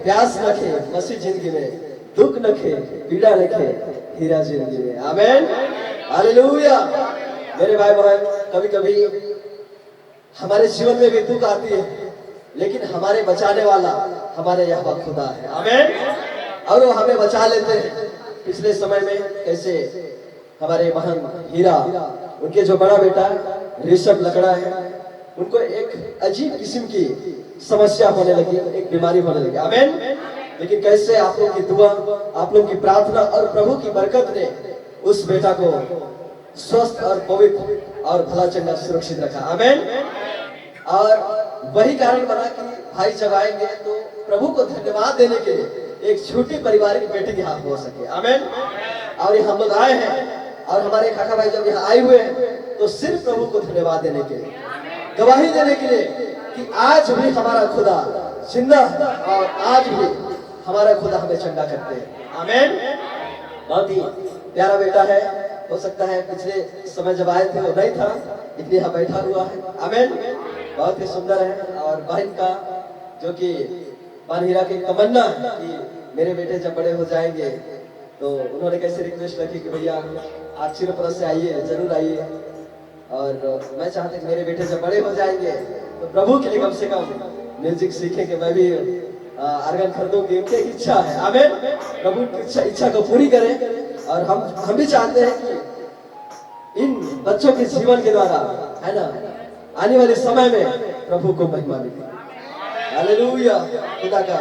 प्यास रखे मसीह जिंदगी में, दुख रखे पीड़ा रखे हीरा जिंदगी में। आमीन, हालेलुया। मेरे भाई बहन, कभी कभी हमारे जीवन में भी दुख आती है, लेकिन हमारे बचाने वाला हमारे यहोवा खुदा है। आमीन। और वो हमें बचा लेते हैं। पिछले समय में कैसे हमारे महान हीरा, उनके जो बड़ा बेटा ऋषभ लकड़ा है, उनको एक अजीब किस्म की समस्या होने लगी, एक बीमारी होने लगी। आमीन। लेकिन कैसे आप लोग की दुआ, आप लोग की प्रार्थना और प्रभु की बरकत ने उस बेटा को स्वस्थ और पवित्र और भला चंगा सुरक्षित रखा। आमीन। और वही कारण बना कि भाई जब आएंगे तो प्रभु को धन्यवाद देने के लिए एक छोटी पारिवारिक मीटिंग यहाँ हो सके। आमीन। और हम लोग आए हैं और हमारे काका भाई जब यहाँ आए हुए हैं तो सिर्फ प्रभु को धन्यवाद देने के लिए, गवाही देने के लिए कि आज भी हमारा खुदा जिंदा है और आज भी हमारा खुदा हमें चंगा करते हैं। आमीन। बहुत ही प्यारा बेटा है। हो सकता है पिछले समय जब आए थे वो नहीं था, इसलिए यहाँ बैठा हुआ है। आमीन। बहुत ही सुंदर है। और बहन का जो कि हीरा की तमन्ना है कि मेरे बेटे जब बड़े हो जाएंगे, तो उन्होंने कैसे रिक्वेस्ट रखी कि भैया आप चिरपुरा से आइए, जरूर आइए। और मैं चाहता कि मेरे बेटे जब बड़े हो जाएंगे तो प्रभु के लिए कम से कम म्यूजिक सीखेंगे, मैं भी आर्गन खरीदूंगी। उनकी इच्छा है। आमीन। प्रभु की इच्छा को पूरी करें। और हम भी चाहते हैं कि इन बच्चों के जीवन के द्वारा, है ना, आने वाले समय में प्रभु को महिमा मिले। हालेलुया। खुदा का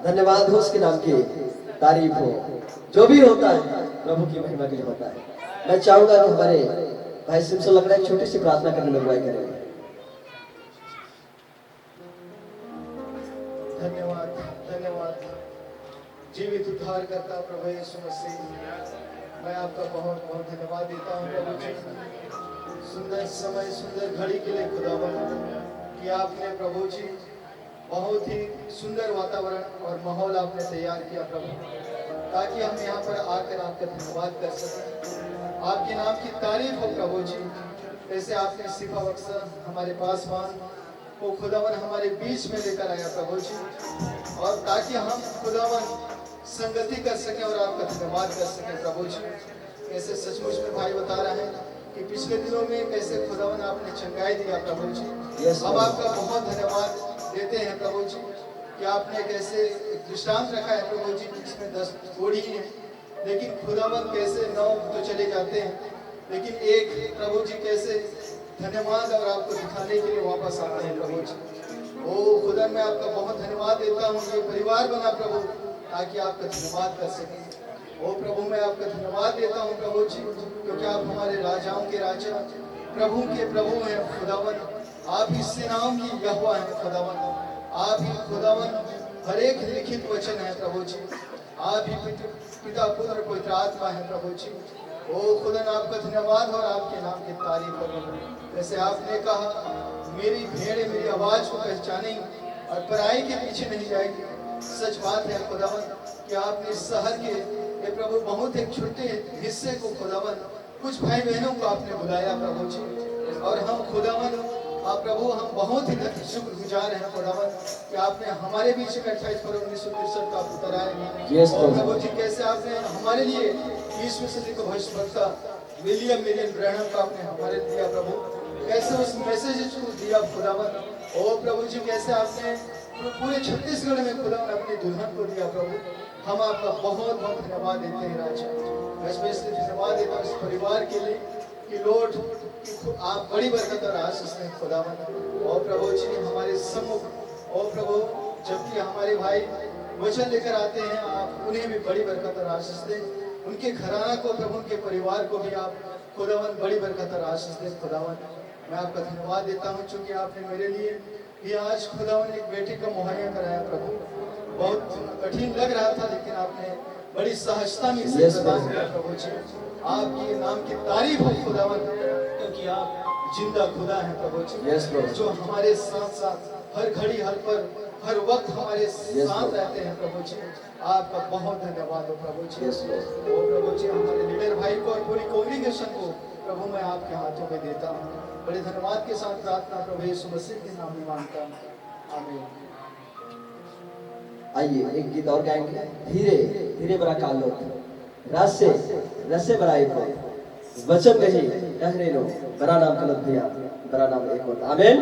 धन्यवाद हो, उसके नाम की तारीफ हो। जो भी होता है प्रभु की महिमा के लिए होता है। मैं चाहूंगा कि हमारे भाई सिमसो लग रहा है छोटी सी प्रार्थना करने में अगुवाई करेंगे। धन्यवाद, धन्यवाद जीवित उद्धार करता प्रभु यीशु मसीह, मैं आपका बहुत बहुत धन्यवाद देता हूँ प्रभु जी, सुंदर समय सुंदर घड़ी के लिए खुदावन कि आपने प्रभु जी बहुत ही सुंदर वातावरण और माहौल आपने तैयार किया प्रभु, ताकि हम यहाँ पर आकर आपका धन्यवाद कर सकें, आपके नाम की तारीफ हो प्रभु जी। जैसे आपने सिफा अक्सर हमारे पासवान को खुदावन हमारे बीच में लेकर आया प्रभु जी, और ताकि हम खुदावन संगति कर सकें और आपका धन्यवाद कर सकें प्रभु जी। कैसे सचमुच में भाई बता रहे हैं कि पिछले दिनों में कैसे खुदावन आपने चंगाई दिया प्रभु जी। हम आपका बहुत धन्यवाद देते हैं प्रभु जी कि आपने कैसे एक दृष्टांत रखा है प्रभु जी, जिसमें 10 कोढ़ी हैं, लेकिन खुदावन कैसे 9 तो चले जाते हैं, लेकिन एक प्रभु जी कैसे धन्यवाद और आपको दिखाने के लिए वापस आते हैं प्रभु जी। ओ खुदा, मैं आपका बहुत धन्यवाद देता हूँ। ये परिवार बना प्रभु ताकि आपका धन्यवाद कर सके। ओ प्रभु, मैं आपका धन्यवाद देता हूँ प्रभु जी, क्योंकि आप हमारे राजाओं के राजा, प्रभु के प्रभु हैं खुदावन। आप ही सेनाओं की यहोवा हैं खुदावन। आप ही खुदावन हर एक लिखित वचन है प्रभु जी। आप ही पिता पुत्र पवित्र आत्मा है प्रभु जी। ओ खुदा, आपका धन्यवाद और आपके नाम की तारीफ हो प्रभु। जैसे आपने कहा, मेरी भेड़ मेरी आवाज को पहचानेंगी और पराई के पीछे नहीं जाएगी। सच बात है खुदावन कि आपने इस शहर के ये प्रभु बहुत एक छोटे हिस्से को खुदावन, कुछ भाई बहनों को आपने बुलाया प्रभु जी, और हम खुदावन प्रभु हम बहुत ही शुक्रगुजार हैं खुदावन कि आपने हमारे बीच में 28 फरवरी 1963 का आप उतर आए। और प्रभु जी कैसे आपने हमारे लिए 20वीं सदी का भविष्यवक्ता विलियम मिलियन ब्रैनम का आपने हमारे दिया प्रभु, कैसे उस मैसेज को दिया खुदावन। ओ प्रभु जी, कैसे आपने पूरे छत्तीसगढ़ में खुदावन अपनी दुल्हन को दिया प्रभु। हम आपका बहुत बहुत धन्यवाद देते हैं राजा। मैं स्पेशली धन्यवाद देता हूँ इस परिवार के लिए कि लॉर्ड आप बड़ी बरकत और आशीष दें खुदावन। और प्रभु जी हमारे सम्मुख और प्रभु जबकि हमारे भाई वचन लेकर आते हैं, आप उन्हें भी बड़ी बरकत और आशीष दें। उनके घराना को प्रभु, उनके परिवार को भी आप खुदावन बड़ी बरकत और आशीष दें खुदावन। मैं आपका धन्यवाद देता हूँ क्योंकि आपने मेरे लिए ये आज खुदावन एक बेटे को मुहैया कराया प्रभु। बहुत कठिन लग रहा था, लेकिन आपने बड़ी सहजता में इसे प्रदान किया प्रभु जी। आपके नाम की तारीफ हो खुदावन, क्योंकि आप जिंदा खुदा हैं प्रभु जी, जो हमारे साथ साथ हर घड़ी हर पर हर वक्त हमारे साथ रहते हैं प्रभु जी। आपका बहुत धन्यवाद हो प्रभु जी। और प्रभु जी हमारे लीडर भाई को और पूरी कांग्रेगेशन को प्रभु मैं आपके हाथों में देता हूँ। बड़े धन्यवाद के साथ प्रार्थना प्रभु यीशु मसीह के नाम में मांगता हूँ, आमीन। आइए एक गीत और गाएंगे। धीरे धीरे बड़ा कालो रासे रसे बड़ा एक वचन नहीं टहरे रो बड़ा नाम कलत भैया बड़ा नाम एक होता। आमीन।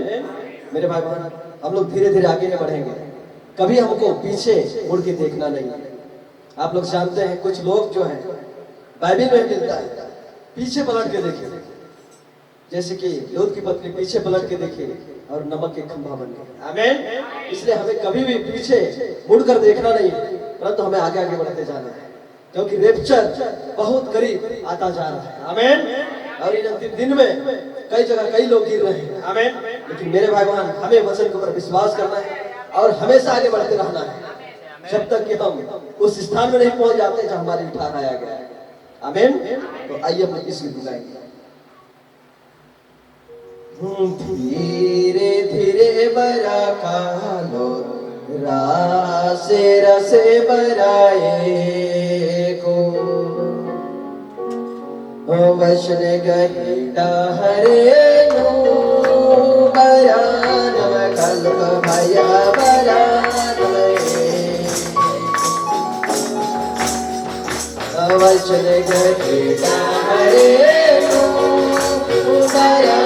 मेरे भाई बहन, हम लोग धीरे धीरे आगे बढ़ेंगे, कभी हमको पीछे मुड़ के देखना नहीं। आप लोग जानते हैं कुछ लोग जो हैं बाइबल में मिलता है पीछे पलट के देखे, जैसे कि लूत की पत्नी पीछे पलट के देखी और नमक के खंभा बन गए। आमीन। इसलिए हमें कभी भी पीछे मुड़कर देखना नहीं, परंतु हमें आगे आगे बढ़ते जाना है, क्योंकि रेप्चर बहुत करीब आता जा रहा है। आमीन। और इन अंतिम दिन में कई जगह कई लोग गिर रहे हैं। आमीन। लेकिन मेरे भाई बहन, हमें वचन के ऊपर विश्वास करना है और हमेशा आगे बढ़ते रहना है जब तक कि हम उस स्थान में नहीं पहुंच जाते जहां हमारे ठहराया गया है। आमीन। तो आइए हम इस गीत गाएंगे। धीरे धीरे बरा कालो रासे रसे बराए को वचन गहिता हरे नो बरा नव कल्प भया बरा वचन गहिता हरे नो बरा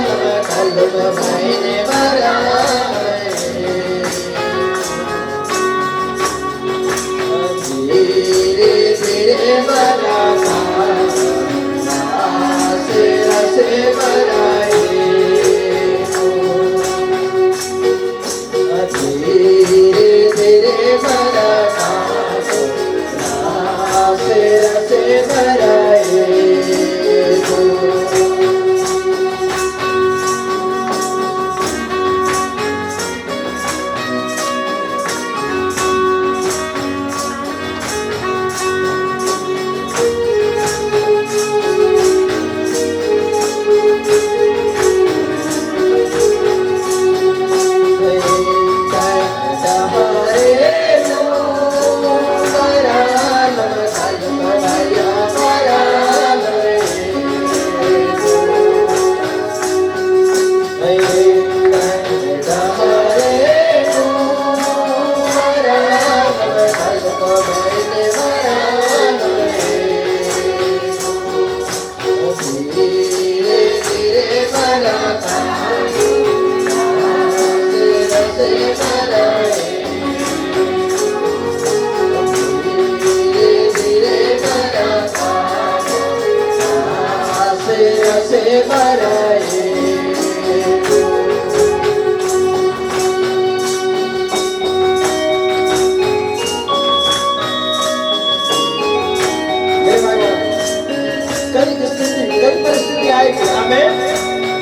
नव कल्प भयने बरा धीरे धीरे बरा रासे रसे बराए धीरे धीरे बरा रासे रसे बराए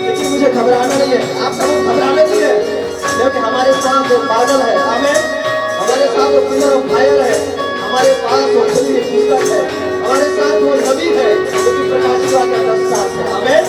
लेकिन मुझे घबराना नहीं है, आप सब घबराना नहीं है, क्योंकि हमारे साथ वो बादल है। हमें हमारे साथ वो पिलर ऑफ फायर है, हमारे पास वो खुली पुस्तक है, हमारे साथ वो नबी है जो कि प्रकाशित का साथ है। हमें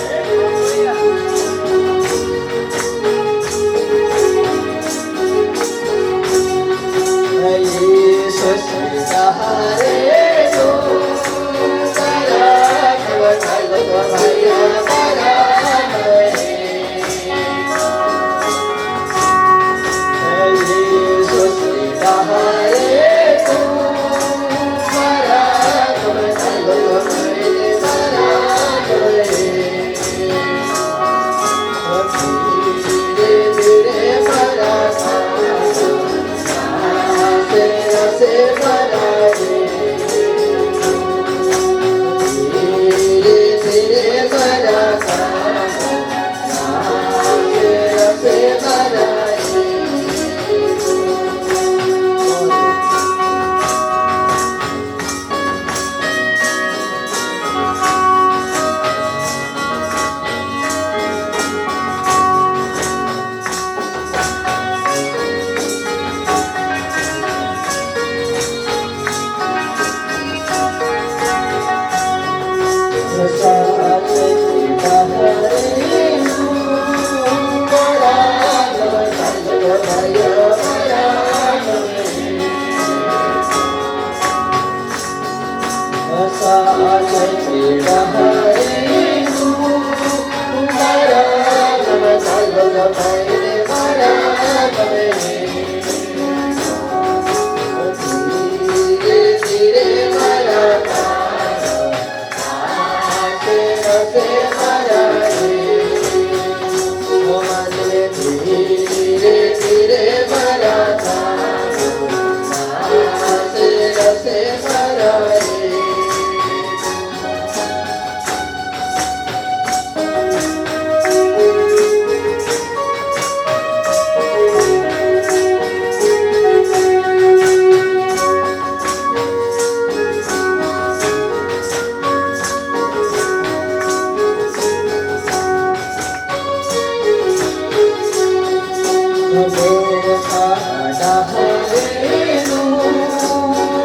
मेरे साडा हरेनु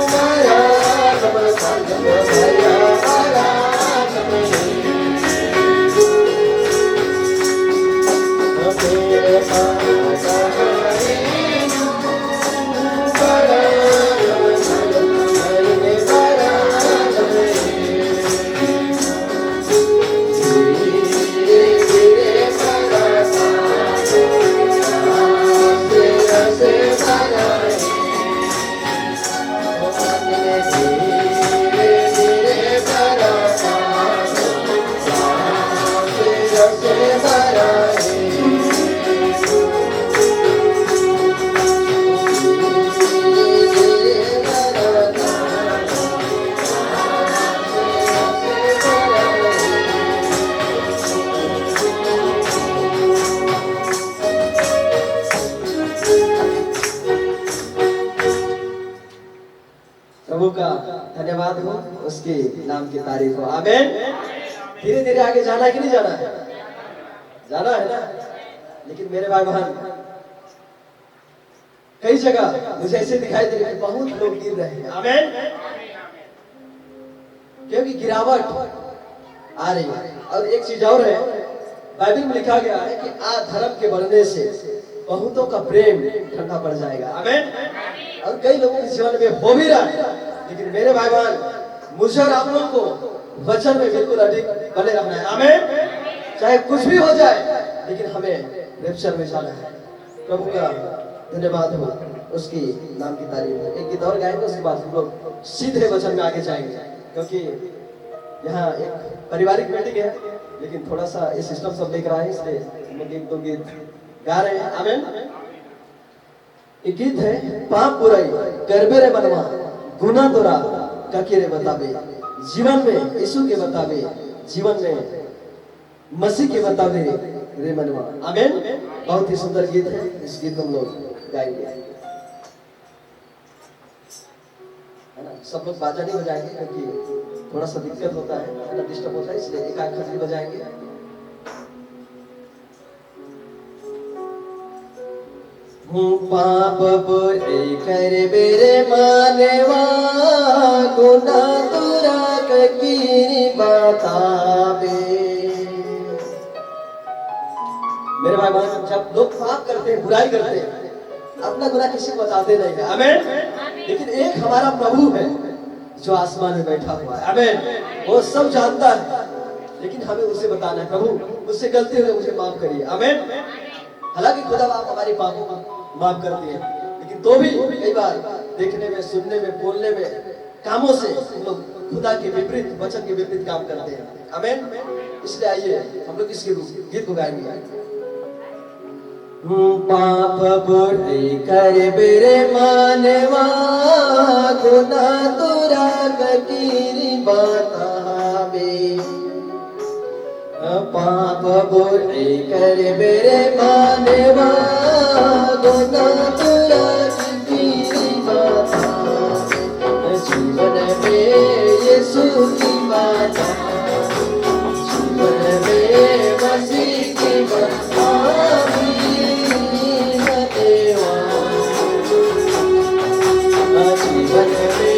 माया नम संग भया आराम मेरे साडा हरेनु माया नम संग भया आराम प्रभु का धन्यवाद हो, उसके नाम की तारीफ हो। आमीन। धीरे धीरे आगे जाना है कि नहीं जाना है? जाना है ना। लेकिन मेरे भाई बहन, कई जगह मुझे ऐसे दिखाई दे रहे हैं बहुत लोग गिर रहे हैं। आमीन। क्योंकि गिरावट आ रही है। और एक चीज और है, बाइबल में लिखा गया है कि अधर्म के बढ़ने से बहुतों का प्रेम ठंडा पड़ जाएगा। आमीन। और कई लोगों के जीवन में हो भी रहा है। लेकिन मेरे भाई बहन, मुझे और आप लोगों को वचन में बिल्कुल अधिक बने रहना है। आमीन। चाहे कुछ भी हो जाए, लेकिन हमें रैप्चर में जाना है। प्रभु का धन्यवाद हो, उसकी नाम की तारीफ हो। एक गीत और गाएंगे, उसके बाद हम लोग सीधे वचन में आगे जाएंगे। क्योंकि यहाँ एक पारिवारिक मीटिंग है, लेकिन थोड़ा सा ये सिस्टम सब देख रहा है, इसलिए हम लोग एक दो गीत गा रहे हैं। आमीन। एक गीत है, पाप बुराई करबे रे मनवा गुना तोरा कके रे बताबे, जीवन में यीशु के बताबे, जीवन में मसीह के बताबे रे मनवा। आमीन। बहुत ही सुंदर गीत है, इस गीत हम लोग गाएंगे, है ना। सब लोग बाजा नहीं बजाएंगे क्योंकि थोड़ा सा दिक्कत होता है, डिस्टर्ब होता है, इसलिए एक आध खजरी बजाएंगे। पाप बुराई करबे रे मानवा गुना तोरा ककीरी बताबे। मेरे भाई बहन, जब लोग पाप करते हैं, बुराई करते हैं, अपना गुनाह किसी को बताते नहीं है। आमीन। लेकिन एक हमारा प्रभु है जो आसमान में बैठा हुआ है। आमीन। वो सब जानता है, लेकिन हमें उसे बताना है, प्रभु मुझसे गलती हुई, मुझे माफ करिए। आमीन। हालांकि खुदा बाप हमारे पापों को माफ करती है, लेकिन तो भी कई बार देखने में, सुनने में, बोलने में, कामों से हम लोग खुदा के विपरीत, वचन के विपरीत काम करते हैं। आमीन। इसलिए आइए हम लोग इस गीत को गाएंगे। पाप बुराई करबे रे मानवा गुना तोरा ककीरी बताबे, पाप बुराई करबे रे मानवा गुना तोरा ककीरी बताबे, जीवन में यीशु की बात, जीवन में मसीह की बात, जीवन में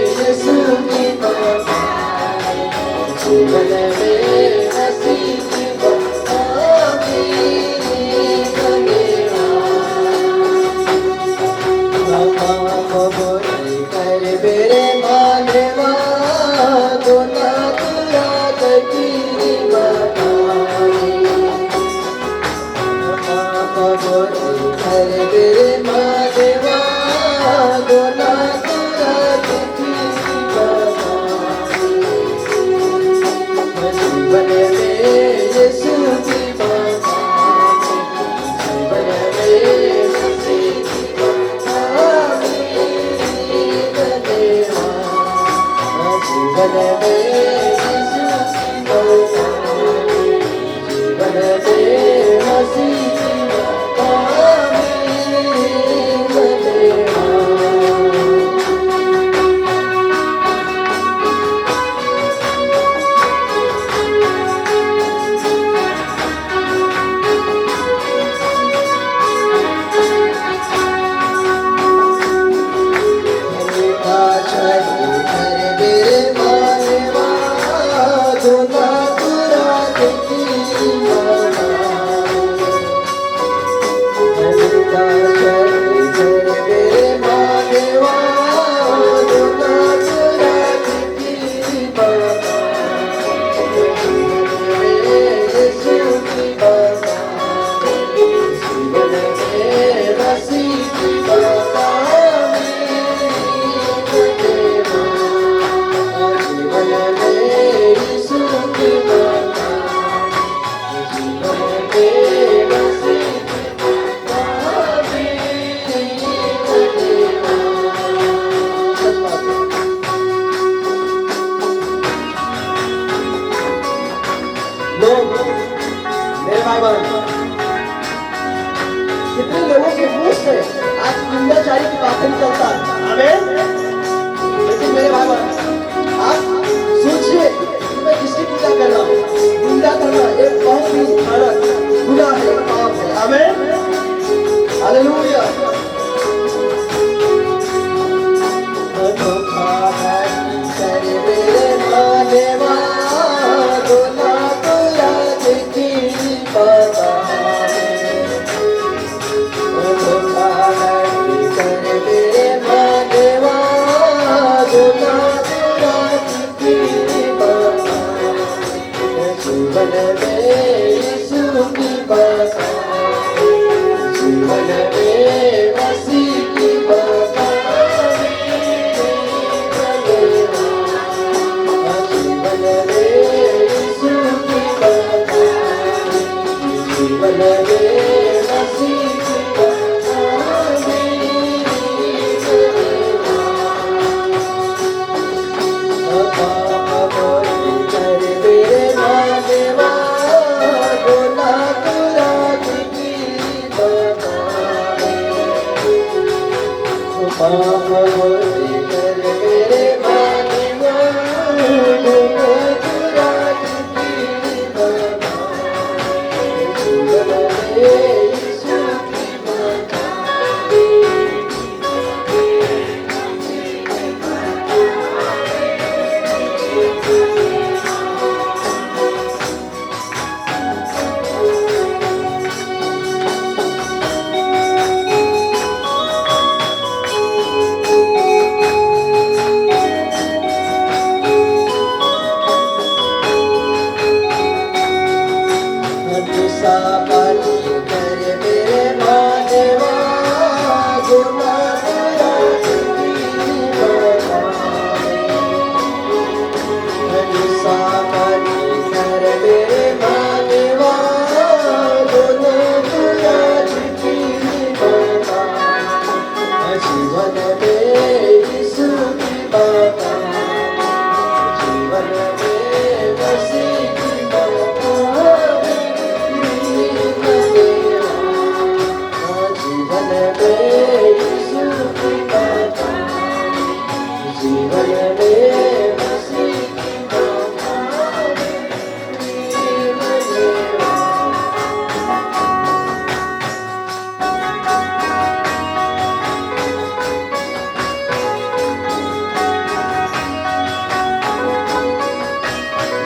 यीशु की बात, जीवन में मसीह की बात, पाप बुराई करबे रे मानवा गुना तोरा ककीरी बताबे, पाप बुराई करबे रे मानवा गुना तोरा ककीरी बताबे, जीवन में यीशु की बात, जीवन में मसीह की बात, जीवन में यीशु की बात, जीवन में मसीह की बात, लोग, मेरे भाई बहन, कितने लोगों के मुंह से आज निंदाचारी की बातें निकलता है, आमीन। लेकिन मेरे भाई बहन, आप सोचिए कि मैं किसकी पूजा कर रहा हूँ। निंदा करना एक बहुत ही भयानक गुनाह है, पाप है, आमीन, हालेलुया।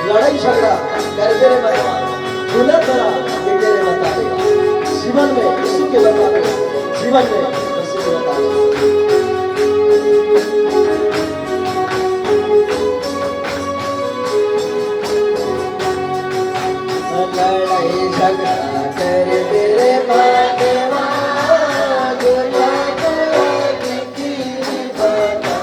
लड़ाई झगड़ा करके रे मता, गुनाह करा करके रे मता। जीवन में यीशु के बता दे, जीवन में यीशु के बता दे। लड़ाई झगड़ा कर तेरे मानवा, गुनाह करा की बता।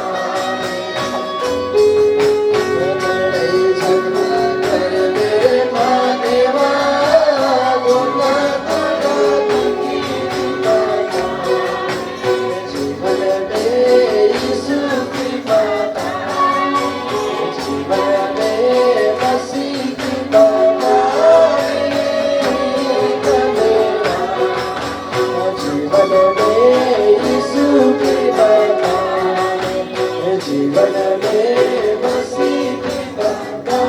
लड़ाई झगड़ा कर तेरे मानवा, गुनाह करा की बता। जीवन में यीशु की बता, जीवन में मसीह की बता। जीवन में मसीह की बता,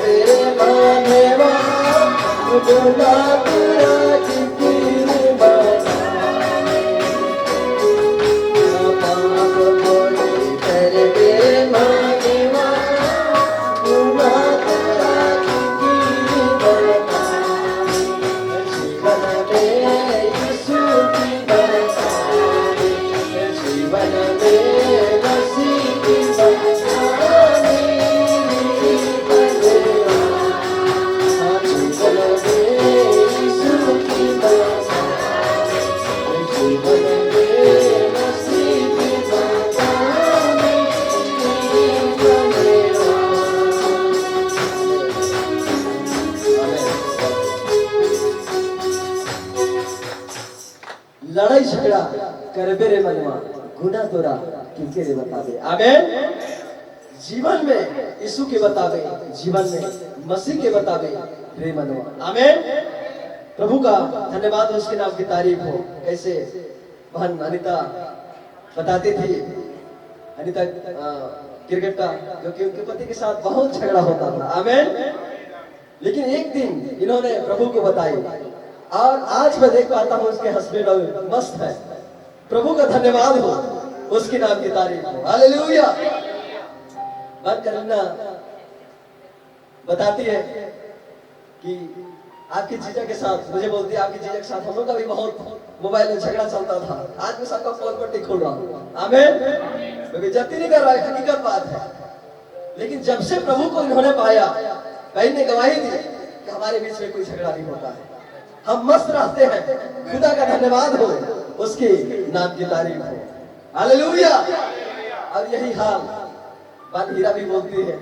मेरे मानवा, गुनाह पूरा की बता। पाप बोले कर मेरे मानवा, गुनाह पूरा झगड़ा करबे रे मनवा, गुना तोरा किनके रे बतावे। आमेन। जीवन में यीशु के बतावे, जीवन में मसीह के बतावे रे मनवा। आमेन। प्रभु का धन्यवाद हो, उसके नाम की तारीफ हो। कैसे बहन अनिता बताती थी, अनिता क्रिकेट का, क्योंकि उनके पति के साथ बहुत झगड़ा होता था। आमेन। लेकिन एक दिन इन्होंने प्रभु को बताई और आज मैं देख पाता हूँ उसके हस्बैंड मस्त है। प्रभु का धन्यवाद हो, उसके नाम की तारीफ हो। हालेलुया। बात करना बताती है कि आपकी जीजा के साथ, मुझे बोलती है आपकी जीजा के साथ हम लोग का भी बहुत मोबाइल में झगड़ा चलता था। आज मैं सबका कॉल पर टिक खोल रहा हूँ। आमेन। क्योंकि जल्दी नहीं कर रहा है, हकीकत बात है। लेकिन जब से प्रभु को इन्होंने पाया, भाई ने गवाही दी कि हमारे बीच में कोई झगड़ा नहीं होता है, हम मस्त रहते हैं। खुदा का धन्यवाद हो, उसके नाम की तारीफ हो। हालेलुया। और यही हाल बात हीरा भी बोलती है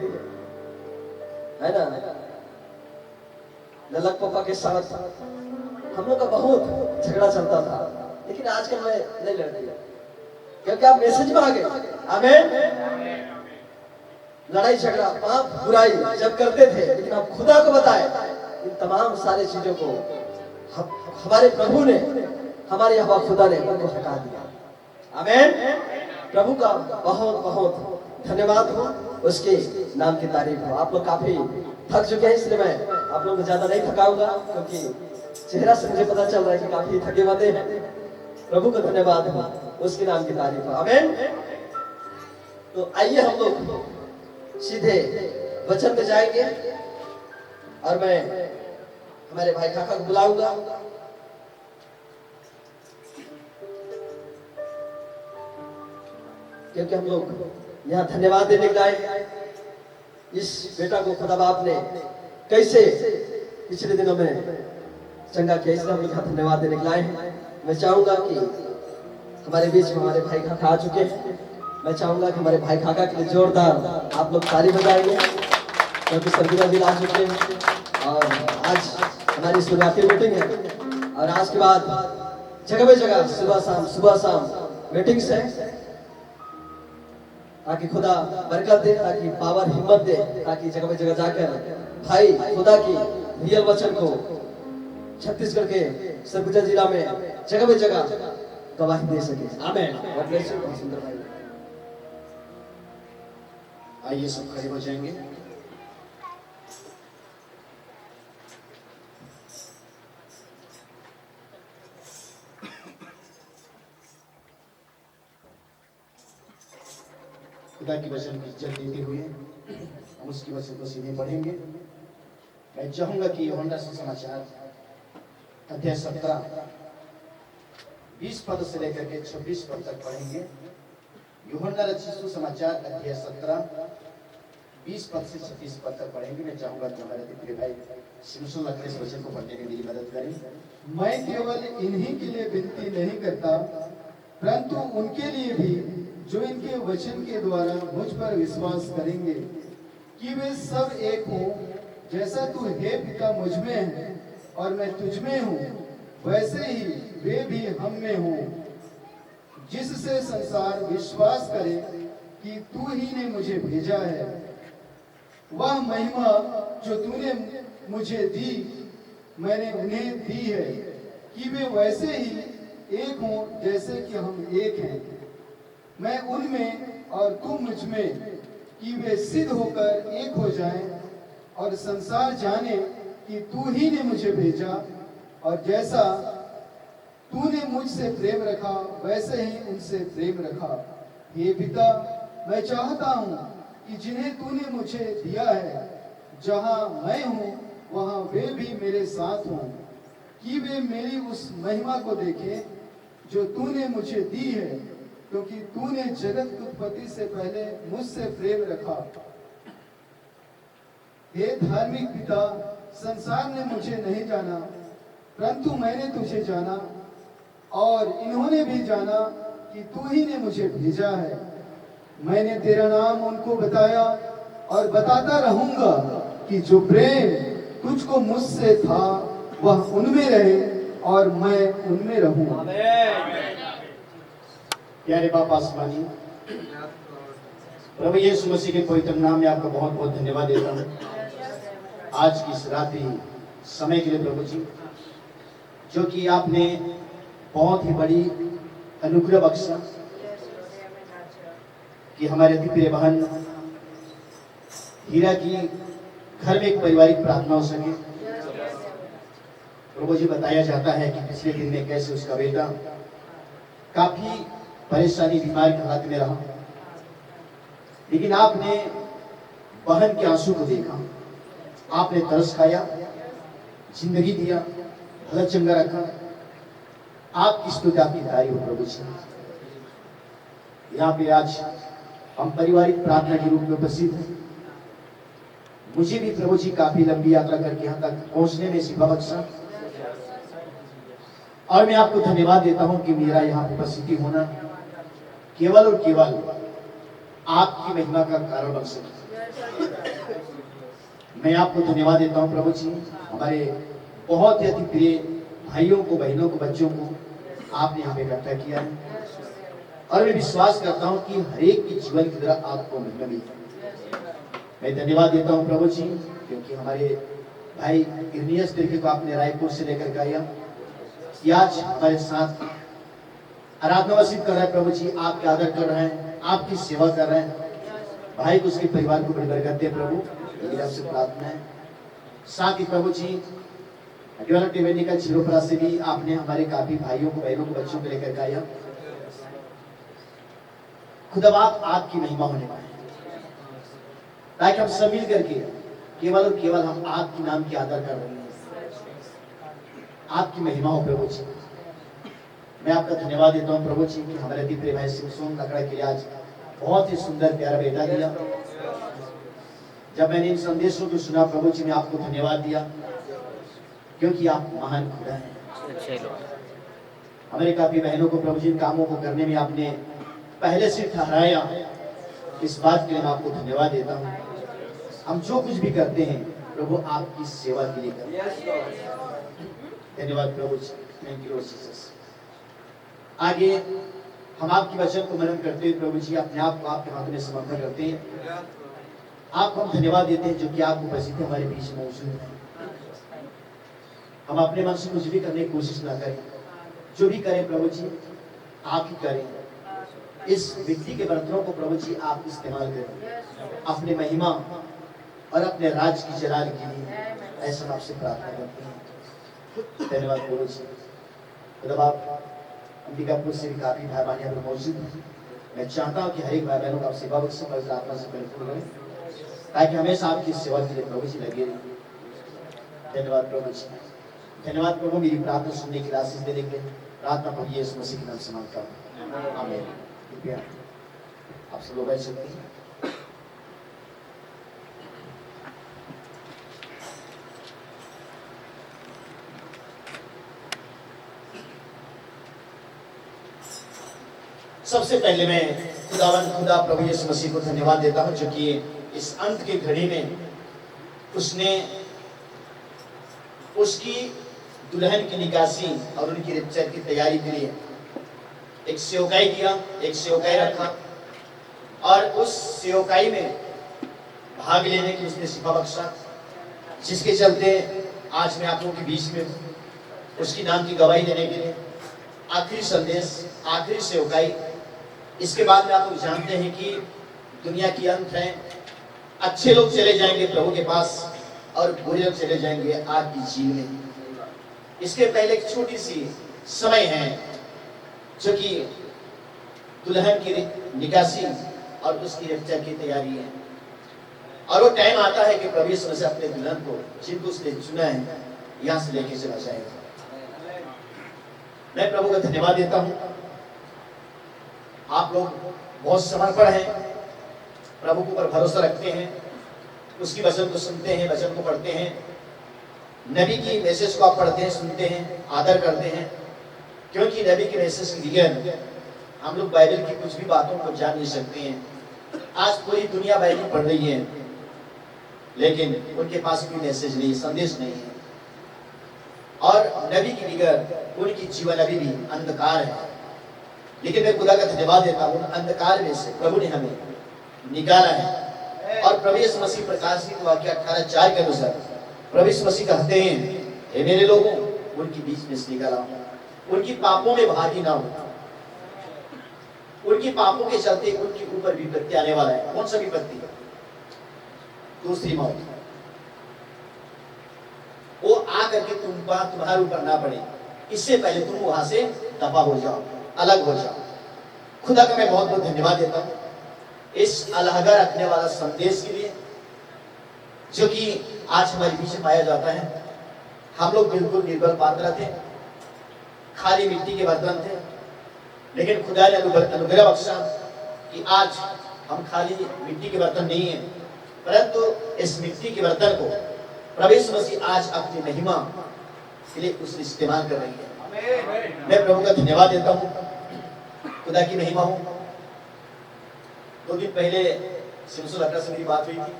ना। ललक पापा के साथ हम लोग का बहुत झगड़ा चलता था, लेकिन आजकल मैं नहीं लड़ती, क्योंकि आप मैसेज में आ गए। आमेन। लड़ाई झगड़ा पाप बुराई जब करते थे, लेकिन आप खुदा को बताए इन तमाम सारे चीजों को हमारे प्रभु ने, हमारे यहोवा खुदा ने उनको हटा दिया। आमेन। प्रभु का बहुत बहुत धन्यवाद हो, उसके नाम की तारीफ हो। आप लोग काफी थक चुके हैं, इसलिए मैं आप लोगों को ज्यादा नहीं थकाऊंगा, क्योंकि चेहरा से मुझे पता चल रहा है कि काफी थके हुए हैं। प्रभु का धन्यवाद हो, उसके नाम की तारीफ हो। आमेन। तो आइए हम लोग सीधे वचन में जाएंगे और मैं हमारे भाई काका को बुलाऊंगा। क्योंकि हम लोग यहाँ धन्यवाद देने के लाए इस बेटा को खुदा बाप ने कैसे पिछले दिनों में चंगा किया, इसलिए हम लोग यहाँ धन्यवाद देने के लाए हैं। मैं चाहूंगा कि हमारे बीच में हमारे भाई काका आ चुके हैं। मैं चाहूंगा कि हमारे भाई काका के लिए जोरदार आप लोग ताली बजाएंगे, क्योंकि सरगुजा भी आ चुके हैं और आज हमारी शुरुआती मीटिंग है। और आज के बाद जगह जगह सुबह शाम मीटिंग्स है, ताकि खुदा बरकत दे, ताकि पावर हिम्मत दे, ताकि जगह जगह जाकर भाई खुदा की रियल वचन को छत्तीसगढ़ के सरगुजा जिला में जगह जगह गवाही दे सके। आमेन। बहुत सुंदर भाई। आइए सब खड़े हो जाएंगे। खुदा की वचन की इज्जत देते हुए हम उसकी वचन को सीधे पढ़ेंगे। मैं चाहूंगा कि यूहन्ना सुसमाचार अध्याय 17 20 पद से लेकर के 26 पद तक पढ़ेंगे। यूहन्ना रचित सुसमाचार अध्याय 17 20 पद से 26 पद तक पढ़ेंगे। मैं चाहूंगा कि हमारे प्रिय भाई सिमसुल लखरे इस वचन को पढ़ने में मेरी मदद करें। मैं केवल इन्हीं के लिए विनती नहीं करता, परंतु उनके लिए भी जो इनके वचन के द्वारा मुझ पर विश्वास करेंगे, कि वे सब एक हों, जैसा तू हे पिता मुझ में है और मैं तुझ में हूँ, वैसे ही वे भी हम में हों, जिससे संसार विश्वास करे कि तू ही ने मुझे भेजा है। वह महिमा जो तूने मुझे दी मैंने उन्हें दी है, कि वे वैसे ही एक हों जैसे कि हम एक हैं, मैं उनमें और तू मुझ में, कि वे सिद्ध होकर एक हो जाएं, और संसार जाने कि तू ही ने मुझे भेजा, और जैसा तूने मुझसे प्रेम रखा वैसे ही उनसे प्रेम रखा। हे पिता, मैं चाहता हूँ कि जिन्हें तूने मुझे दिया है, जहाँ मैं हूँ वहाँ वे भी मेरे साथ हों, कि वे मेरी उस महिमा को देखें जो तूने मुझे दी है, क्योंकि तूने जगत की उत्पत्ति से पहले मुझसे प्रेम रखा। हे धार्मिक पिता, संसार ने मुझे नहीं जाना, परंतु मैंने तुझे जाना, और इन्होंने भी जाना कि तू ही ने मुझे भेजा है। मैंने तेरा नाम उनको बताया और बताता रहूंगा, कि जो प्रेम तुझको मुझसे था वह उनमें रहे और मैं उनमें रहूं। प्यारे बाप आसमानी, प्रभु यीशु मसीह के पवित्र नाम में आपका बहुत बहुत धन्यवाद देता हूँ आज की इस रात्रि समय के लिए प्रभु जी, जो कि आपने बहुत ही बड़ी अनुग्रह बख्शा कि हमारे अति प्रिय बहन हीरा की घर में एक पारिवारिक प्रार्थना हो सके। प्रभु जी, बताया जाता है कि पिछले दिन में कैसे उसका बेटा काफी परेशानी बीमारी के हाथ में रहा, लेकिन आपने बहन के आंसू को देखा, आपने तरस खाया, जिंदगी दिया, भला चंगा रखा। आपकी स्तुति आपकी तारीफ हो प्रभु जी। यहाँ पे आज हम पारिवारिक प्रार्थना के रूप में उपस्थित हैं। मुझे भी प्रभु जी काफी लंबी यात्रा करके यहाँ तक पहुंचने में सिफा बख्शा, और मैं आपको धन्यवाद देता हूं कि मेरा यहाँ उपस्थिति होना केवल और केवल आपकी महिमा का कारण बन सके। मैं आपको धन्यवाद देता हूं प्रभु जी, हमारे बहुत ही अति प्रिय भाइयों को, बहनों को, बच्चों को आपने यहाँ पे इकट्ठा किया है, और मैं विश्वास करता हूं कि हर एक के जीवन की तरह आपको महिमा मिली। मैं धन्यवाद देता हूं प्रभु जी, क्योंकि हमारे भाई इर्नियस तिर्की को आपने रायपुर से लेकर आया, कि आज हमारे साथ आराधना वसीयत कर रहे हैं प्रभु जी, आपके आदर कर रहे हैं, आपकी सेवा कर रहे हैं। भाई को, उसके परिवार को बड़ी बरकत दे प्रभु, मेरी आपसे प्रार्थना है। साथ ही प्रभु जी, का छिरोपरा से भी आपने हमारे काफी भाइयों को, बहनों को, बच्चों को लेकर आया। खुदा बाप आपकी महिमा होने पाए, ताकि हम सब मिल करके केवल और केवल हम आपके नाम की आदर कर रहे हैं, आपकी महिमा हो प्रभु जी। मैं आपका धन्यवाद देता हूं प्रभु जी कि हमारे अति प्रिय भाई सिमसोन लकड़ा के लिए आज बहुत ही सुंदर प्यारा बेटा दिया। जब मैंने इन संदेशों को सुना प्रभु जी, मैं आपको धन्यवाद दिया, क्योंकि आप महान खुदा हैं। हमारे काफी बहनों को प्रभु जी इन कामों को करने में आपने पहले से ठहराया, इस बात के लिए मैं आपको धन्यवाद देता हूँ। हम जो कुछ भी करते हैं प्रभु आपकी सेवा के लिए करते हैं। धन्यवाद प्रभु जी, थैंक यू जीसस। आगे हम आपकी वचन को मनन करते हुए प्रभु जी अपने आप को आपके हाथों में समर्पण करते हैं। आपको हम धन्यवाद देते हैं जो कि आप उपस्थित हमारे बीच मौजूद हैं। हम अपने मन से कुछ भी करने की कोशिश ना करें, जो भी करें प्रभु जी आप ही करें। इस व्यक्ति के बर्तनों को प्रभु जी आप इस्तेमाल करें अपने महिमा और अपने राज की जलाल के लिए, ऐसा हम आपसे प्रार्थना करते हैं। धन्यवाद प्रभु जी। मतलब आप अंबिकापुर से भी काफी भाई बहन यहाँ पर मौजूद हैं। मैं चाहता हूँ कि हर एक भाई बहनों का आप सेवा से पवित्र आत्मा से परिपूर्ण करें, ताकि हमेशा आपकी सेवा के लिए प्रभु जी लगे रहे। धन्यवाद प्रभु जी। धन्यवाद प्रभु, मेरी प्रार्थना सुनने की आशीष देने के लिए। प्रार्थना प्रभु यीशु मसीह के नाम से मांगता हूँ, आमीन। कृपया आप सब लोग बैठ सकते हैं। सबसे पहले मैं खुदा प्रभु यीशु मसीह को धन्यवाद देता हूं, जो कि इस अंत की घड़ी में उसने उसकी दुल्हन की निकासी और उनकी रिप्चर की तैयारी के लिए एक सेवकाई किया, एक सेवकाई रखा, और उस सेवकाई में भाग लेने की उसने सिफा बख्शा, जिसके चलते आज मैं आप लोगों के बीच में उसकी नाम की गवाही देने के लिए आखिरी संदेश, आखिरी सेवकाई। इसके बाद में आप लोग जानते हैं कि दुनिया की अंत है, अच्छे लोग चले जाएंगे प्रभु के पास और बुरे लोग चले जाएंगे आग की झील में। इसके पहले एक छोटी सी समय है, जो कि दुल्हन की निकासी और उसकी रक्षा की तैयारी है, और वो टाइम आता है कि प्रभु यीशु मसीह अपने दुल्हन को, जिनको उसने चुना है, यहाँ से लेके चला जाएगा। मैं प्रभु का धन्यवाद देता हूँ। आप लोग बहुत समर्पण हैं, प्रभु के ऊपर भरोसा रखते हैं, उसकी वचन को सुनते हैं, वचन को पढ़ते हैं, नबी की मैसेज को आप पढ़ते हैं, सुनते हैं, आदर करते हैं, क्योंकि नबी की मैसेज के बगैर हम लोग बाइबल की कुछ भी बातों को जान नहीं सकते हैं। आज पूरी दुनिया बाइबल पढ़ रही है, लेकिन उनके पास कोई मैसेज नहीं, संदेश नहीं है, और नबी के बगैर उनकी जीवन अभी भी अंधकार है। लेकिन मैं खुदा का धन्यवाद देता हूँ, अंधकार में से प्रभु ने हमें निकाला है। और प्रभु यीशु मसीह प्रकाशित वाक्य 18:4 के अनुसार प्रभु यीशु मसीह कहते हैं, हे मेरे लोगों, उनके बीच में से निकला हूं, उनकी पापों में भागी ना हो। उनकी पापों के चलते उनके ऊपर विपत्ति आने वाला है। कौन सा विपत्ति? दूसरी मौत। वो आकर के तुम्हारे ऊपर ना पड़े, इससे पहले तुम वहां से दफा हो जाओ, अलग हो जाओ। खुदा का मैं बहुत बहुत धन्यवाद देता हूँ इस अलहगा रखने वाला संदेश के लिए, जो कि आज हमारे बीच में पाया जाता है। हम लोग बिल्कुल निर्बल पात्र थे, खाली मिट्टी के बर्तन थे, लेकिन खुदा ने अनुग्रह बख्शा कि आज हम खाली मिट्टी के बर्तन नहीं हैं, परंतु इस मिट्टी के बर्तन को प्रभु यीशु मसीह आज अपनी महिमा के लिए उसने इस्तेमाल कर रही है। मैं प्रभु का धन्यवाद देता हूँ, खुदा की महिमा हो। 2 दिन पहले सिमसु लकड़ा से मेरी बात हुई थी,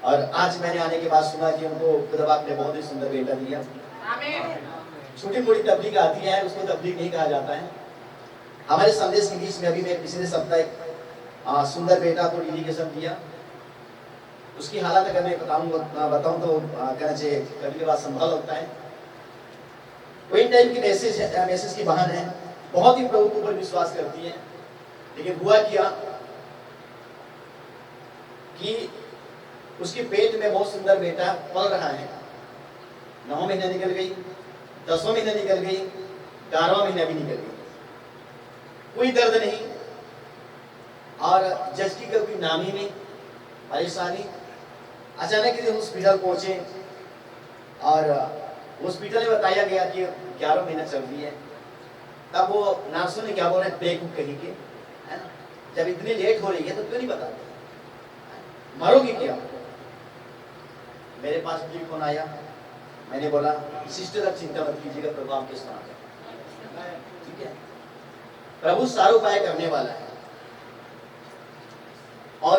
और आज मैंने आने के बाद सुना कि उनको खुदा बाप ने बहुत ही सुंदर बेटा दिया। छोटी मोटी तबलीग आती है, उसको तबलीग नहीं कहा जाता है। हमारे संदेश के बीच में अभी मैं पिछले सप्ताह एक सुंदर बेटा को एजुकेशन दिया। उसकी हालत अगर मैं बताऊं तो कहना चाहिए कभी के बाद संभाल होता है। वही टाइम की मैसेज की बहन है, बहुत ही प्रभु के ऊपर विश्वास करती है, लेकिन हुआ क्या कि उसके पेट में बहुत सुंदर बेटा पल रहा है। 9 महीना निकल गई, 10वां महीना निकल गई, 11वां महीना भी निकल गई, कोई दर्द नहीं। और जज की कभी नामी में परेशानी। अचानक ही हॉस्पिटल पहुंचे और हॉस्पिटल में बताया गया कि 11 महीना चल रही है। तब वो नर्सों ने क्या बोला, ब्रेक कहीं के, है ना, जब इतनी लेट हो रही है तो क्यों नहीं बताते, मरोगी क्या? मेरे पास भी फोन आया, मैंने बोला सिस्टर अब चिंता मत कीजिएगा, प्रभु आपके साथ है, ठीक है, प्रभु सारा उपाय करने वाला है। और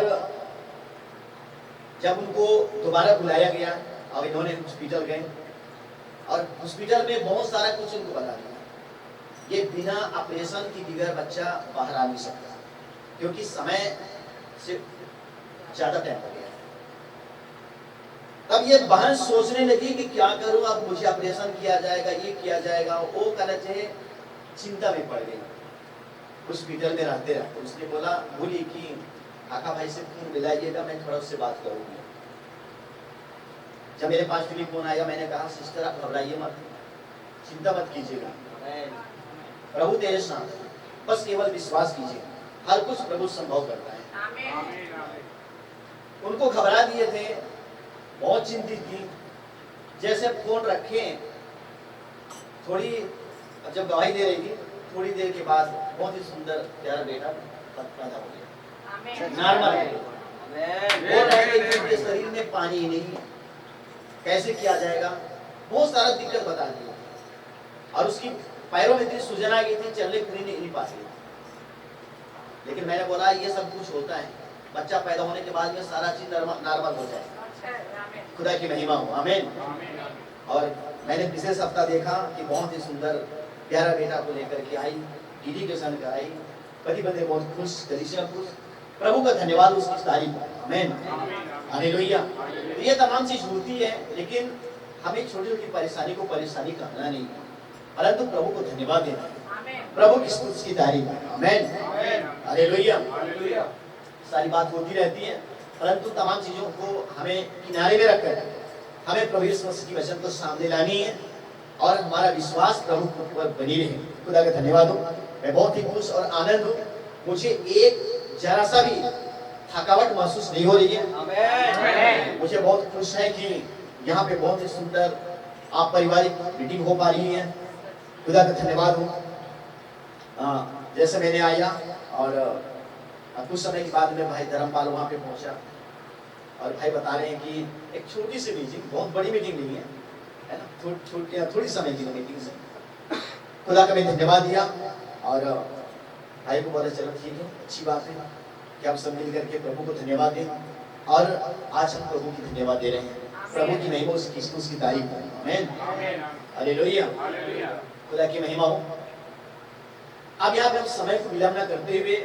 जब उनको दोबारा बुलाया गया और इन्होंने हॉस्पिटल गए, और हॉस्पिटल में बहुत सारा कुछ उनको बता दिया, ये बिना ऑपरेशन की बगैर बच्चा बाहर आ नहीं सकता, क्योंकि समय से ज्यादा टाइम हो गया। तब ये बहन सोचने लगी कि क्या करूं, अब मुझे ऑपरेशन किया जाएगा, ये किया जाएगा, वो कहना चाहिए, चिंता में पड़ गई। हॉस्पिटल में रहते रहते उसने बोली कि काका भाई से फोन मिलाइएगा, मैं थोड़ा उससे बात करूंगी। जब मेरे पास टेलीफोन आया, मैंने कहा सिस्टर आप घबराइए मत, चिंता मत कीजिएगा, प्रभु तेरे साथ है, बस केवल विश्वास कीजिए, हर कुछ प्रभु संभव करता है। उनको घबरा दिए थे, बहुत चिंतित थी। जैसे फोन रखे, थोड़ी जब गवाही दे रही थी, थोड़ी देर के बाद बहुत ही सुंदर प्यारा बेटा पैदा हो गया, नॉर्मल है। बोल रहे थे कि उनके शरीर में पानी ही नहीं है, कैसे किया जाएगा, बहुत सारा दिक्कत बता दी। और उसकी पैरों में इतनी सूजन आ गई थी, चलने फिरने नहीं पाती। लेकिन मैंने बोला ये सब कुछ होता है, बच्चा पैदा होने के बाद में सारा चीज नॉर्मल हो जाए, खुदा की महिमा हो, आमीन। और मैंने पिछले सप्ताह देखा कि बहुत ही सुंदर प्यारा बेटा को लेकर के आई, एजुकेशन कराई, पति बंदे बहुत खुश, कलीसिया खुश, प्रभु का धन्यवाद, उसकी तारीफ, आमीन, हालेलुया। तो ये तमाम चीज होती है, लेकिन हमें छोटी छोटी परेशानी को परेशानी कहना नहीं, परंतु प्रभु को धन्यवाद देना है, प्रभु की स्तुति की तारीफ, आमीन, हालेलुया। सारी बात होती रहती है, परंतु तमाम चीजों को हमें किनारे में रखकर हमें प्रभु यीशु मसीह की वचन को सामने लानी है, और हमारा विश्वास प्रभु पर बनी रहे। खुदा का धन्यवाद हो। मैं बहुत ही खुश और आनंद हूँ, मुझे एक जरा सा भी थकावट महसूस नहीं हो रही है। मुझे बहुत खुश है कि यहाँ पे बहुत ही सुंदर आप पारिवारिक मीटिंग हो पा रही है, खुदा का धन्यवाद हो। जैसे मैंने आया और कुछ समय के बाद में भाई धर्मपाल वहाँ पे पहुँचा, और भाई बता रहे हैं कि एक छोटी सी मीटिंग, बहुत बड़ी मीटिंग नहीं है ना, थोड़ी समय की मीटिंग से खुदा का मैं धन्यवाद दिया। और भाई को बोला चलो ठीक है, अच्छी बात है कि आप सब मिल करके प्रभु को धन्यवाद दें, और आज हम प्रभु की धन्यवाद दे रहे हैं, प्रभु की महिमा, उसकी तारीफ है, आमीन, हालेलुया, खुदा की महिमा हो। अब यहाँ पे हम समय को विलंब न करते हुए,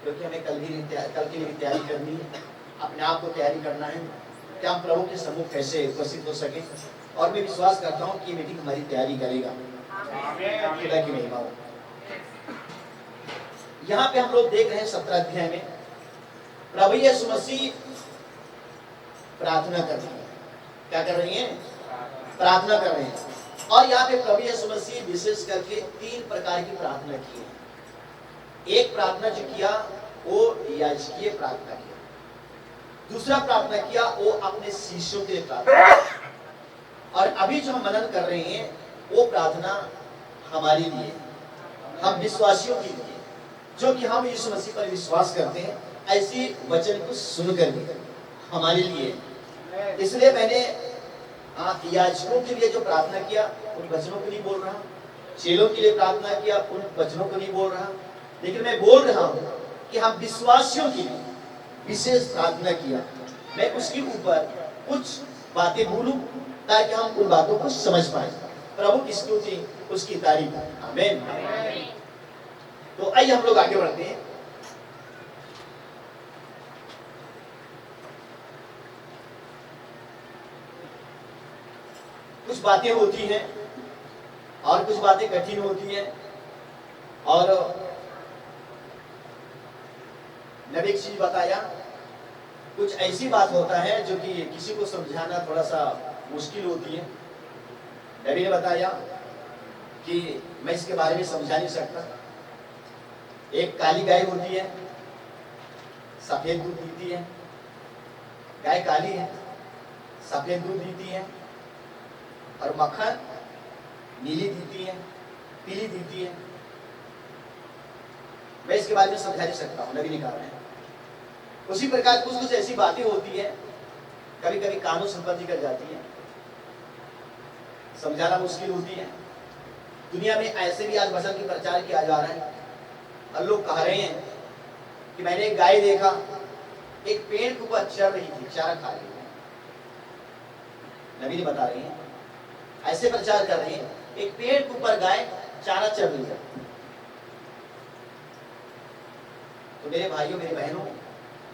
क्योंकि हमें कल के लिए भी तैयारी करनी है, अपने आप को तैयारी करना है कि हम प्रभु के सम्मुख कैसे उपस्थित हो सके। और मैं विश्वास करता हूँ कि मीटिंग हमारी तैयारी करेगा। खुदा की महिमा हो। यहाँ पे हम लोग देख रहे हैं 17 अध्याय में प्रभु यीशु मसीह प्रार्थना कर रही है। क्या कर रही है? प्रार्थना कर रहे हैं। और यहाँ पे प्रभु यीशु मसीह विशेष करके 3 प्रकार की प्रार्थना की है। एक प्रार्थना जो किया वो याजकीय प्रार्थना किया, दूसरा प्रार्थना किया वो अपने शिष्यों के लिए प्रार्थना किया, और अभी जो हम मनन कर रहे हैं वो प्रार्थना हमारे लिए, हम विश्वासियों के लिए, जो कि हम यीशु मसीह पर विश्वास करते हैं, ऐसी वचन को सुनकर भी हमारे लिए। इसलिए मैंने याजकों के लिए जो प्रार्थना किया उन वचनों को नहीं बोल रहा, चेलों के लिए प्रार्थना किया उन वचनों को नहीं बोल रहा, लेकिन मैं बोल रहा हूं कि हम विश्वासियों के लिए विशेष प्रार्थना किया। मैं उसके ऊपर कुछ बातें बोलूं ताकि हम उन बातों को समझ पाए। प्रभु की स्तुति, उसकी तारीफ। आमीन। तो आइए हम लोग आगे बढ़ते हैं। कुछ बातें होती हैं और कुछ बातें कठिन होती हैं, और नबी एक चीज बताया, कुछ ऐसी बात होता है जो कि किसी को समझाना थोड़ा सा मुश्किल होती है। नबी ने बताया कि मैं इसके बारे में समझा नहीं सकता। एक काली गाय होती है, सफेद दूध देती है। गाय काली है, सफेद दूध देती है, और मक्खन नीली देती है, पीली देती है। मैं इसके बारे में समझा नहीं सकता हूं, नबी ने कहा है। उसी प्रकार कुछ ऐसी बातें होती है, कभी कभी कानून संपत्ति कर जाती है, समझाना मुश्किल होती है। दुनिया में ऐसे भी आज वचन की प्रचार किया जा रहा है, और लोग कह रहे हैं कि मैंने एक गाय देखा, एक पेड़ के ऊपर चढ़ रही थी, चारा खा रही थी। नबी ने बता रहे हैं, ऐसे प्रचार कर रहे हैं, एक पेड़ के ऊपर गाय चारा चढ़ रही है। तो मेरे भाइयों, मेरी बहनों,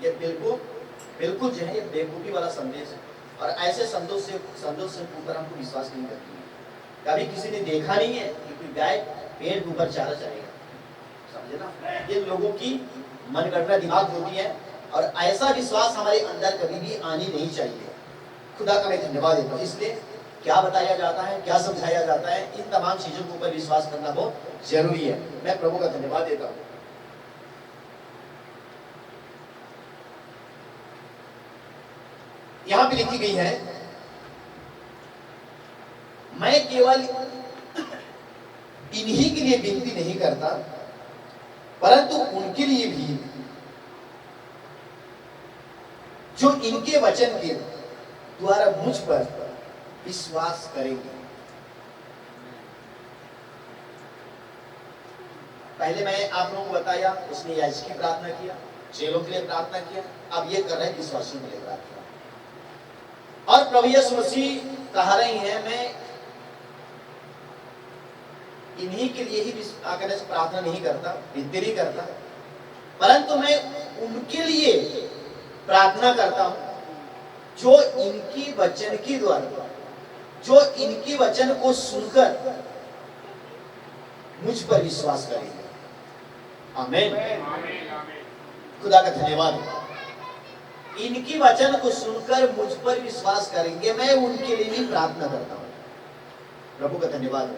ये बिल्कुल जो है ये बेवकूफी वाला संदेश है, और ऐसे संदेश से ऊपर हमको विश्वास नहीं करती है। कभी किसी ने देखा नहीं है कि कोई गाय पेड़ के ऊपर चारा चढ़ेगा, समझे ना? ये लोगों की मनगढ़ंत दिमाग होती है, और ऐसा विश्वास हमारे अंदर कभी भी आनी नहीं चाहिए। खुदा का मैं धन्यवाद देता हूँ। इसलिए क्या बताया जाता है, क्या समझाया जाता है, इन तमाम चीजों के ऊपर विश्वास करना बहुत जरूरी है। मैं प्रभु का धन्यवाद देता हूँ। यहां पे लिखी गई है, मैं केवल इन्हीं के लिए विनती नहीं करता, परंतु उनके लिए भी जो इनके वचन के द्वारा मुझ पर विश्वास करेंगे। पहले मैं आप लोगों को बताया, उसने याजक की प्रार्थना किया, चेलों के लिए प्रार्थना किया, अब ये कर रहे हैं विश्वासियों के लिए प्रार्थना। और प्रभु यीशु मसीह कह रही हैं, मैं इन्हीं के लिए ही प्रार्थना नहीं करता, विनती नहीं करता, परंतु मैं उनके लिए प्रार्थना करता हूं जो इनकी वचन के द्वारा, जो इनके वचन को सुनकर मुझ पर विश्वास करेंगे। आमीन। खुदा का धन्यवाद। इनकी वचन को सुनकर मुझ पर विश्वास करेंगे, मैं उनके लिए भी प्रार्थना करता हूं। प्रभु का धन्यवाद।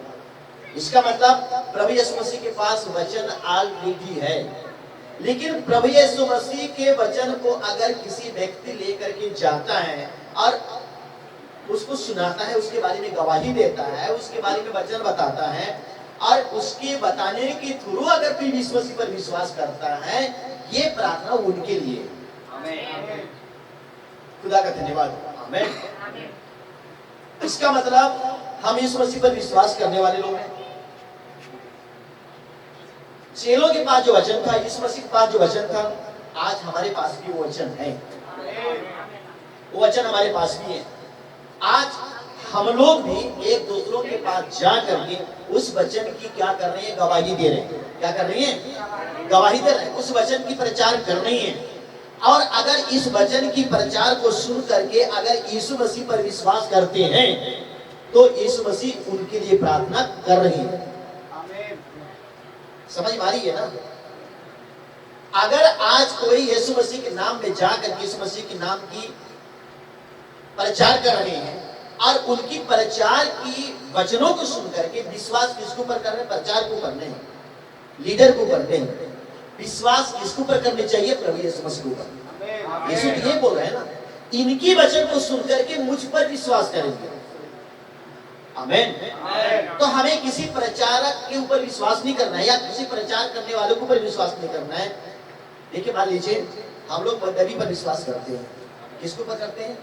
इसका मतलब प्रभु यीशु मसीह के पास वचन ऑलरेडी है, लेकिन प्रभु यीशु मसीह के वचन को अगर किसी व्यक्ति लेकर के जाता है और उसको सुनाता है, उसके बारे में गवाही देता है, उसके बारे में वचन बताता है, और उसके बताने के थ्रू अगर कोई यीशु मसीह पर विश्वास करता है, ये प्रार्थना उनके लिए। आमीन। खुदा का धन्यवाद। आमीन। इसका मतलब हम यीशु मसीह पर विश्वास करने वाले लोग हैं। चेलों के पास जो वचन था, यीशु मसीह के पास जो वचन था, आज हमारे पास भी वो वचन है। वो वचन हमारे पास भी है। आज हम लोग भी एक दूसरों के पास जा करके उस वचन की क्या कर रहे हैं, गवाही दे रहे हैं। क्या कर रहे हैं? गवाही दे रहे हैं, उस वचन की प्रचार कर रही है। और अगर इस वचन की प्रचार को सुन करके अगर यीशु मसीह पर विश्वास करते हैं तो यीशु मसीह उनके लिए प्रार्थना कर रही है। समझ में आ रही है ना? अगर आज कोई यीशु मसीह के नाम में जाकर यीशु मसीह के नाम की प्रचार कर रहे हैं और उनकी प्रचार की वचनों को सुन करके विश्वास किसके ऊपर कर रहे हैं? प्रचार को करने हैं, लीडर को करते हैं। विश्वास किसके ऊपर करने चाहिए? प्रभु यीशु मसीह के ऊपर। यीशु तो ये बोल रहे हैं ना, इनकी वचन को सुन करके मुझ पर विश्वास करेंगे। आमीन। तो हमें किसी प्रचारक के ऊपर विश्वास नहीं करना है या किसी प्रचार करने वालों के ऊपर विश्वास नहीं करना है। देखिए, मान लीजिए हम लोग नबी पर विश्वास करते हैं। किसके ऊपर करते हैं?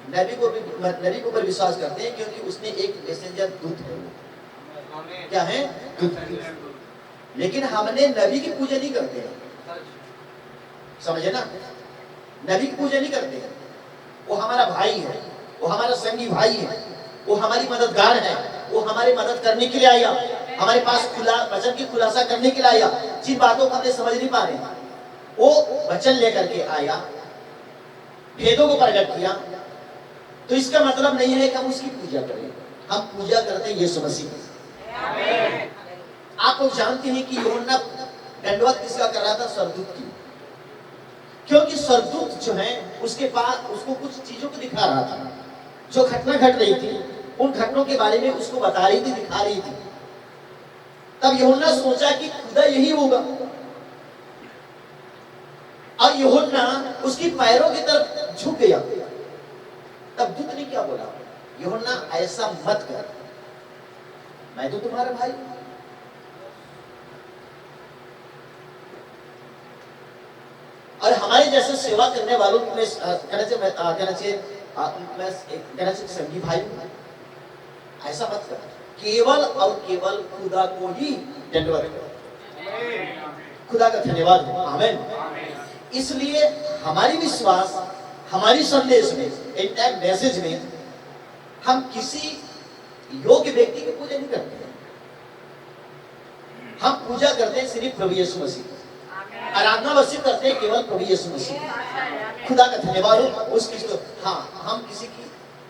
नबी को पर विश्वास करते हैं, क्योंकि उसने एक मैसेंजर दूत है। क्या है? दूत। लेकिन हमने नबी की पूजा नहीं करते हैं। समझे ना? नबी की पूजा नहीं करते हैं। वो हमारा भाई है, वो हमारा संगी भाई है, वो हमारी मददगार है, वो हमारी मदद करने के लिए आया, हमारे पास वचन की खुलासा करने के लिए आया। जिन बातों को हमने समझ नहीं पा रहे वो वचन लेकर के आया, भेदों को प्रकट किया। तो इसका मतलब नहीं है कि हम उसकी पूजा करें, हम पूजा करते हैं यीशु मसीह की। आप लोग जानते हैं कि यूहन्ना दंडवत किसका कर रहा था? स्वर्गदूत की। क्योंकि स्वर्गदूत जो है उसके पास उसको कुछ चीजों को दिखा रहा था, जो घटना घट रही थी उन घटनाओं के बारे में उसको बता रही थी, दिखा रही थी। तब यूहन्ना सोचा कि खुदा यही होगा, और यूहन्ना उसकी पैरों की तरफ झुक गया। तब दूत ने क्या बोला? यूहन्ना, ऐसा मत कर, मैं तो तुम्हारा भाई। और हमारे जैसे सेवा करने वालों में कहना चाहिए संगी भाई, ऐसा मत कर। केवल और केवल खुदा को ही दंडवत करो, खुदा का धन्यवाद हो। आमीन। इसलिए हमारी विश्वास, हमारी संदेश में, इंटायर मैसेज में हम किसी योग्य व्यक्ति की पूजा नहीं करते हैं। हम पूजा करते हैं सिर्फ प्रभु यीशु मसीह, आराधना वर्षिप करते हैं केवल प्रभु यीशु मसीह। खुदा का धन्यवाद हो उसकी। हाँ, हम किसी की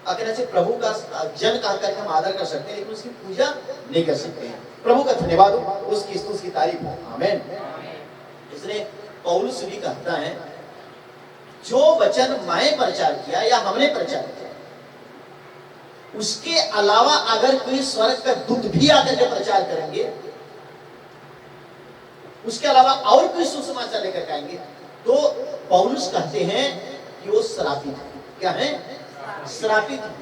कहना चाहिए प्रभु का जन कह करके हम आदर कर सकते हैं, लेकिन उसकी पूजा नहीं कर सकते हैं। प्रभु का धन्यवाद हो, उसकी तारीफ हो। आमीन। इसलिए पौलुस भी कहता है, जो वचन मैं प्रचार किया या हमने प्रचार किया, उसके अलावा अगर कोई स्वर्ग का दूत भी आकर के प्रचार करेंगे, उसके अलावा और कोई सुसमाचार लेकर आएंगे, तो पौलुस कहते हैं कि वो श्रापित है। क्या है? श्रापित है।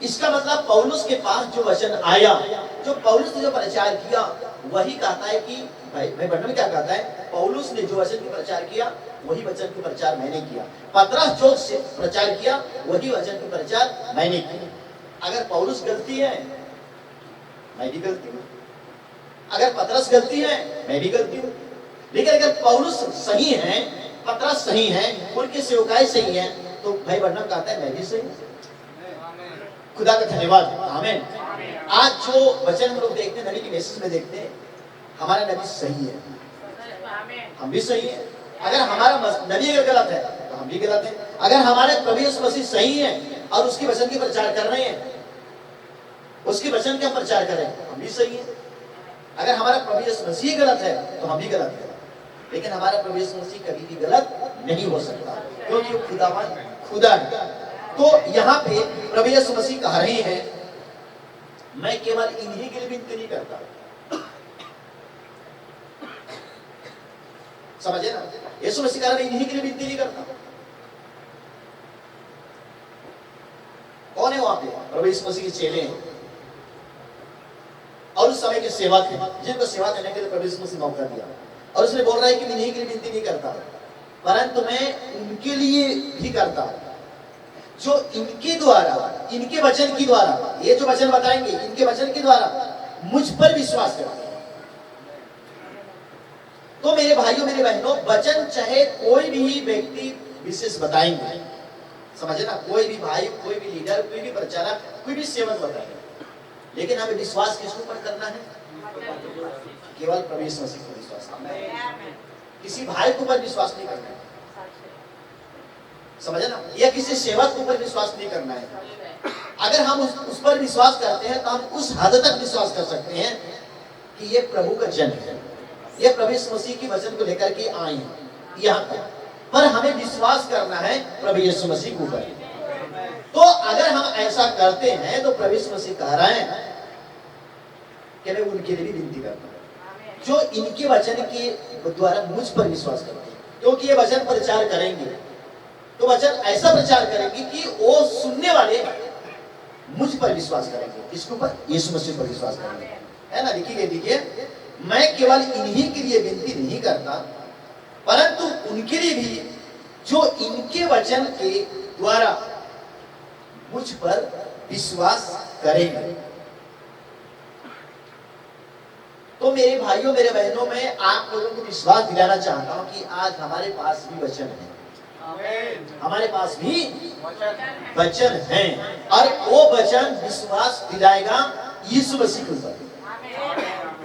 इसका मतलब पौलुस के पास जो वचन आया, जो पौलुस ने जो प्रचार किया, वही कहता है कि भाई वर्णन क्या कहता है? पौलुस ने जो वचन की प्रचार किया वही वचन की प्रचार मैंने किया। पतरस जो से प्रचार किया वही वचन की प्रचार मैंने किया। अगर पौलुस गलती है, मैं भी गलती हूँ। अगर पतरस गलती है, मैं भी गलती हूँ। लेकिन अगर पौलुस सही है, पतरस सही है, उनकी सेवकाई सही है, तो भाई वर्णन कहता है मैं भी सही हूँ। खुदा का धन्यवाद। आमीन। आज जो वचन हम लोग देखते हैं, नबी के मैसेज में देखते हैं, हमारा नबी सही है, हम भी सही है। अगर हमारा नबी अगर गलत है तो हम भी गलत हैं। अगर हमारे प्रभु यीशु मसीह सही है और उसके वचन की प्रचार कर रहे हैं, उसके वचन का प्रचार कर रहे हैं, हम भी सही है। अगर हमारा प्रभु यीशु मसीह गलत है तो हम भी गलत हैं। लेकिन हमारा प्रभु यीशु मसीह कभी भी गलत नहीं हो सकता, क्योंकि वो खुदावन खुदा है। तो यहाँ पे प्रभु यीशु मसीह कह रहे हैं, मैं केवल इन्हीं के लिए विनती नहीं करता। समझे ना? यीशु मसीह कह रहे हैं, इन्हीं के लिए विनती नहीं करता। कौन है वहां पे? प्रभु यीशु मसीह के चेले हैं और उस समय के सेवक हैं, जिनको सेवा करने के लिए प्रभु यीशु मसीह मौका दिया। और उसने बोल रहा है कि मैं इन्हीं के लिए विनती नहीं करता, परंतु मैं उनके लिए भी करता हूं जो इनके द्वारा, इनके वचन के द्वारा, ये जो वचन बताएंगे, इनके वचन के द्वारा मुझ पर विश्वास करते हैं। तो मेरे भाइयों, मेरे बहनों, वचन चाहे कोई भी व्यक्ति विशेष बताएंगे, समझे ना? कोई भी भाई, कोई भी लीडर लीडर, कोई भी प्रचारक, कोई भी सेवक होता है, लेकिन हमें विश्वास किस ऊपर करना है? केवल प्रभु यीशु मसीह पर विश्वास करना है। किसी भाई के ऊपर विश्वास नहीं करना है, समझे ना, या किसी सेवक के ऊपर विश्वास नहीं करना है। अगर हम उस पर विश्वास करते हैं तो हम उस हद तक विश्वास कर सकते हैं कि ये प्रभु का जन है, ये प्रभु यीशु मसीह की वचन को लेकर के आए हैं यहाँ पर। पर हमें विश्वास करना है प्रभु यीशु मसीह के ऊपर। तो अगर हम ऐसा करते हैं तो प्रभु यीशु मसीह कह रहे हैं कि मैं उनके लिए भी विनती करता हूं जो इनके वचन के द्वारा मुझ पर विश्वास करते हैं, क्योंकि ये वचन प्रचार करेंगे तो वचन ऐसा प्रचार करेंगे कि वो सुनने वाले मुझ पर विश्वास करेंगे। किसके ऊपर? यीशु मसीह पर विश्वास करेंगे, है ना। देखिए, मैं केवल इन्हीं के लिए विनती नहीं करता, परंतु उनके लिए भी जो इनके वचन के द्वारा मुझ पर विश्वास करेंगे। तो मेरे भाइयों, मेरे बहनों, मैं आप लोगों को विश्वास दिलाना चाहता हूं कि आज हमारे पास भी वचन है, हमारे पास भी वचन है, और वो वचन विश्वास दिलाएगा यीशु मसीह के ऊपर।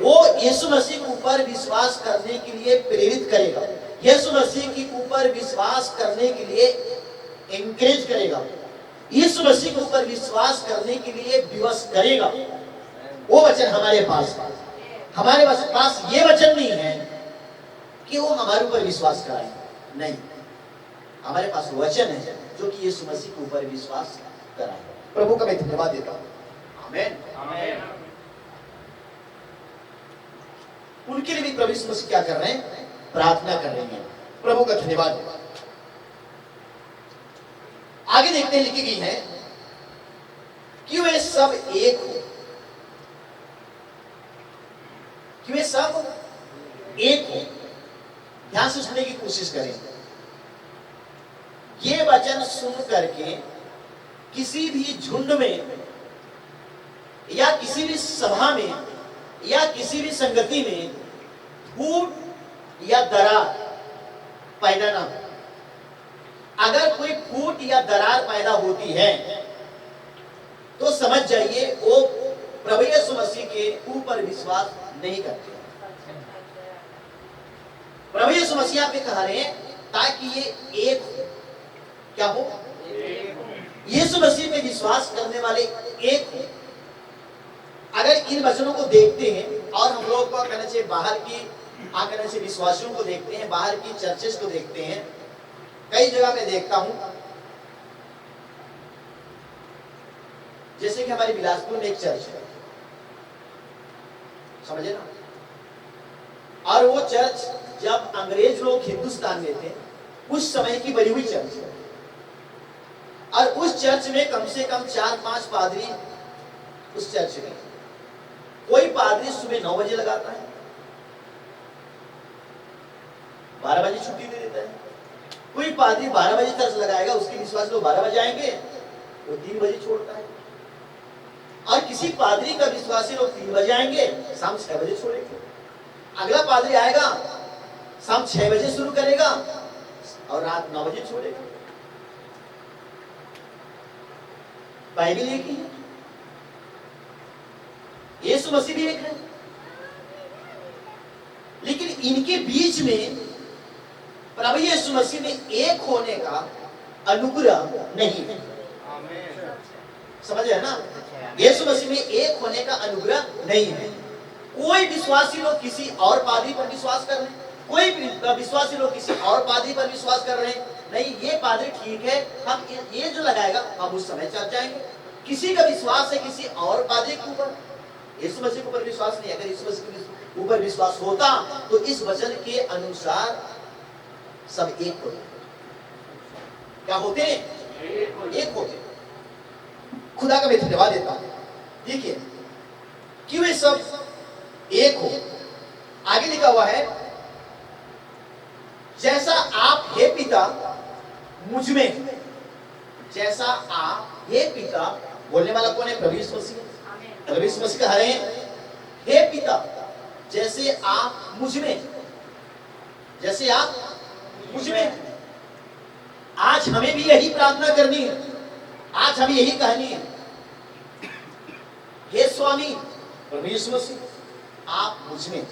वो यीशु मसीह के ऊपर विश्वास करने के लिए प्रेरित करेगा, यीशु मसीह के ऊपर विश्वास करने के लिए एनकरेज करेगा, यीशु मसीह के ऊपर विश्वास करने के लिए विवश करेगा। वो वचन हमारे पास है। हमारे पास ये वचन नहीं है कि वो हमारे ऊपर विश्वास कराए, नहीं, हमारे पास वचन है जो कि यीशु मसीह के ऊपर विश्वास कराए। प्रभु का मैं धन्यवाद देता हूं। आमीन, आमीन। उनके लिए भी प्रभु यीशु मसीह क्या कर रहे हैं? प्रार्थना कर रहे हैं। प्रभु का धन्यवाद। आगे देखते हैं, लिखी गई है कि वे सब एक हो, कि वे सब एक हो। ध्यान से सुनने की कोशिश करें। ये वचन सुन करके किसी भी झुंड में या किसी भी सभा में या किसी भी संगति में फूट या दरार पैदा ना हो। अगर कोई फूट या दरार पैदा होती है तो समझ जाइए वो प्रभु यीशु मसीह के ऊपर विश्वास नहीं करते। प्रभु यीशु मसीह आप कह रहे हैं ताकि ये एक हो। क्या हो? यीशु मसीह पे विश्वास करने वाले एक हो। अगर इन वचनों को देखते हैं और हम लोग को कहना चाहिए बाहर की आकर से विश्वासियों को देखते हैं, बाहर की चर्चेस को देखते हैं, कई जगह पे देखता हूं, जैसे कि हमारे बिलासपुर में एक चर्च है, समझे ना, और वो चर्च जब अंग्रेज लोग हिंदुस्तान में थे उस समय की बनी हुई चर्च है, और उस चर्च में कम से कम 4-5 पादरी उस चर्च में। कोई पादरी सुबह 9 बजे लगाता है, 12 बजे छुट्टी दे देता है। कोई पादरी 12 बजे चर्च लगाएगा, उसके विश्वास लोग 12 बजे आएंगे, वो 3 बजे छोड़ता है। और किसी पादरी का विश्वासी लोग 3 बजे आएंगे, शाम 6 बजे छोड़ेंगे। अगला पादरी आएगा, शाम 6 बजे शुरू करेगा और रात 9 बजे छोड़ेगा। बाइबल एक ही है, यीशु मसीह भी एक है, लेकिन इनके बीच में प्रभु यीशु मसीह में एक होने का अनुग्रह नहीं है। समझ रहे हैं ना? यीशु मसीह में एक होने का अनुग्रह नहीं है। कोई विश्वासी लोग किसी और पादरी पर विश्वास कर रहे हैं, कोई विश्वासी लोग किसी और पादरी पर विश्वास कर रहे हैं। नहीं, ये पादरी ठीक है, हम ये जो लगाएगा हम उस समय चल जाएंगे। किसी का विश्वास है किसी और पादरी के ऊपर, यीशु मसीह के ऊपर विश्वास नहीं। अगर यीशु मसीह के ऊपर विश्वास होता तो इस वचन के अनुसार सब एक होते। क्या होते? एक होते। खुदा का मैं धन्यवाद देता हूं। देखिए कि वे सब एक हो। आगे लिखा हुआ है, जैसा आप हे पिता मुझ में, जैसा आप हे पिता, बोलने वाला कौन है? प्रभु यीशु मसीह। प्रभु यीशु मसीह कह रहे हैं, हे पिता जैसे आप मुझ में, जैसे आप मुझ में। आज हमें भी यही प्रार्थना करनी है आज हमें यही कहनी है, हे स्वामी प्रभु यीशु मसीह आप मुझ में,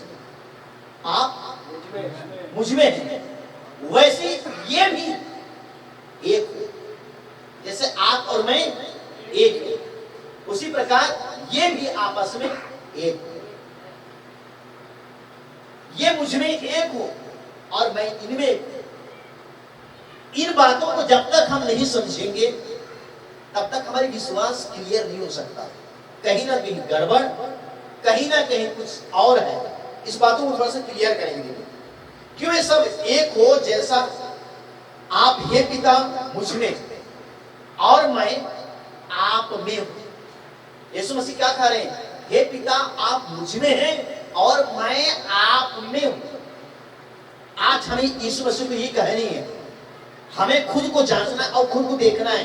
आप मुझ में हैं, वैसे ये भी एक हो। जैसे आप और मैं एक है, उसी प्रकार ये भी आपस में एक हो। ये मुझ में एक हो और मैं इनमें एक हूं। इन बातों को जब तक हम नहीं समझेंगे तब तक हमारी विश्वास क्लियर नहीं हो सकता। कहीं ना कहीं गड़बड़, कहीं ना कहीं कुछ और है। इस बातों को थोड़ा सा क्लियर करेंगे। क्यों ये सब एक हो, जैसा आप हे पिता मुझ में और मैं आप में हूं। यीशु मसीह क्या कह रहे हैं? हे पिता आप मुझ में हैं और मैं आप में हूं। आज हमें यीशु मसीह को ये कहनी है, हमें खुद को जांचना और खुद को देखना है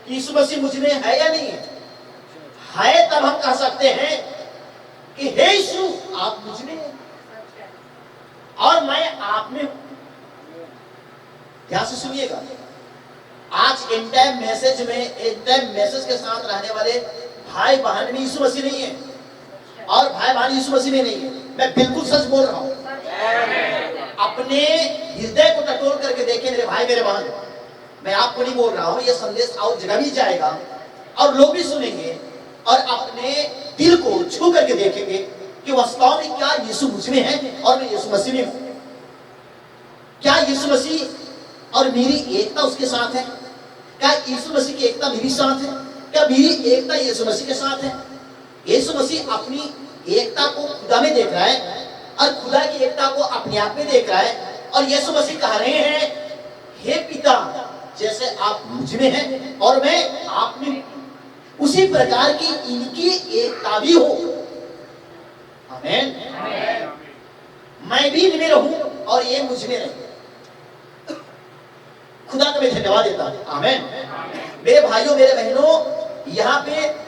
कि यीशु मसीह मुझ में है या नहीं है। तब हम कह सकते हैं कि हे यीशु आप मुझ में हैं और मैं आप में हूं। ध्यान से सुनिएगा, आज एंड टाइम मैसेज में, एंड टाइम मैसेज के साथ रहने वाले भाई बहन में यीशु मसीह नहीं है और भाई बहन यीशु मसीह में नहीं है। मैं बिल्कुल सच बोल रहा हूं। अपने हृदय को टटोल करके देखें मेरे भाई मेरे बहन, मैं आपको नहीं बोल रहा हूं। यह संदेश और जगह भी जाएगा और लोग भी सुनेंगे और अपने दिल को छू करके देखेंगे कि वास्तव में क्या यीशु मुझ में है और मैं यीशु मसीह में हूं। क्या यीशु मसीह और मेरी एकता उसके साथ है? क्या यीशु मसीह की एकता मेरी साथ है? क्या मेरी एकता यीशु मसीह के साथ है? यीशु मसीह अपनी एकता को खुदा में देख रहा है और खुदा की एकता को अपने आप में देख रहा है और यीशु मसीह कह रहे हैं, हे पिता जैसे आप मुझ में हैं और मैं आप में, उसी प्रकार की इनकी एकता भी हो। आमीन। मैं भी इनमें रहूं और ये मुझ में रहे। खुदा का मैं धन्यवाद देता हूं। आमीन। मेरे भाइयों मेरे बहनों, यहाँ पे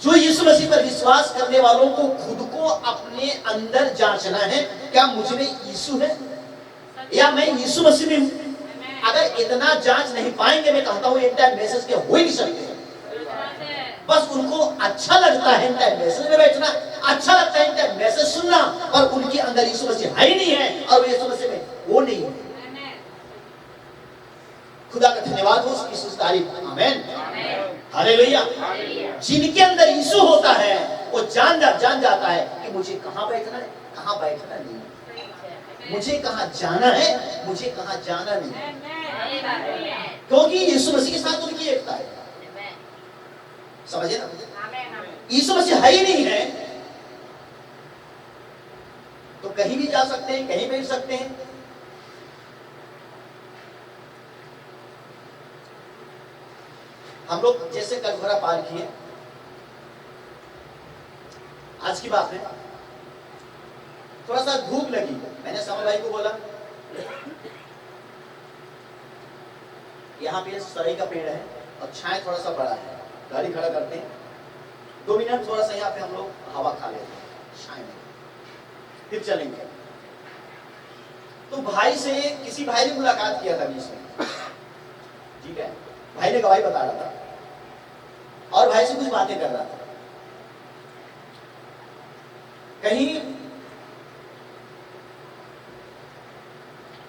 जो यीशु मसीह पर विश्वास करने वालों को खुद को अपने अंदर जांचना है, क्या मुझ में यीशु है या मैं यीशु मसीह में हूं। अगर इतना जांच नहीं पाएंगे, मैं कहता हूं एंड टाइम मैसेज के हो ही नहीं सकते। बस उनको अच्छा लगता है एंड टाइम मैसेज में बैठना, अच्छा लगता है एंड टाइम मैसेज सुनना, और उनके अंदर यीशु मसीह है ही नहीं है और वो यीशु मसीह में वो नहीं है। खुदा का धन्यवाद हो उसकी इस तारीफ। आमीन। हालेलुया। जिनके अंदर यीशु होता है वो जान जाता है कि मुझे कहां बैठना है, कहां बैठना नहीं, मुझे कहां जाना है, मुझे कहां जाना नहीं, क्योंकि यीशु मसीह के साथ उनकी एकता है। समझे ना? यीशु मसीह है ही नहीं है तो कहीं भी जा सकते हैं, कहीं बैठ सकते हैं। हम लोग जैसे कटघोरा पार किए, आज की बात है, थोड़ा सा धूप लगी, मैंने समर भाई को बोला यहाँ पे सराई का पेड़ है और छाया थोड़ा सा बड़ा है, गाड़ी खड़ा करते हैं, 2 मिनट थोड़ा सा यहाँ पे हम लोग हवा खा लेते हैं छाया में, फिर चलेंगे। तो भाई से किसी भाई ने मुलाकात किया था बीच में, ठीक है, भाई ने गवाही बता रहा था और भाई से कुछ बातें कर रहा था। कहीं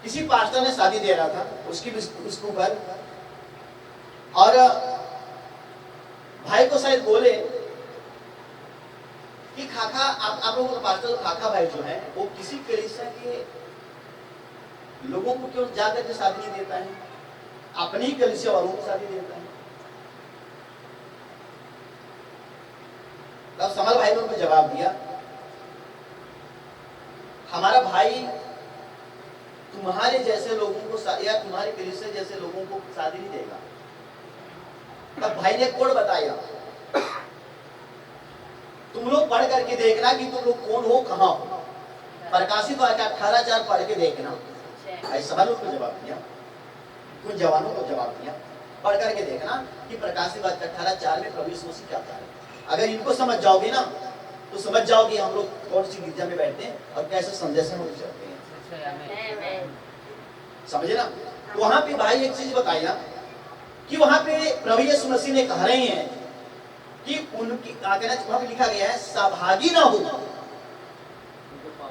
किसी पास्टर ने शादी दे रहा था उसके ऊपर, और भाई को शायद बोले कि खाखा, आप लोगों का पास्टर खाखा भाई जो है वो किसी कलीसिया के लोगों को क्यों जाकर के शादी नहीं देता है, अपनी ही कलीसिया वालों को शादी देता है। तब समल भाई ने उनको जवाब दिया, हमारा भाई तुम्हारे जैसे लोगों को या तुम्हारे कलीसिया जैसे लोगों को शादी नहीं देगा। तब भाई ने कोड बताया, तुम लोग पढ़ करके देखना कि तुम लोग कौन हो, कहां हो। प्रकाशित वाक्य 18:4 पढ़ के देखना। भाई सवालों को जवाब दिया, कुछ जवानों को जवाब दिया, पढ़ करके देखना कि प्रकाशित वाक्य 18:4 में प्रभु यीशु मसीह क्या कह रहे हैं। अगर इनको समझ जाओगे ना तो समझ जाओगे हम लोग कौन सी गिरजा में बैठते हैं और कैसे संदेश में चलते हैं। समझे ना? तो वहां पे भाई एक चीज बताया कि वहां पे प्रभु यीशु मसीह ने कह रहे हैं कि उनकी कहना वहां पे लिखा गया है सहभागी ना हो,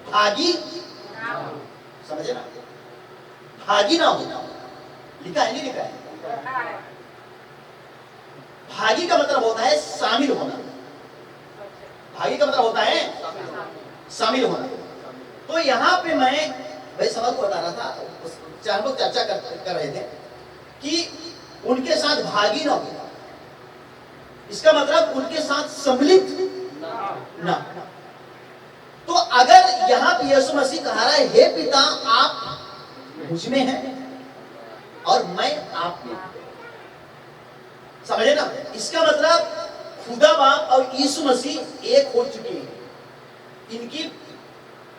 भागी, समझे ना, भागी ना हो, लिखा है नहीं लिखा है? भागी का मतलब होता है शामिल होना, भागी का मतलब होता है शामिल होना। तो यहाँ पे मैं भाई सवाल को बता रहा था, चार लोग चर्चा कर रहे थे कि उनके साथ भागी ना हो, इसका मतलब उनके साथ सम्मिलित ना। तो अगर यहाँ पे यीशु मसीह कह रहा है, हे पिता आप मुझ में हैं और मैं आप में, समझे ना, इसका मतलब खुदा बाप और यीशु मसीह एक हो चुके हैं, इनकी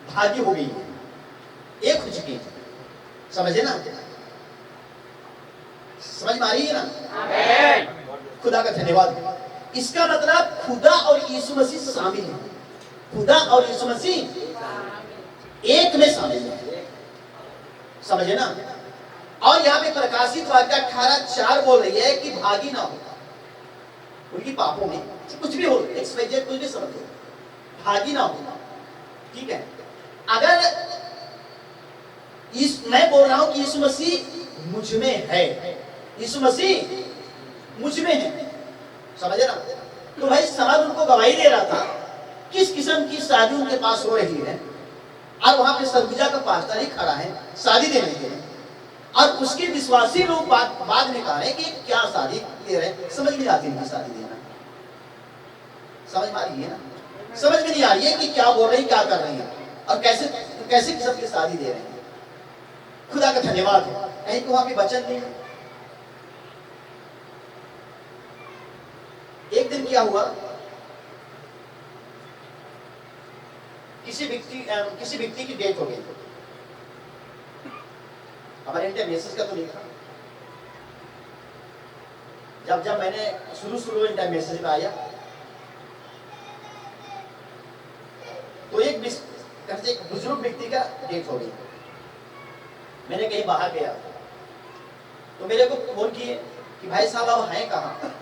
भागी हो गई है, एक हो चुके हैं, समझे ना, समझ में आ रही है ना? खुदा का धन्यवाद। इसका मतलब खुदा और यीशु मसीह शामिल है, खुदा और यीशु मसीह एक में शामिल है, समझे ना। और यहाँ पे प्रकाशित वाक्य 18:4 बोल रही है कि भागी ना हो उनकी पापों में, कुछ भी हो, एक्सपेक्टेड कुछ भी समझ लो, भागी ना हो, ठीक है। अगर मैं बोल रहा हूं कि यीशु मसीह मुझ में है, यीशु मसीह मुझ में है, समझे ना। तो भाई समाज उनको गवाही दे रहा था किस किस्म की शादी उनके पास हो रही है, और वहां पे सरगुजा का पास्टर ही खड़ा है शादी देने के लिए, और उसके विश्वासी लोग बाद में कह रहे हैं कि क्या शादी दे रहे हैं, समझ में आती नहीं शादी देना, समझ में आ रही है ना, समझ में नहीं आ रही है कि क्या बोल रही, क्या कर रही है, और कैसे कैसे किस्म की शादी दे रहे हैं। खुदा का धन्यवाद है, कहीं तो वहां पे वचन नहीं है। एक दिन क्या हुआ, किसी व्यक्ति की डेथ हो गई, हमारे इंडिया मैसेज का तो नहीं था, जब मैंने शुरू इंडिया मैसेज में आया तो एक बुजुर्ग व्यक्ति का डेथ हो गई। मैंने कहीं बाहर गया तो मेरे को फोन किए कि भाई साहब आप हैं कहाँ,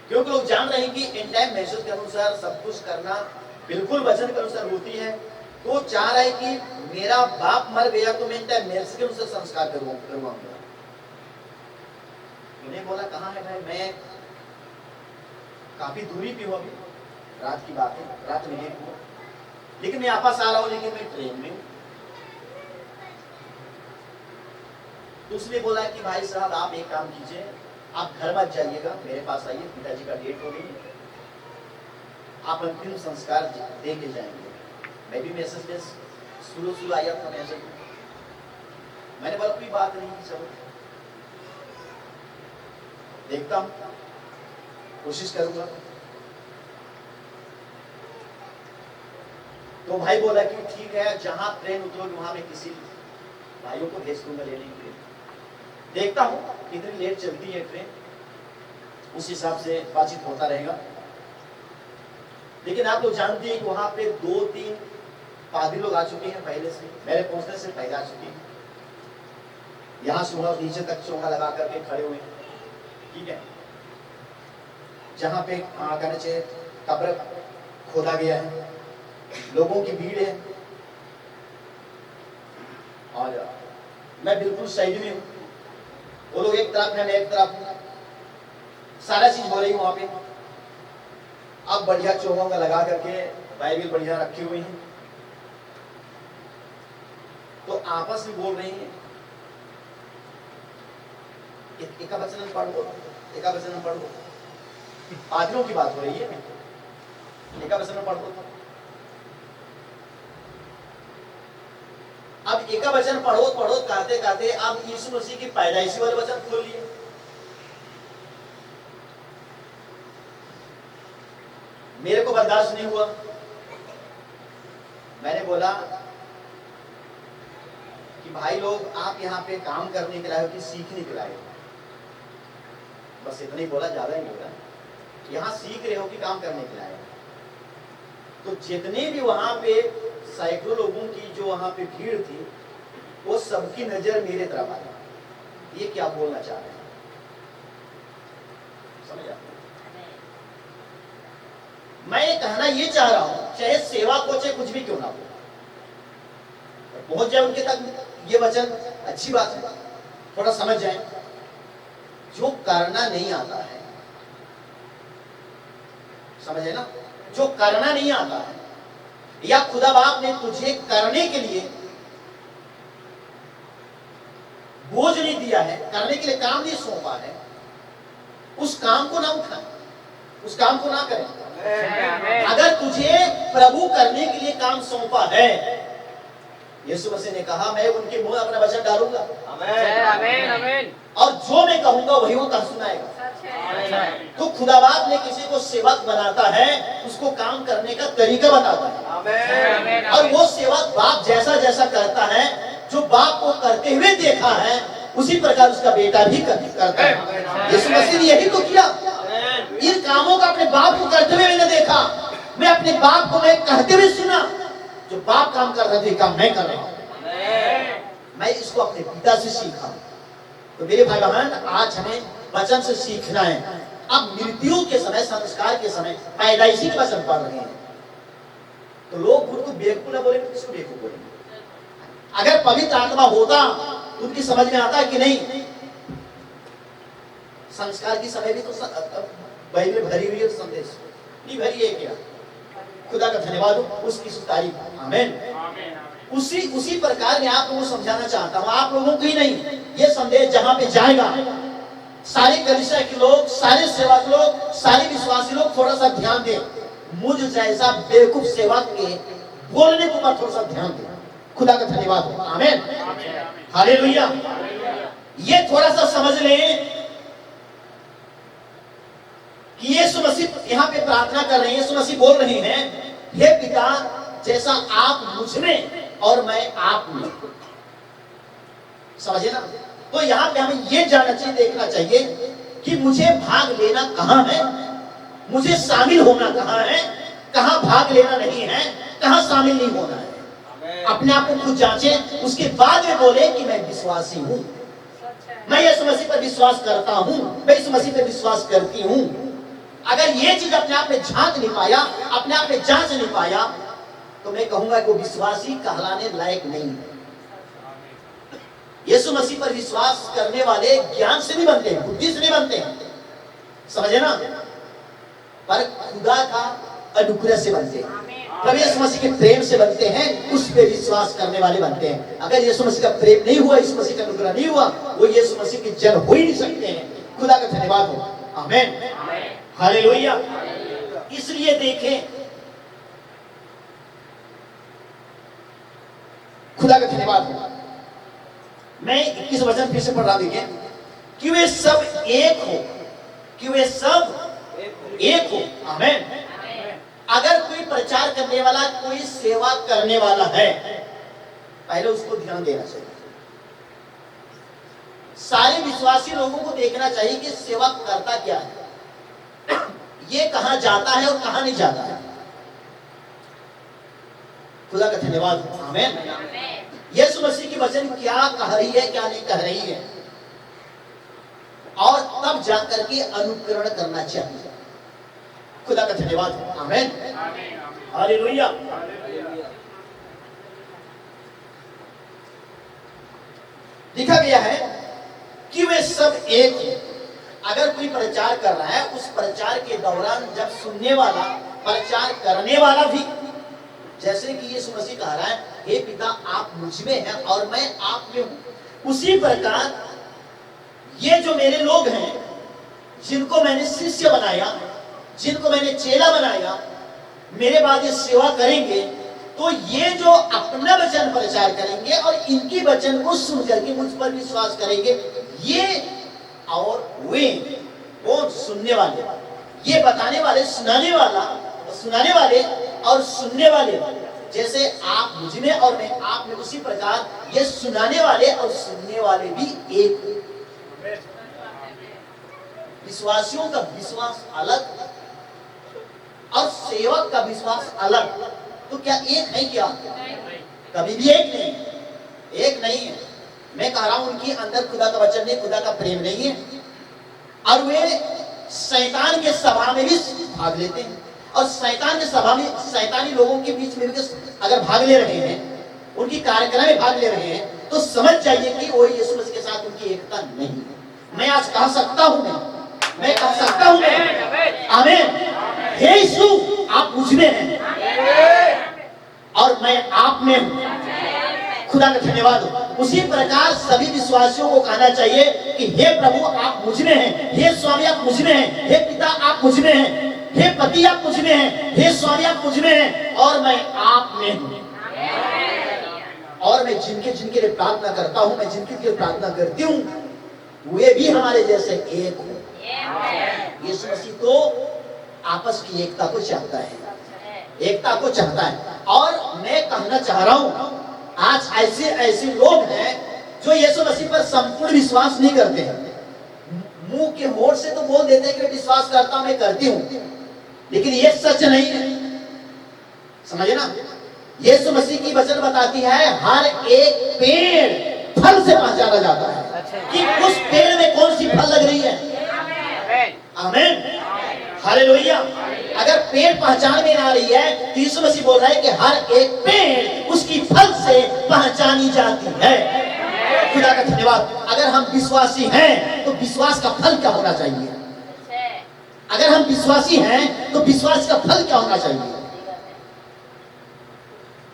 क्योंकि लोग जान रहे हैं कि इन टाइम मैसेज के अनुसार सब कुछ करना बिल्कुल वचन के अनुसार होती है। तो चाह रहा है कि मेरा बाप मर गया तो मैं इन टाइम मैसेज के अनुसार संस्कार करवाऊंगा। मैंने बोला कहाँ है भाई, मैं काफी दूरी पे हूँ, अभी रात की बात है, रात में लेट हुआ, लेकिन मैं वापस आ रहा हूँ, लेकिन मैं ट्रेन में हूँ। तो उसने बोला कि भाई साहब आप एक काम कीजिए, आप घर मत जाइएगा, मेरे पास आइए, पिताजी का डेट हो गई, आप अंतिम संस्कार दे के जाएंगे। मैं भी मैसेज में शुरू आया था मैसेज, मैंने बोला कोई बात नहीं, चलो देखता हूं, कोशिश करूंगा। तो भाई बोला कि ठीक है, जहां ट्रेन उतरोगे वहां मैं किसी भाइयों को भेज दूंगा लेने के लिए, देखता हूं कितनी लेट चलती है ट्रेन, उस हिसाब से बातचीत होता रहेगा। लेकिन आप लोग जानते हैं कि वहां पे 2-3 पादरी लोग आ चुके हैं पहले से, मेरे पहुंचने से पहले आ चुके हैं, यहां से नीचे तक चौंगा लगा करके खड़े हुए हैं, ठीक है। जहां पे कहना चाहिए कब्र खोदा गया है, लोगों की भीड़ है, और मैं बिल्कुल साइड में हूं, वो लोग एक तरफ है, मैं एक तरफ हूं, सारा चीज हो रही है वहां पे। अब बढ़िया चौंगा लगा करके बाइबल बढ़िया रखी हुई है, तो आपस में बोल रहे हैं एका वचन पढ़ो, एका वचन पढ़ो, पादरियों की बात हो रही है, एका वचन पढ़ो। अब एका वचन पढ़ो कहते कहते अब यीशु मसीह की पैदाइशी वाले वचन खोल लिए। मेरे को बर्दाश्त नहीं हुआ, मैंने बोला कि भाई लोग आप यहाँ पे काम करने के लाए हो कि सीखने के लाए हो, बस इतना ही बोला, ज्यादा नहीं बोला। यहाँ सीख रहे हो कि काम करने के लाए हो। तो जितने भी वहां पे सैकड़ों लोगों की जो वहां पे भीड़ थी, वो सबकी नजर मेरे तरफ आई, ये क्या बोलना चाह रहे हैं। मैं ये कहना ये चाह रहा हूं, चाहे सेवा को चाहे कुछ भी क्यों ना हो, पहुंच जाए उनके तक ये वचन, अच्छी बात है, थोड़ा समझ जाए। जो करना नहीं आता है, समझे ना, जो करना नहीं आता है, या खुदा बाप ने तुझे करने के लिए बोझ नहीं दिया है, करने के लिए काम नहीं सौंपा है, उस काम को ना उठाए, उस काम को ना करें। अगर तुझे प्रभु करने के लिए काम सौंपा है, यीशु मसीह ने कहा मैं उनके मुंह अपना वचन डालूंगा, आमीन आमीन, और जो मैं कहूंगा वही वो कह सुनाएगा। तो खुदा बाप ने किसी को सेवक बनाता है, उसको काम करने का तरीका बताता है, और वो सेवक बाप जैसा जैसा करता है, जो बाप को करते हुए देखा है, उसी प्रकार उसका बेटा भी करता है। यीशु मसीह ने यही तो किया। इन कामों का अपने बाप को करते हुए मैंने देखा, मैं अपने बाप को मैं कहते हुए सुना, जो बाप काम कर रहे थे काम मैं कर रहा हूं। मैं इसको अपने पिता से सीखा। तो मेरे भाई बहन, आज हमें वचन से सीखना है। अब मृत्यु के समय, संस्कार के समय पैदाइशी के वचन पढ़ रहे हैं, तो लोग खुद को बेवकूफ ना बोलेंगे, किसको बेवकूफ बोलेंगे? अगर पवित्र आत्मा होता तो उनकी समझ में आता कि नहीं, संस्कार की समय भी तो बाइबल भरी हुई है, संदेश नहीं भरी है क्या? खुदा का धन्यवाद हो, उसकी तारीफ। आमीन। उसी प्रकार मैं आप लोगों को समझाना चाहता हूं, आप लोगों को ही नहीं, ये संदेश जहां पे जाएगा, सारे कलीसिया के लोग, सारे सेवक लोग, सारे विश्वासी लोग थोड़ा सा ध्यान दें। मुझ जैसा बेवकूफ सेवक के बोलने के ऊपर थोड़ा सा ध्यान दें। खुदा का धन्यवाद हो। आमीन, हालेलुया। ये थोड़ा सा समझ लें कि यीशु मसीह यहाँ पे प्रार्थना कर रहे हैं, यीशु मसीह बोल रहे हैं, हे पिता, जैसा आप मुझ में और मैं आप में। समझे ना? तो यहाँ पे हमें ये जानना चाहिए, देखना चाहिए कि मुझे भाग लेना कहाँ है, मुझे शामिल होना कहाँ है, कहाँ भाग लेना नहीं है, कहाँ शामिल नहीं होना है। अपने आप को खुद जांचे, उसके बाद में बोले कि मैं विश्वासी हूँ, मैं यीशु मसीह पर विश्वास करता हूँ, मैं यीशु मसीह पर विश्वास करती हूँ। अगर ये चीज अपने आप में झांक नहीं पाया, अपने आप में जांच नहीं पाया, तो मैं कहूंगा कि वो विश्वासी कहलाने लायक नहीं है। यीशु मसीह पर विश्वास करने वाले ज्ञान से नहीं बनते, बुद्धि से नहीं बनते, समझे ना, पर खुदा का अनुग्रह से बनते हैं, प्रभु यीशु मसीह के प्रेम से बनते हैं, उस पे विश्वास करने वाले बनते हैं। अगर यीशु मसीह का प्रेम नहीं हुआ, यीशु मसीह का अनुग्रह नहीं हुआ, वो यीशु मसीह के जन हो ही नहीं सकते हैं। खुदा का धन्यवाद हो। आमीन, हालेलुया। इसलिए देखें, खुदा का धन्यवाद हो। मैं 21 वचन फिर से पढ़ रहा, देखिए, कि वे सब एक हो, कि वे सब एक हो। आमीन। अगर कोई प्रचार करने वाला, कोई सेवा करने वाला है, पहले उसको ध्यान देना चाहिए। सारे विश्वासी लोगों को देखना चाहिए कि सेवा करता क्या है, ये कहां जाता है और कहां नहीं जाता है। खुदा का धन्यवाद। आमीन। यीशु मसीह की वचन क्या कह रही है, क्या नहीं कह रही है, और तब जाकर के अनुकरण करना चाहिए। खुदा का धन्यवाद। आमीन, हालेलुया। लिखा गया है कि वे सब एक हैं। अगर कोई प्रचार कर रहा है, उस प्रचार के दौरान जब सुनने वाला, प्रचार करने वाला भी, जैसे कि यीशु मसीह कह रहा है, हे पिता, आप मुझ में हैं और मैं आप में हूं, उसी प्रकार ये जो मेरे लोग हैं, जिनको मैंने शिष्य बनाया, जिनको मैंने चेला बनाया, मेरे बाद ये सेवा करेंगे, तो ये जो अपना वचन प्रचार करेंगे और इनकी वचन को सुन करके मुझ पर विश्वास करेंगे, ये और वे कौन? सुनने वाले, ये बताने वाले, सुनाने वाले और सुनने वाले। जैसे आप मुझ में और मैं आप में, उसी प्रकार ये सुनाने वाले और सुनने वाले भी एक। विश्वासियों का विश्वास अलग और सेवक का विश्वास अलग, तो क्या एक है? क्या कभी भी एक नहीं, एक नहीं है। मैं कह रहा हूं उनके अंदर खुदा का वचन नहीं, खुदा का प्रेम नहीं है, और वे शैतान के सभा में भी भाग लेते हैं, और शैतान के सभा में शैतानी लोगों के बीच में अगर भाग ले रहे हैं, उनकी कार्यक्रम में भाग ले रहे हैं, तो समझ जाइए कि वो यीशु मसीह के साथ उनकी एकता नहीं है। मैं आज कह सकता हूं, मैं कह सकता हूं, आमीन। हे यीशु, आप मुझ में हैं और मैं आप में हूं। खुदा का धन्यवाद हो। उसी प्रकार सभी विश्वासियों को कहना चाहिए कि हे प्रभु आप मुझ में हैं, हे स्वामी आप मुझ में हैं, हे पिता आप मुझ में हैं, हे पति आप मुझ में हैं, हे स्वामी आप मुझ में हैं और मैं आप में हूं। और मैं जिनके जिनके लिए प्रार्थना करता हूं, मैं जिनके लिए प्रार्थना करती हूं, वे भी हमारे जैसे एक हो। यीशु मसीह तो आपस की एकता को चाहता है, एकता को चाहता है। और मैं कहना चाह रहा हूं, आज ऐसे ऐसे लोग हैं जो यीशु मसीह पर संपूर्ण विश्वास नहीं करते हैं। मुंह के होठ से तो बोल देते हैं कि विश्वास करता हूं, मैं करती हूं, लेकिन ये सच नहीं है। समझे ना? यीशु मसीह की वचन बताती है हर एक पेड़ फल से पहचाना जाता है कि उस पेड़ में कौन सी फल लग रही है। आमीन, हालेलुया। अगर पेड़ पहचान में आ रही है तो यीशु मसीह बोल रहा है कि हर एक पेड़ उसकी फल से पहचानी जाती है। खुदा का धन्यवाद। अगर हम विश्वासी हैं तो विश्वास का फल क्या होना चाहिए? अगर हम विश्वासी हैं तो विश्वास का फल क्या होना चाहिए?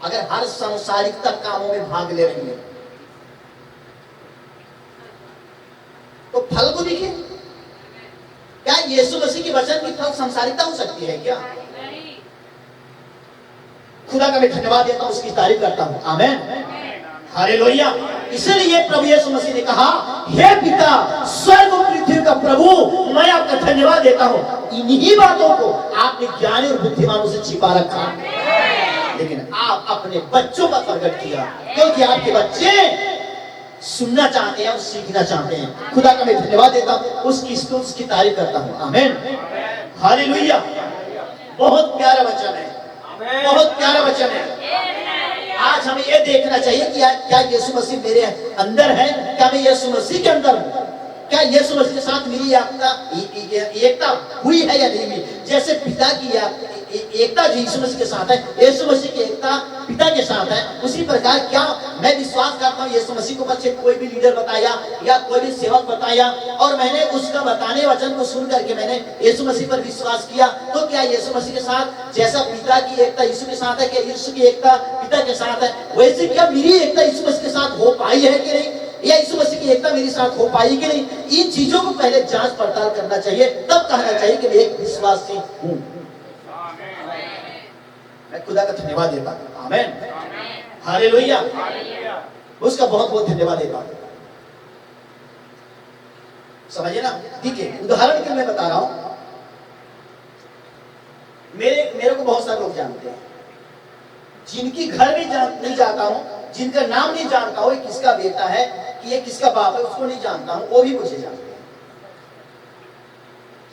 अगर हर सांसारिकता कामों में भाग ले रही है तो फल को देखिए। क्या यीशु मसीह की वचन की फल सांसारिकता हो सकती है क्या? खुदा का मैं धन्यवाद देता हूं, उसकी तारीफ करता हूं। आमीन, हालेलुया। इसलिए प्रभु यीशु मसीह ने कहा, हे पिता स्वर्ग और पृथ्वी का प्रभु, मैं आपका धन्यवाद देता हूं, इन्हीं बातों को आपने ज्ञानी और बुद्धिमानों से छिपा रखा, लेकिन आप अपने बच्चों का प्रकट किया, क्योंकि आपके बच्चे सुनना चाहते हैं और सीखना चाहते हैं। खुदा का मैं धन्यवाद देता हूं, उसकी तारीफ करता हूं। आमीन, हालेलुया। बहुत प्यारा वचन है, बहुत प्यारा वचन है। आज हमें यह देखना चाहिए कि क्या यीशु मसीह मेरे अंदर है, क्या मैं यीशु मसीह के अंदर हूं, क्या यीशु मसीह के साथ मेरी एकता हुई है या नहीं हुई। जैसे पिता की एकता यीशु मसीह के साथ है, यीशु मसीह की एकता पिता के साथ है, उसी प्रकार क्या मैं विश्वास करता हूं यीशु मसीह को बच्चे कोई भी लीडर बताया या कोई भी सेवक बताया और मैंने उसका बताने वचन को सुन करके मैंने यीशु मसीह पर विश्वास किया, तो क्या यीशु मसीह के साथ जैसा पिता की एकता यीशु के साथ है, क्या यीशु की एकता पिता के साथ है, वैसे क्या मेरी एकता यीशु मसीह के साथ हो पाई है कि नहीं, या यीशु मसीह की एकता मेरे साथ हो पाई कि नहीं। इन चीजों को पहले जांच पड़ताल करना चाहिए, तब कहना चाहिए कि मैं एक विश्वासी हूं। मैं खुदा का धन्यवाद देता हूं। आमीन, हालेलुया। उसका बहुत बहुत धन्यवाद देता हूं। समझिए ना? देखिए, उदाहरण के लिए मैं बता रहा हूं, मेरे को बहुत सारे लोग जानते हैं, जिनकी घर भी नहीं जाता हूं, जिनका नाम नहीं जानता हूं, ये किसका बेटा है कि ये किसका बाप है, उसको नहीं जानता हूं, वो भी मुझे जानते हैं।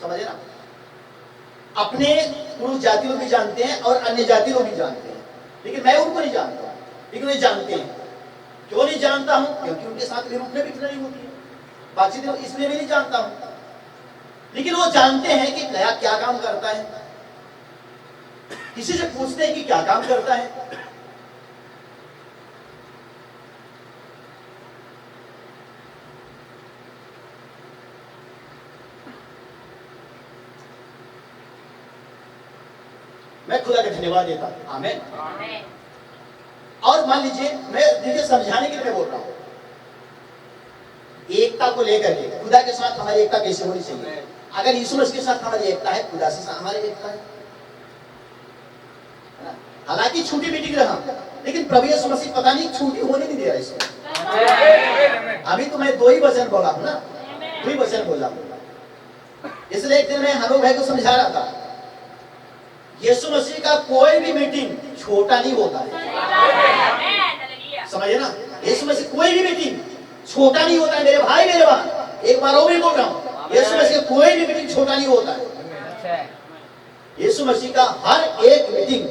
समझे ना? अपने पुरुष जाति लोग भी जानते हैं और अन्य जाति लोग भी जानते हैं, लेकिन मैं उनको नहीं जानता हूं, लेकिन वे जानते हैं। क्यों नहीं जानता हूं? क्योंकि उनके साथ मेरी उठने बैठने नहीं होती है, बातचीत इसलिए भी नहीं जानता हूं। लेकिन वो जानते हैं कि क्या काम करता है। किसी से पूछते हैं कि क्या काम करता है, मैं खुदा का धन्यवाद देता हूं। आमीन। और मान लीजिए, मैं देखिए समझाने के लिए मैं बोल रहा हूं, एकता को लेकर के खुदा के साथ हमारी एकता कैसे होनी चाहिए। अगर यीशु मसीह के साथ हमारी एकता है, खुदा से हमारी एकता है। हालांकि छूटी मीटिंग रहा, लेकिन प्रभु यीशु मसीह पता नहीं छूटी होने नहीं दे रहा इसमें। अभी तो मैं 2 ही वचन बोला हूं ना, 2 ही वचन बोला हूं। इसलिए एक दिन मैं हनुमान भाई को समझा रहा था, यीशु मसीह का कोई भी मीटिंग छोटा नहीं होता है। समझिए ना? यीशु मसीह कोई भी मीटिंग छोटा नहीं होता है। मेरे भाई मेरे बहन, एक बार वो भी बोल रहा हूं, यीशु मसीह कोई भी मीटिंग छोटा नहीं होता है। यीशु मसीह का हर एक मीटिंग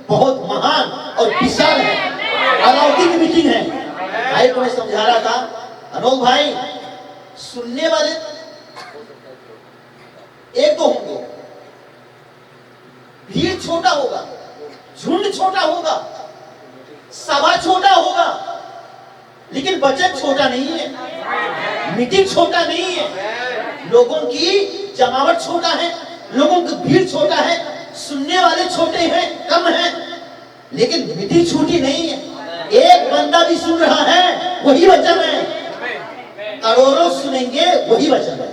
बहुत महान और विशाल है, अलौकिक मीटिंग है। भाई को मैं समझा रहा था, अनोख भाई, सुनने वाले एक तो होंगे, भीड़ छोटा होगा, झुंड छोटा होगा, सभा छोटा होगा, लेकिन वचन छोटा नहीं है, मीटिंग छोटा नहीं है, लोगों की जमावट छोटा है, लोगों की भीड़ छोटा है, सुनने वाले छोटे हैं, कम हैं, लेकिन मीटिंग छोटी नहीं है। एक बंदा भी सुन रहा है, वही वचन है। करोड़ों सुनेंगे, वही वचन है।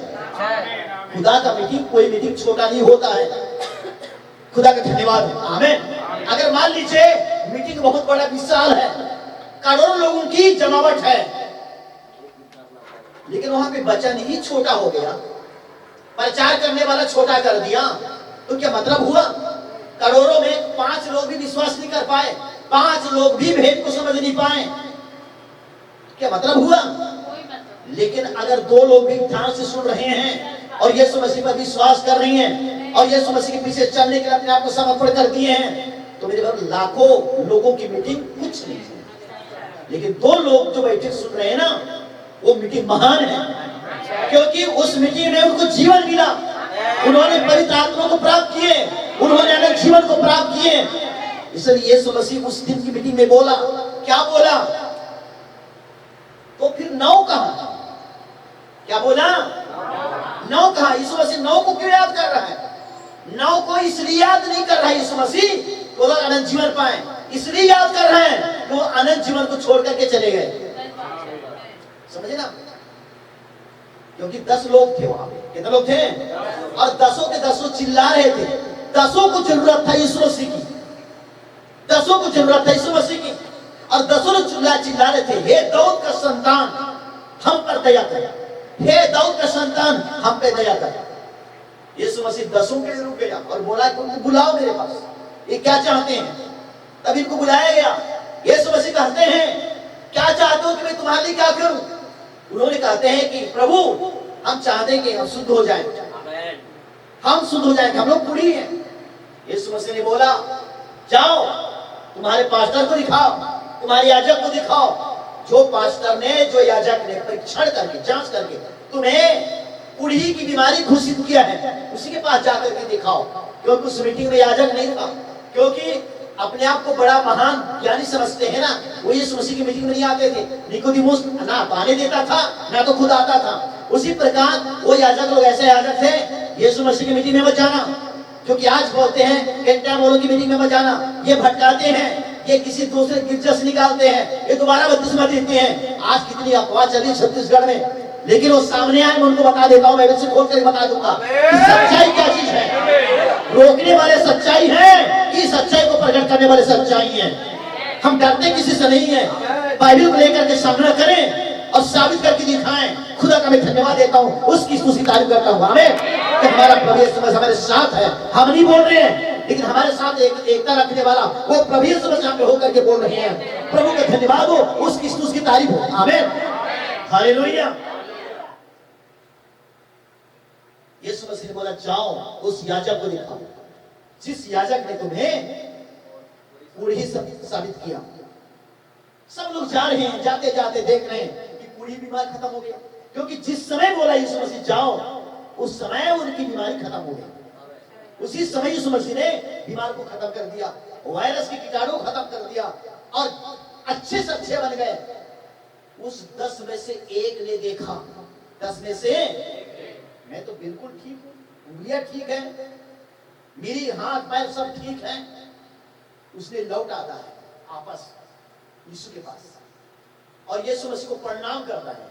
खुदा का मीटिंग, कोई मीटिंग छोटा नहीं होता है। खुदा का धन्यवाद, आमीन। अगर मान लीजिए मीटिंग बहुत बड़ा विशाल है, करोड़ों लोगों की जमावट है, लेकिन वहां पे वचन ही छोटा हो गया, प्रचार करने वाला छोटा कर दिया, तो क्या मतलब हुआ? करोड़ों में 5 लोग भी विश्वास नहीं कर पाए, 5 लोग भी भेद को समझ नहीं पाए, क्या मतलब हुआ? लेकिन अगर 2 लोग भी ध्यान से सुन रहे हैं और यीशु मसीह पर विश्वास कर रही हैं और यीशु मसीह के पीछे चलने के लिए अपने आप को समर्पण कर दिए हैं, तो मेरे भाई लाखों लोगों की मीटिंग कुछ नहीं है, लेकिन 2 लोग जो बैठे सुन रहे हैं ना, वो मीटिंग महान है, क्योंकि उस मीटिंग में उनको जीवन मिला, उन्होंने पवित्र आत्मा को प्राप्त किए, उन्होंने अनंत जीवन को प्राप्त किए। इसलिए यीशु मसीह उस दिन की मीटिंग में बोला, क्या बोला? तो फिर 9 कहा? क्या बोला? 9 कहा। यीशु मसीह 9 को क्यों याद कर रहा है? 9 को इसलिए याद नहीं कर रहा है यीशु मसीह, वो लोग अनंत जीवन पाए, इसलिए याद कर रहे हैं कि वो अनंत जीवन को छोड़ करके चले गए। समझे ना? क्योंकि 10 लोग थे वहां पे। कितने लोग थे? और 10 के 10 चिल्ला रहे थे। 10 को जरूरत था यीशु मसीह की, 10 को जरूरत था यीशु मसीह की, और 10 लोग चिल्ला रहे थे, हे दाऊद का संतान, हम पर दया कर, हे दाऊद का संतान, हम पे दया कर। यीशु मसीह 10 के लिए रुक गया और बोला कि उनको बुलाओ मेरे पास, ये क्या चाहते हैं? तब इनको बुलाया गया। यीशु मसीह कहते हैं, क्या चाहते हो कि मैं तुम्हारे लिए क्या करूं? उन्होंने कहते हैं कि प्रभु, हम चाहते हैं कि हम शुद्ध हो जाएं, हम शुद्ध हो जाएं, हम लोग कुड़ी हैं। यीशु मसीह ने बोला, जाओ तुम्हारे पास्टर को दिखाओ, तुम्हारे याजक को दिखाओ। जो पास्टर ने, जो याजक ने परीक्षण करके, जांच करके तुम्हें कुड़ी की बीमारी घोषित किया है, उसी के पास जाकर के दिखाओ। क्योंकि उस मीटिंग में याजक नहीं था, क्योंकि अपने आप को बड़ा महान ज्ञानी समझते हैं ना, वो यीशु मसीह की मीटिंग में नहीं आते थे। निकोदेमुस ना पाने देता था, ना तो खुद आता था। उसी प्रकार वो याजक लोग ऐसे याजक थे, यीशु मसीह की मीटिंग में मत जाना, क्योंकि आज बोलते हैं कैंटा वालों की मीटिंग में मत जाना, ये भटकाते हैं, ये किसी दूसरे गिरजा से निकालते हैं, ये दोबारा बपतिस्मा देते हैं। आज कितनी अफवाह चली छत्तीसगढ़ में, लेकिन वो सामने आए, मैं उनको बता देता हूँ, मैं इसे खोल कर बता दूंगा सच्चाई क्या चीज है। रोकने वाले सच्चाई है कि सच्चाई को प्रकट करने वाले सच्चाई है। हम डरते किसी से नहीं है, बाइबल को लेकर के सामना करें और साबित करके दिखाएं। खुदा का मैं धन्यवाद देता हूँ, उसकी तारीफ करता हूँ आमीन, कि हमारा प्रभु यीशु मसीह हमारे साथ है। हम नहीं बोल रहे हैं, लेकिन हमारे साथ एकता रखने वाला वो प्रभु यीशु मसीह पे होकर के बोल रहे हैं। प्रभु का धन्यवाद हो, उसकी तारीफ हो आमीन, हालेलुया। यीशु मसीह ने बोला, जाओ उस याजक को दिखाओ जिस याजक ने तुम्हें कुड़ी साबित किया। सब लोग जा रहे हैं, जाते जाते देख रहे हैं कि कुड़ी बीमार खत्म हो गया, क्योंकि जिस समय बोला यीशु मसीह जाओ, उस समय उनकी बीमारी खत्म हो गई। उसी समय यीशु मसीह ने बीमार को खत्म कर दिया, वायरस के कीटाणु खत्म कर दिया और अच्छे से अच्छे बन गए। उस 10 में से एक ने देखा, 10 में से मैं तो बिल्कुल ठीक हूँ, उंगलियां ठीक है, मेरी हाथ पैर सब ठीक है। उसने लौट आता है आपस यीशु के पास और यीशु मसीह को प्रणाम करता है,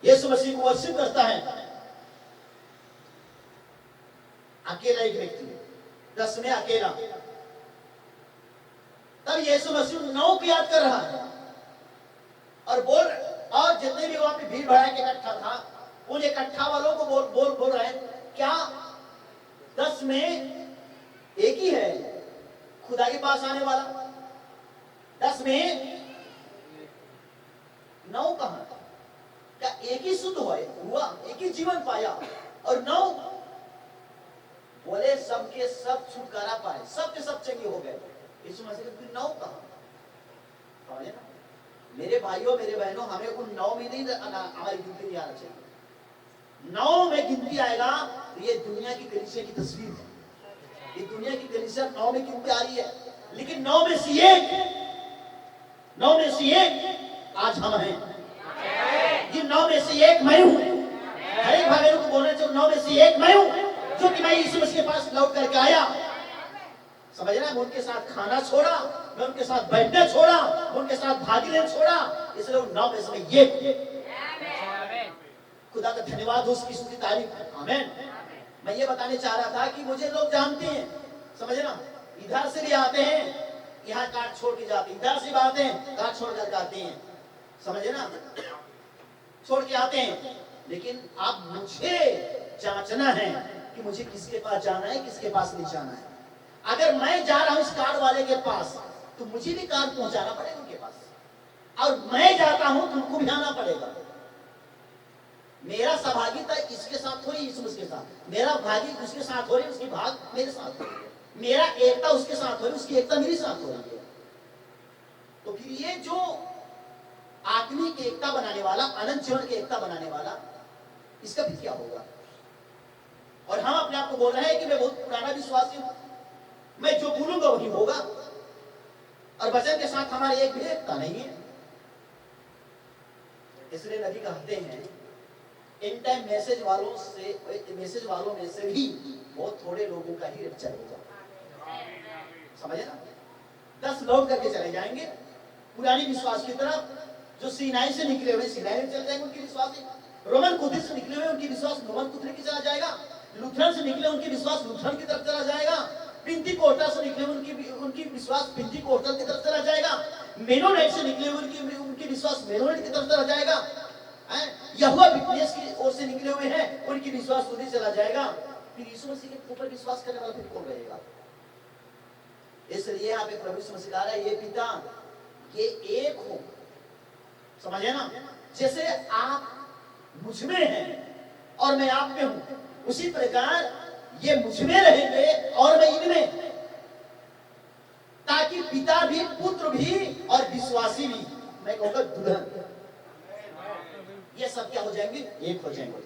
यीशु मसीह को वर्शिप करता है। अकेला एक व्यक्ति, 10 में अकेला। तब यीशु मसीह 9 को याद कर रहा है और और जितने भी वहां पे भीड़ भड़ा के इकट्ठा था, उन इकट्ठा वालों को बोल रहे हैं, क्या 10 में एक ही है खुदा के पास आने वाला? 10 में 9 कहां? क्या एक ही शुद्ध हुआ, एक ही जीवन पाया और 9 बोले सबके सब छुटकारा पाए, सबके सब चंगे हो गए। यीशु मसीह ने 9 कहा। समझे ना मेरे भाइयों मेरे बहनों, हमें उन 9 में नहीं हमारी गिनती नहीं आना चाहिए। 9 में गिनती आएगा तो ये दुनिया की कलीसिया की तस्वीर है। ये दुनिया की कलीसिया 9 में क्यों प्यारी है, लेकिन 9 में से एक आज हम हैं। ये 9 में से एक मैं हूं। हर एक भाई को बोलना चाहिए 9 में से एक मैं हूं, जो कि मैं यीशु मसीह के पास लौट करके आया। समझ रहे हैं? मैं उनके साथ खाना छोड़ा, मैं उनके साथ बैठना छोड़ा, मैं उनके साथ भागी लेना छोड़ा, इसलिए 9 में से एक। खुदा का धन्यवाद हो, उसकी स्तुति तारीफ। आमीन। मैं ये बताने चाह रहा था कि मुझे लोग जानते हैं, समझे ना, इधर से भी आते हैं, यहाँ कार्ड छोड़ के जाते हैं, इधर से भी आते हैं, कार्ड छोड़ कर जाते हैं, समझे ना, छोड़ के आते हैं। लेकिन अब मुझे जांचना है कि मुझे किसके पास जाना है, किसके पास नहीं जाना है। अगर मैं जा रहा हूं इस कार्ड वाले के पास, तो मुझे भी कार्ड पहुंचाना पड़ेगा उनके पास, और मैं जाता हूं तो उनको भी आना पड़ेगा। मेरा सहभागिता इसके साथ हो रही, उसके साथ, मेरा भागी उसके साथ हो रही, उसकी भाग मेरे साथ हो रही है, मेरा एकता उसके साथ हो रही, उसकी एकता मेरे साथ हो रही है। तो फिर ये जो आत्मिक एकता बनाने वाला, अनंत जीवन की एकता बनाने वाला, इसका भी क्या होगा? और हम अपने आप को बोल रहे हैं कि मैं बहुत पुराना विश्वासी हूं, मैं जो बोलूंगा वही होगा, और वचन के साथ हमारी एक भी एकता नहीं है। इसलिए नबी कहते हैं इन टाइम मैसेज वालों में से भी बहुत थोड़े लोगों का ही रैप्चर होगा। समझे ना? 10 लोग करके चले जाएंगे पुरानी विश्वास की तरफ, जो सीनाई से निकले हुए सीनाई में चले जाएंगे, उनकी विश्वासी, रोमन कुथिर से निकले हुए उनकी विश्वास रोमन कुथिर की चला जाएगा, लुथरन से निकले उनकी विश्वास लुथरन की तरफ चला जाएगा, पिंती कोस्टल से निकले उनकी विश्वास पिंती कोस्टल की तरफ चला जाएगा, मेनोनाइट से निकले उनकी विश्वास मेनोनाइट की तरफ चला जाएगा, यहोवा विटनेस की ओर से निकले हुए हैं, उनकी विश्वास उधर चला जाएगा। फिर यीशु मसीह के ऊपर विश्वास करने वाला फिर कौन रहेगा? इसलिए यहाँ पे प्रभु यीशु मसीह कह रहा है, ये पिता ये एक हो। समझे ना? जैसे आप मुझ में हैं और मैं आप में हूं, उसी प्रकार ये मुझ में रहेंगे और मैं इनमें, ताकि पिता भी, पुत्र भी और विश्वासी भी, मैं कहूंगा दुल्हन, ये सब क्या हो जाएंगे? एक हो जाएंगे।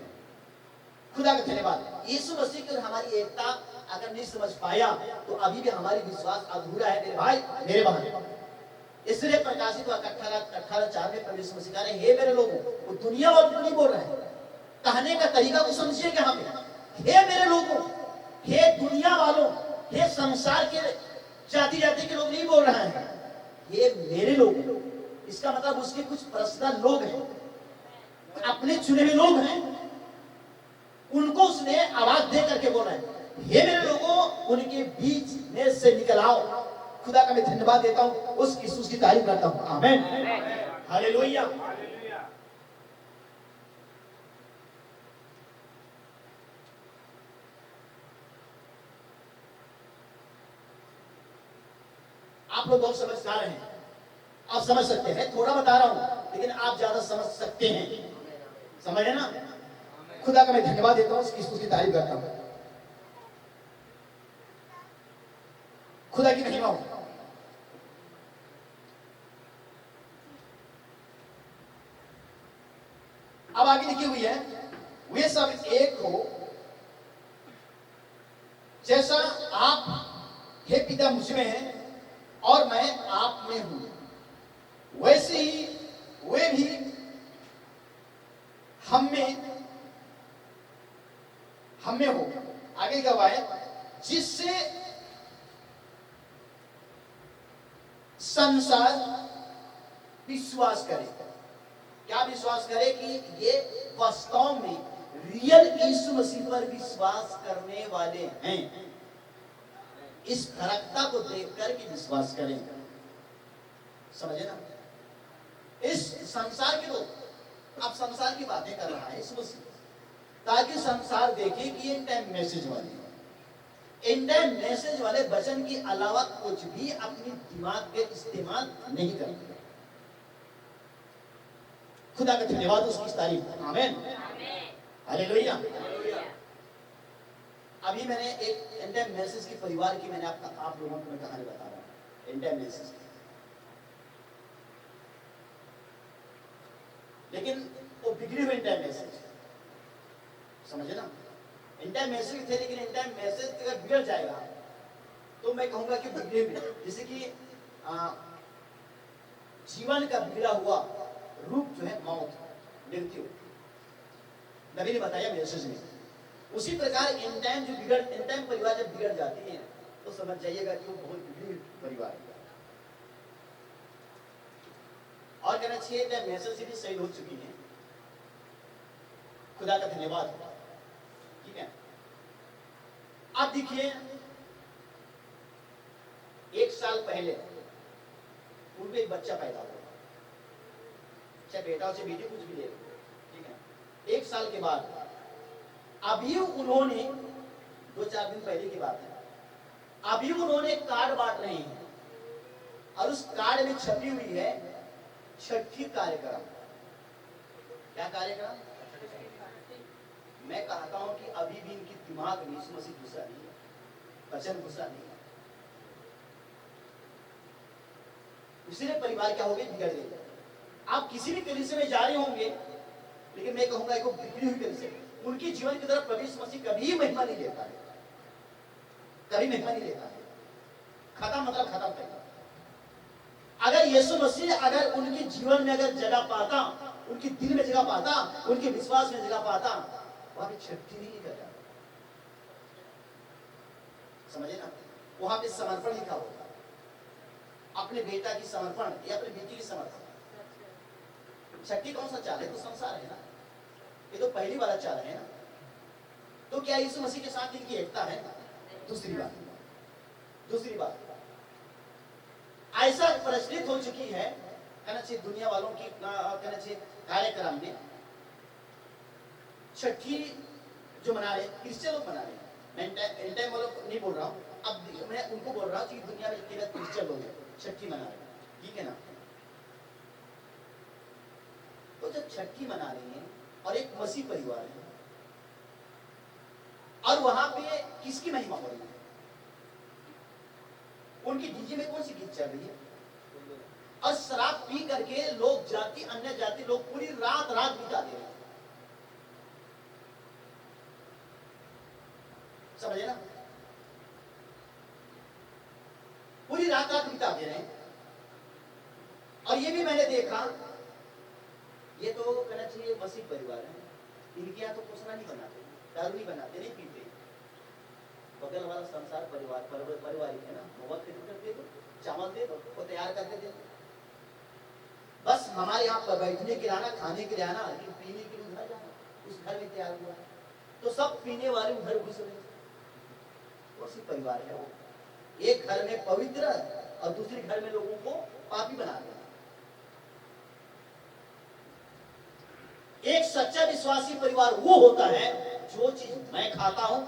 खुदा का धन्यवाद। यीशु मसीह की और हमारी एकता अगर नहीं समझ पाया तो अभी भी हमारी विश्वास अधूरा है मेरे भाई, मेरे बहन। इसलिए प्रकाशित 18:4 में प्रभु यीशु मसीह कह रहे हैं, हे मेरे लोगों, वो दुनिया वालों नहीं बोल रहे हैं, कहने का तरीका को समझिए यहाँ पे, हे मेरे लोगों, हे दुनिया वालों, हे संसार के जाति के लोग नहीं बोल रहे हैं, ये मेरे लोग। इसका मतलब उसके कुछ पर्सनल लोग हैं, अपने चुने हुए लोग हैं, उनको उसने आवाज दे करके बोला है, हे मेरे लोगों, उनके बीच में से निकल आओ। खुदा का मैं धन्यवाद देता हूं, उसकी तारीफ करता हूं। आमीन, हालेलुया। आप लोग बहुत समझदार हैं, आप समझ सकते हैं, थोड़ा बता रहा हूं लेकिन आप ज्यादा समझ सकते हैं, समझे ना? खुदा का मैं धन्यवाद देता हूं, उसकी तारीफ करता हूं। खुदा की महिमा हो। अब आगे लिखी हुई है, वे सब एक हो जैसा आप हे पिता मुझ में हैं और मैं आप में हूं, वैसे ही वे भी हम में हो। आगे क्या हुआ है? जिससे संसार विश्वास करे। क्या विश्वास करे? कि ये वास्तव में रियल यीशु मसीह पर विश्वास करने वाले हैं। इस फरकता को देखकर कि विश्वास करें। समझे ना? इस संसार के लोग, अब संसार की बातें कर रहा है यीशु मसीह, ताकि संसार देखे कि ये टाइम मैसेज वाले, इन टाइम मैसेज वाले वचन के अलावा कुछ भी अपनी दिमाग के इस्तेमाल नहीं करते। खुदा का धन्यवाद, उसकी तारीफ। आमीन, हालेलुया। अभी मैंने एक एंड टाइम मैसेज के परिवार की मैंने आप लोगों को मैं कहानी बता रहा हूं, एंड टाइम मैसेज। लेकिन वो बिगड़ी हुई एंड टाइम मैसेज, समझे ना? एंड टाइम मैसेज थे, लेकिन एंड टाइम मैसेज अगर बिगड़ जाएगा तो मैं कहूंगा कि बिगड़े हुए, जैसे कि जीवन का बिगड़ा हुआ रूप जो है मौत, मृत्यु, नबी ने बताया मैसेज में। उसी प्रकार इन टाइम परिवार जब बिगड़ जाती है तो समझ जाइएगा कि वो बहुत बिगड़ी परिवार है। और कहना चाहिए कि मैसेज भी सही हो चुकी है, खुदा का धन्यवाद। ठीक है, अब देखिए 1 साल पहले उनको एक बच्चा पैदा हुआ, चाहे बेटा हो चाहे बेटी, कुछ भी ले लो, ठीक है। 1 साल के बाद अभी उन्होंने 2-4 दिन पहले की बात है, अभी उन्होंने कार्ड बांट रहे हैं और उस कार्ड में छपी हुई है छठी कार्यक्रम। क्या कार्यक्रम? मैं कहता हूं कि अभी भी इनकी दिमाग में यीशु मसीह घुसा नहीं है, वचन घुसा नहीं है, इसलिए परिवार क्या हो गए, बिगड़ गए। आप किसी भी कलीसिया में जा रहे होंगे, लेकिन मैं कहूंगा एक बिगड़ी हुई कलीसिया, उनके जीवन की तरफ प्रभु यीशु मसीह कभी महिमा नहीं लेता है, कभी महिमा नहीं लेता है। खत्म मतलब खत्म करता। अगर यीशु मसीह अगर उनके जीवन में अगर जगह पाता, उनके दिल में जगह पाता, उनके विश्वास में जगह पाता, वहां पे छठी नहीं करता, समझे ना? वहां पे समर्पण लिखा होगा, अपने बेटा की समर्पण या अपनी बेटी की समर्पण। छठी कौन सा चाल है? तो संसार है ना, ये तो पहली वाला चाल है ना। तो क्या यीशु मसीह के साथ इनकी एकता है? दूसरी बात ऐसा प्रचलित हो चुकी है, कहना चाहिए दुनिया वालों की, कहना चाहिए कार्यक्रम में छठी जो मना रहे क्रिश्चियन लोग मना रहे हैं, मैं इन टाइम वालों नहीं बोल रहा हूँ, अब मैं उनको बोल रहा हूँ कि दुनिया में जितने क्रिश्चियन लोग हैं छठी मना रहे हैं, ठीक है ना। तो जब छठी मना रहे हैं और एक मसीह परिवार है और वहां पे किसकी महिमा हो रही है? उनकी डीजे में कौन सी गीत चल रही है? और शराब पी करके लोग अन्य जाति लोग पूरी रात बिता दे रहे हैं, समझे ना? पूरी रात बिता दे रहे हैं। और ये भी मैंने देखा, ये तो कहना चाहिए मसीह परिवार है, इनके यहाँ तो कुछ नहीं बनाते, दारू नहीं बनाते, नहीं पीते। बगल वाला संसार पारिवारिक है ना, मोबाइल खरीद दे दो, चावल दे दो, वो तैयार करके दे दो। बस हमारे यहाँ पर बैठने के लिए आना, खाने के लिए आना, लेकिन पीने के लिए उधर जाना, उस घर में तैयार हुआ तो सब पीने वाले उधर घुस रहे। उसी परिवार है वो, एक घर में पवित्र और दूसरे घर में लोगों को पापी बना दिया। एक सच्चा विश्वासी परिवार वो होता है, जो चीज मैं खाता हूं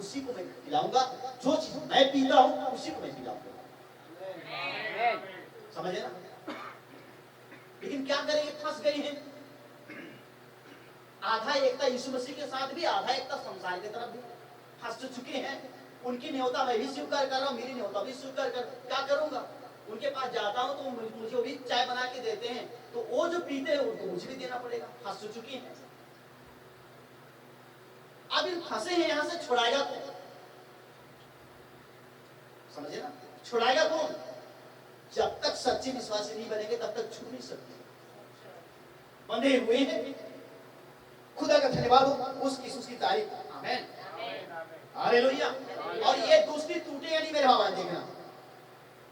उसी को मैं खिलाऊंगा, जो चीज मैं पीता हूं उसी को मैं पिलाऊंगा, समझे ना? लेकिन क्या करेंगे, फंस गए हैं। आधा एकता यीशु मसीह के साथ भी, आधा एकता संसार की तरफ भी फंस चुके हैं। उनकी न्योता मैं भी स्वीकार कर रहा हूं, मेरी न्योता भी स्वीकार कर, क्या करूंगा? उनके पास जाता हूं तो मुझे वो भी चाय बना के देते हैं, तो वो जो पीते हैं उनको मुझे भी देना पड़ेगा। फंस चुकी हैं। अब इन फंसे हैं, यहां से छुड़ाएगा कौन? समझे ना? छुड़ाएगा कौन? जब तक सच्चे विश्वासी नहीं बनेंगे तब तक छूट नहीं सकते, बंधे हुए हैं। खुदा का धन्यवाद हो, उसकी तारीफ। आमीन, हालेलुया। और ये दोस्ती टूटेगा नहीं मेरे भाई, देखना,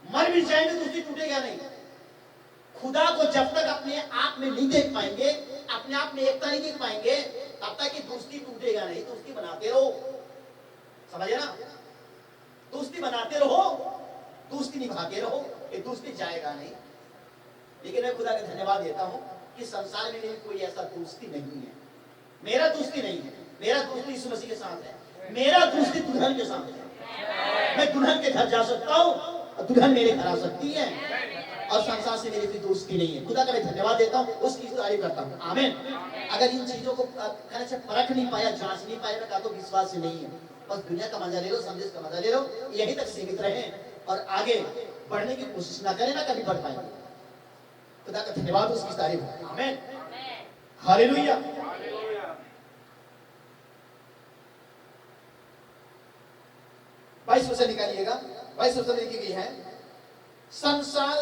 मर भी जाएंगे दोस्ती टूटेगा नहीं। खुदा को जब तक अपने आप में नहीं देख पाएंगे, अपने आप में एकता नहीं देख पाएंगे, तब तक ये दोस्ती टूटेगा नहीं। दोस्ती बनाते रहो, समझे ना? दोस्ती बनाते रहो, दोस्ती निभाते रहो, ये दोस्ती जाएगा नहीं। लेकिन मैं खुदा का धन्यवाद देता हूं कि संसार में कोई ऐसा दोस्ती नहीं है। मेरा दोस्ती नहीं है, मेरा दोस्ती यीशु मसीह के साथ है, मेरा दोस्ती दुल्हन के साथ है। मैं दुल्हन के घर जा सकता हूं और दुल्हन मेरे घर आ सकती है, और संसार से मेरी कोई दोस्ती नहीं है। खुदा का मैं धन्यवाद देता हूं, उसकी तारीफ करता हूं। आमीन। अगर इन चीजों को परख नहीं पाया, जांच नहीं पाया, मैं तो विश्वास ही नहीं है। बस दुनिया का मजा ले लो, संदेश का मजा ले लो, यहीं तक सीमित रहे और आगे बढ़ने की कोशिश ना करें, ना कभी बढ़ पाएंगे। खुदा का धन्यवाद, उसकी तारीफ। आमीन, हालेलुया। 22 वचन निकालिएगा। 22 वचन लिखी गई है, संसार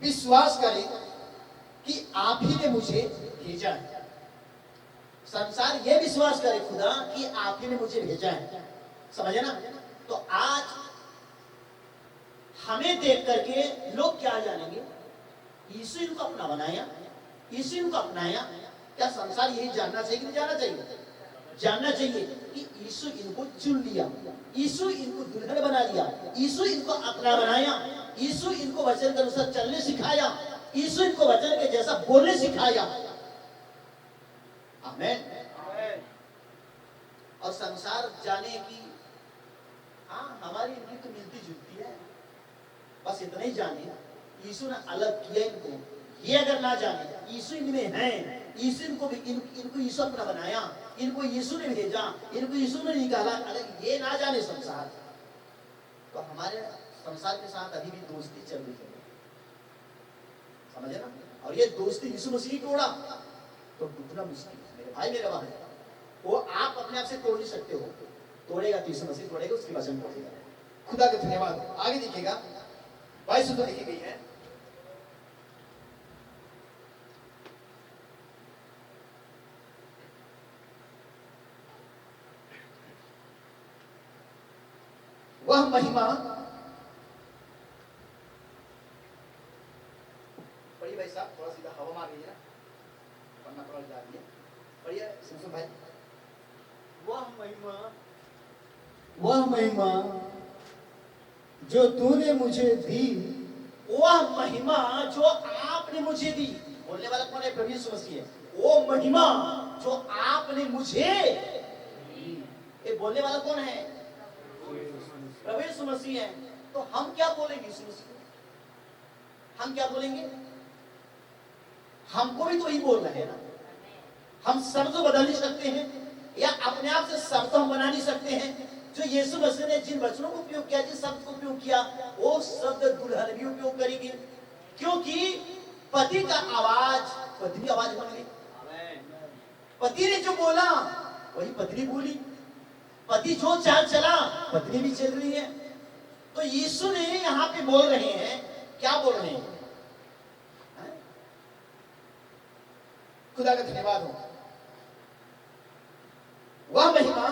विश्वास करे कि आप ही ने मुझे भेजा है। संसार ये विश्वास करे खुदा कि आप ही ने मुझे भेजा है। समझे ना? तो आज हमें देख करके लोग क्या जानेंगे? यीशु इनको अपना बनाया, यीशु इनको अपनाया। क्या संसार यही जानना चाहिए कि नहीं जानना चाहिए? जानना चाहिए कि यीशु इनको चुन लिया, यीशु इनको दुल्हन बना लिया, यीशु इनको अपना बनाया, यीशु इनको वचन के अनुसार चलने सिखाया, यीशु इनको वचन के जैसा बोलने सिखाया। आमीन। और संसार जाने की हाँ हमारी इनकी तो मिलती जुलती है, बस इतना ही जाने यीशु ने अलग किया इनको। ये अगर ना जाने यीशु इनमें है, यीशु इनको इनको यीशु अपना बनाया, इनको यीशु ने भेजा, इनको यीशु ने निकाला, अगर ये ना जाने संसार, तो हमारे संसार के साथ अभी भी दोस्ती चल रही है। समझे ना? और ये दोस्ती यीशु मसीह तोड़ा तो टूटना मुश्किल है मेरे भाई मेरे बहन। वो आप अपने आप से तोड़ नहीं सकते हो, तोड़ेगा तो यीशु मसीह तोड़ेगा, उसकी वचन तोड़ेगा। खुदा का धन्यवाद। आगे देखिएगा 22 तो लिखी गई है, वह महिमा, पढ़िए भाई साहब, थोड़ा सीधा हवा मार लीजिए ना, पढ़ना थोड़ा जा रही है। पढ़िए सुन भाई। वह महिमा जो तूने मुझे दी, वह महिमा जो आपने मुझे दी। बोलने वाला कौन है? प्रभु यीशु मसीह है। वो महिमा जो आपने मुझे दी। ये बोलने वाला कौन है? प्रभु यीशु मसीह है। तो हम क्या बोलेंगे यीशु मसीह? हम क्या बोलेंगे? हमको भी तो यही बोलना है ना। हम शब्द तो बदल नहीं सकते हैं, या अपने आप से शब्द हम बना नहीं सकते हैं। जो यीशु मसीह ने जिन वचनों को उपयोग किया, जिस शब्द को उपयोग किया, वो शब्द दुल्हन भी उपयोग करेगी, क्योंकि पति का आवाज पत्नी आवाज बन गई। पति ने जो बोला वही पत्नी बोली, पति जो चाल चला पत्नी भी चल रही है। तो यीशु ने यहाँ पे बोल रहे हैं, क्या बोल रहे हैं? खुदा का धन्यवाद हो। वह महिमा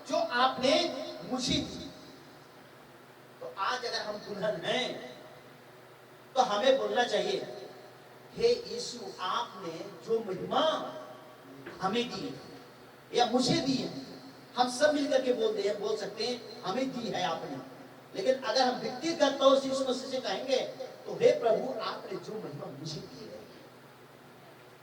जो आपने मुझे दी। तो आज अगर हम दुल्हन हैं तो हमें बोलना चाहिए, हे यीशु, आपने जो महिमा हमें दी या मुझे दी है, हम सब मिलकर के बोल सकते हैं हमें दी है आपने। लेकिन अगर हम व्यक्तिगत तौर से यीशु मसीह से कहेंगे तो हे प्रभु, आपने जो महिमा मुझे दी है।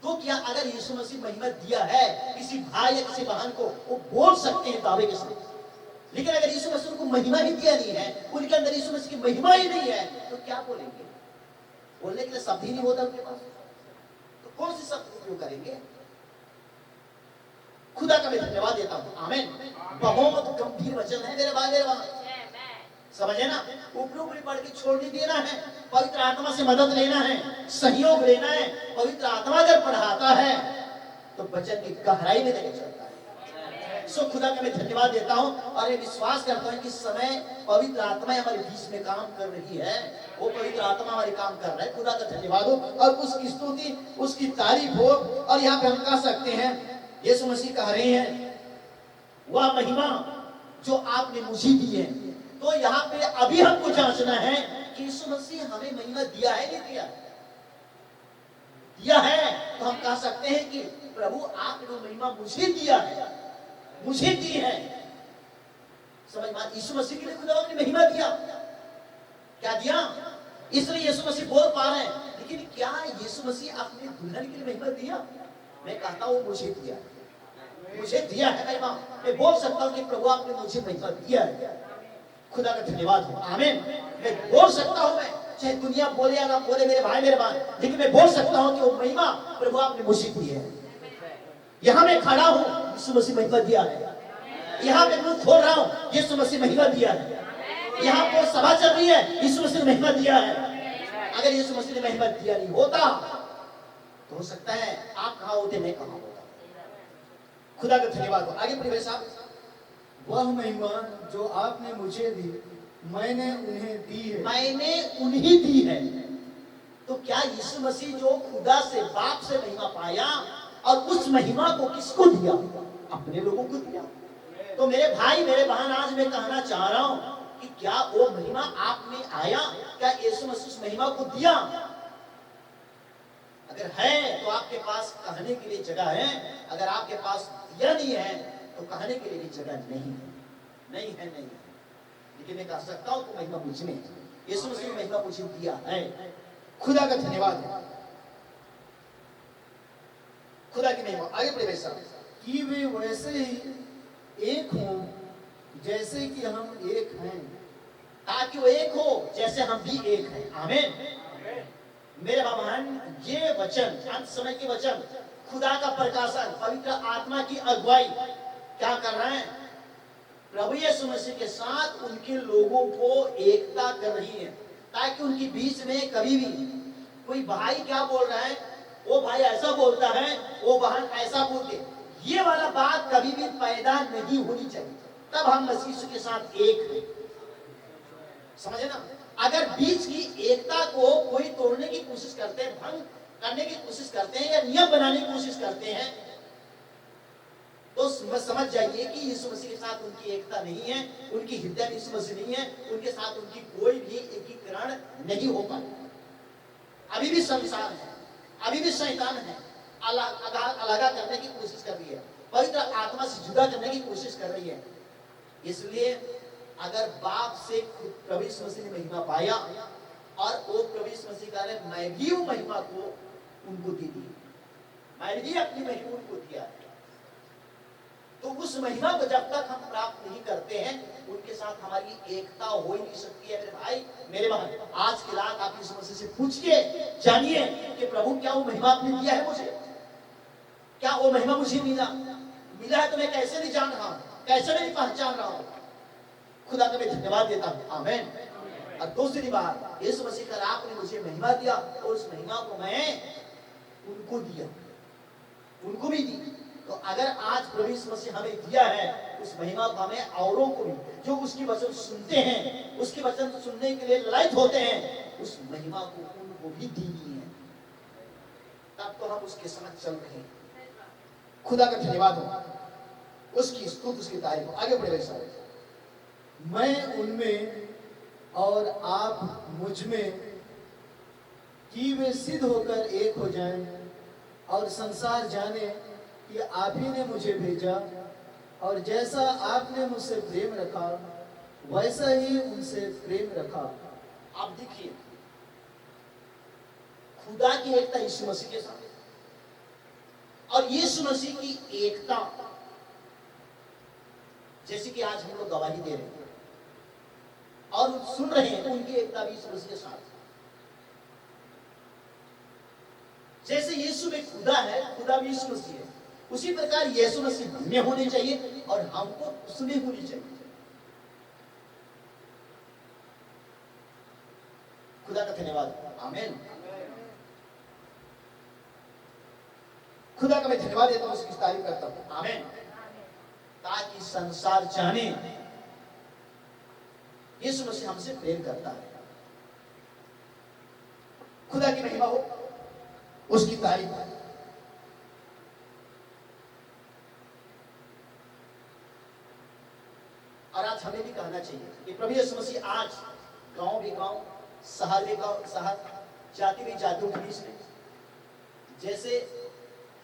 तो क्या अगर यीशु मसीह महिमा दिया है किसी भाई या किसी बहन को, वो बोल सकते हैं दावे के साथ। लेकिन अगर यीशु मसीह को महिमा ही दिया नहीं है, उनके अंदर यीशु मसीह की महिमा ही नहीं है, तो क्या बोलेंगे? बोलने के लिए शब्द ही नहीं होता उनके पास, तो कौन से शब्द उपयोग करेंगे? खुदा का मैं धन्यवाद देता हूं। आमीन। बहुत गंभीर वचन है मेरे भाई मेरे बहन, समझे ना? ऊपरी ऊपरी पढ़ के छोड़ नहीं देना है, पवित्र आत्मा से मदद लेना है, सहयोग लेना है। पवित्र आत्मा अगर पढ़ाता है तो वचन की गहराई में लेकर चलता है। सो खुदा का मैं धन्यवाद देता हूं और ये विश्वास करता हूं कि समय पवित्र आत्मा हमारे बीच में काम कर रही है। वो पवित्र आत्मा हमारे काम कर रहा है। खुदा का धन्यवाद हो और उसकी स्तुति, उसकी तारीफ हो। और यहाँ पे हम कह सकते हैं, यीशु मसीह कह रहे हैं, वह महिमा जो आपने मुझे दी है। तो यहाँ पे अभी हमको जांचना है कि यीशु मसीह हमें महिमा दिया है नहीं दिया? दिया है तो हम कह सकते हैं कि प्रभु, आपने जो महिमा मुझे दिया है, मुझे दी है। समझ में? यीशु मसीह के लिए खुदा ने महिमा दिया। क्या दिया? इसलिए यीशु मसीह बोल पा रहे हैं। लेकिन क्या यीशु मसीह अपने दुल्हन के लिए महिमा दिया? मैं कहता हूं मुझे दिया, मुझे दिया है महिमा। मैं बोल सकता हूं कि प्रभु, आपने मुझे महिमा दिया है। खुदा का धन्यवाद हो। आमीन। मैं बोल सकता हूं, मैं चाहे दुनिया बोले या ना बोले मेरे भाई मेरे बहन, लेकिन मैं बोल सकता हूं कि वो महिमा प्रभु आपने मुझे दी है। यहां मैं खड़ा हूं, यीशु मसीह महिमा दिया है। यहां मैं मुंह खोल रहा हूं, यीशु मसीह महिमा दिया है। यहां पर सभा चल रही है, यीशु मसीह ने महिमा दिया है। अगर यीशु मसीह ने महिमा दिया नहीं होता तो हो सकता है आप कहां होते, मैं कहां होता। खुदा का धन्यवाद हो। आगे पढ़िए साहब, वह महिमा जो आपने मुझे दी मैंने उन्हें दी है। मैंने उन्हें दी है। तो क्या यीशु मसीह जो खुदा से बाप से महिमा पाया और उस महिमा को किसको दिया? अपने लोगों को दिया। तो मेरे भाई मेरे बहन, आज मैं कहना चाह रहा हूं कि क्या वो महिमा आप में आया? क्या यीशु मसीह उस महिमा को दिया? अगर है तो आपके पास कहने के लिए जगह है। अगर आपके पास दिया नहीं है तो कहने के लिए भी जगह नहीं है। नहीं है, नहीं है। लेकिन मैं कह सकता हूं कि महिमा मुझ में है। यीशु मसीह ने महिमा मुझे दिया है। खुदा का धन्यवाद है। खुदा की महिमा। आगे बढ़े वैसा कि वे वैसे ही एक हों जैसे कि हम एक हैं। ताकि वो एक हो जैसे हम भी एक हैं। आमीन। मेरे बहन, ये वचन, अंत समय के वचन, खुदा का प्रकाशन, पवित्र आत्मा की अगुवाई क्या कर रहे हैं? प्रभु यीशु मसीह के साथ उनके लोगों को एकता कर रही है, ताकि उनके बीच में कभी भी कोई भाई क्या बोल रहा है, वो भाई ऐसा बोलता है, वो बहन ऐसा बोलती है, ये वाला बात कभी भी पैदा नहीं होनी चाहिए। तब हम मसीह के साथ एक हैं। समझे ना? अगर बीच की एकता को कोई तोड़ने की कोशिश करते हैं, भंग करने की कोशिश करते हैं या नियम बनाने की कोशिश करते हैं, तो समझ जाइए कि यीशु मसीह के साथ उनकी एकता नहीं है, उनकी हृदय में यीशु मसीह नहीं है, उनके साथ उनकी कोई भी एकीकरण नहीं हो पाएगा। अभी भी संसार है, अभी भी शैतान है, अलग करने की कोशिश कर रही है, पवित्र आत्मा से जुदा करने की कोशिश कर रही है। इसलिए अगर बाप से प्रभु यीशु मसीह ने महिमा पाया और वो प्रभु यीशु मसीह कह रहे मैं भी वो महिमा को उनको दे दी, मैंने भी अपनी महिमा उनको दिया है, तो उस महिमा को जब तक हम प्राप्त नहीं करते हैं, उनके साथ हमारी एकता हो ही नहीं सकती है। मेरे भाई मेरे बहन, आज की रात आप यीशु मसीह से पूछ के जानिए कि प्रभु क्या वो महिमा आपने दिया है मुझे? क्या वो महिमा मुझे मिला है तो मैं कैसे नहीं जान रहा हूं, कैसे नहीं पहचान रहा हूं? खुदा का मैं धन्यवाद देता हूं। आमीन। और दूसरी बात, यीशु मसीह का आपने मुझे महिमा दिया और उस महिमा को मैं उनको दिया, उनको भी दी। तो अगर आज प्रभु यीशु मसीह हमें दिया है, उस महिमा को हमें औरों को भी, जो उसकी वचन सुनते हैं, उसकी वचन सुनने के लिए ललायत होते हैं, उस महिमा को उनको भी देनी है। तब तो हम उसके साथ चल रहे हैं। खुदा का धन्यवाद हो, उसकी स्तुति, उसकी तारीफ हो। आगे बढ़े वैसा, मैं उनमें और आप मुझ में, कि वे सिद्ध होकर एक हो जाएं और संसार जाने कि आप ही ने मुझे भेजा, और जैसा आपने मुझसे प्रेम रखा वैसा ही उनसे प्रेम रखा। आप देखिए, खुदा की एकता यीशु मसीह के साथ और यीशु मसीह की एकता, जैसे कि आज हम लोग गवाही दे रहे हैं और सुन रहे हैं, उनकी एकता भी यीशु मसीह के साथ। जैसे यीशु में खुदा है, खुदा भी यीशु मसीह है, उसी प्रकार यीशु मसीह हमें होने चाहिए और हमको उसमें होनी चाहिए। खुदा का धन्यवाद। आमीन। खुदा का मैं धन्यवाद देता हूं, उसकी तारीफ करता हूं। आमीन। ताकि संसार जाने यीशु मसीह हमसे प्रेम करता है। खुदा की महिमा हो, उसकी तारीफ हो। और आज हमें भी कहना चाहिए कि प्रभु यीशु मसीह आज गांव भी गांव, शहर भी गांव शहर, जाति भी जातियों के बीच में, जैसे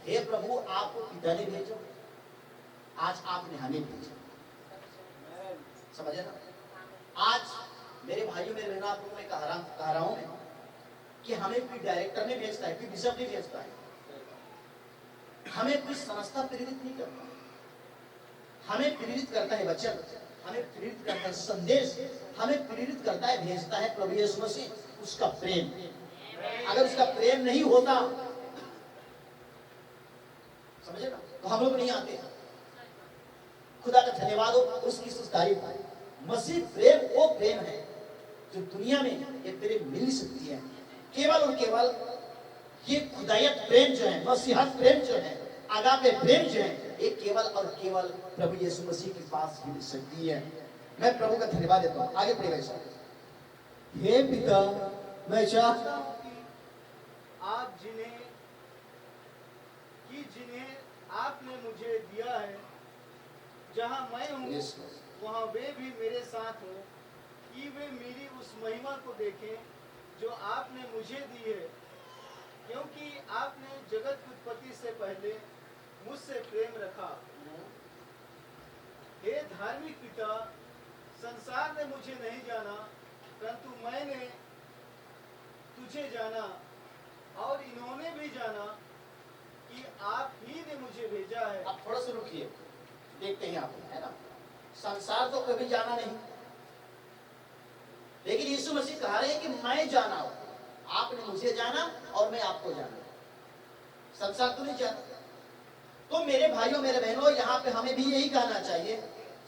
हे प्रभु आपको पिता ने भेजा, आज आपने हमें भेजा। समझे ना? आज मेरे भाइयों मेरे बहनों, आपको मैं कह रहा हूं कि हमें कोई डायरेक्टर नहीं भेजता है, कोई बिशप नहीं भेजता है, हमें कोई संस्था प्रेरित नहीं करता, हमें प्रेरित करता है वचन, हमें प्रेरित करता है संदेश, हमें प्रेरित करता है, भेजता है प्रभु यीशु मसीह, उसका प्रेम। अगर उसका प्रेम नहीं होता, समझे ना, तो हम लोग नहीं आते। खुदा का धन्यवाद हो, उसकी तारीफ हो। मसीह प्रेम वो प्रेम है जो दुनिया में ये प्रेम मिल सकती है, केवल और केवल ये खुदायत प्रेम जो है, मसीहत प्रेम जो है, आगापे प्रेम जो है, ये केवल और केवल प्रभु यीशु मसीह के पास ही मिल सकती है। मैं प्रभु का धन्यवाद देता हूँ। आगे पढ़ेगा इस हे पिता, मैं चाहता हूँ कि आप जिन्हें आपने मुझे दिया है, जहाँ मैं हूँ Yes, वहाँ वे भी मेरे साथ हो, कि वे मेरी उस महिमा को देखें जो आपने मुझे दी है, क्योंकि आपने जगत की उत्पत्ति से पहले मुझसे प्रेम रखा। हे धार्मिक पिता, संसार ने मुझे नहीं जाना, परंतु मैंने तुझे जाना, और इन्होंने भी जाना कि आप ही ने मुझे भेजा है। आप थोड़ा सा रुकिए, देखते हैं आप, है ना। संसार तो कभी जाना नहीं, लेकिन यीशु मसीह कह रहे हैं कि मैं जाना हूं, आपने मुझे जाना और मैं आपको जाना। संसार तो नहीं जाना। तो मेरे भाइयों मेरे बहनों, यहाँ पे हमें भी यही कहना चाहिए,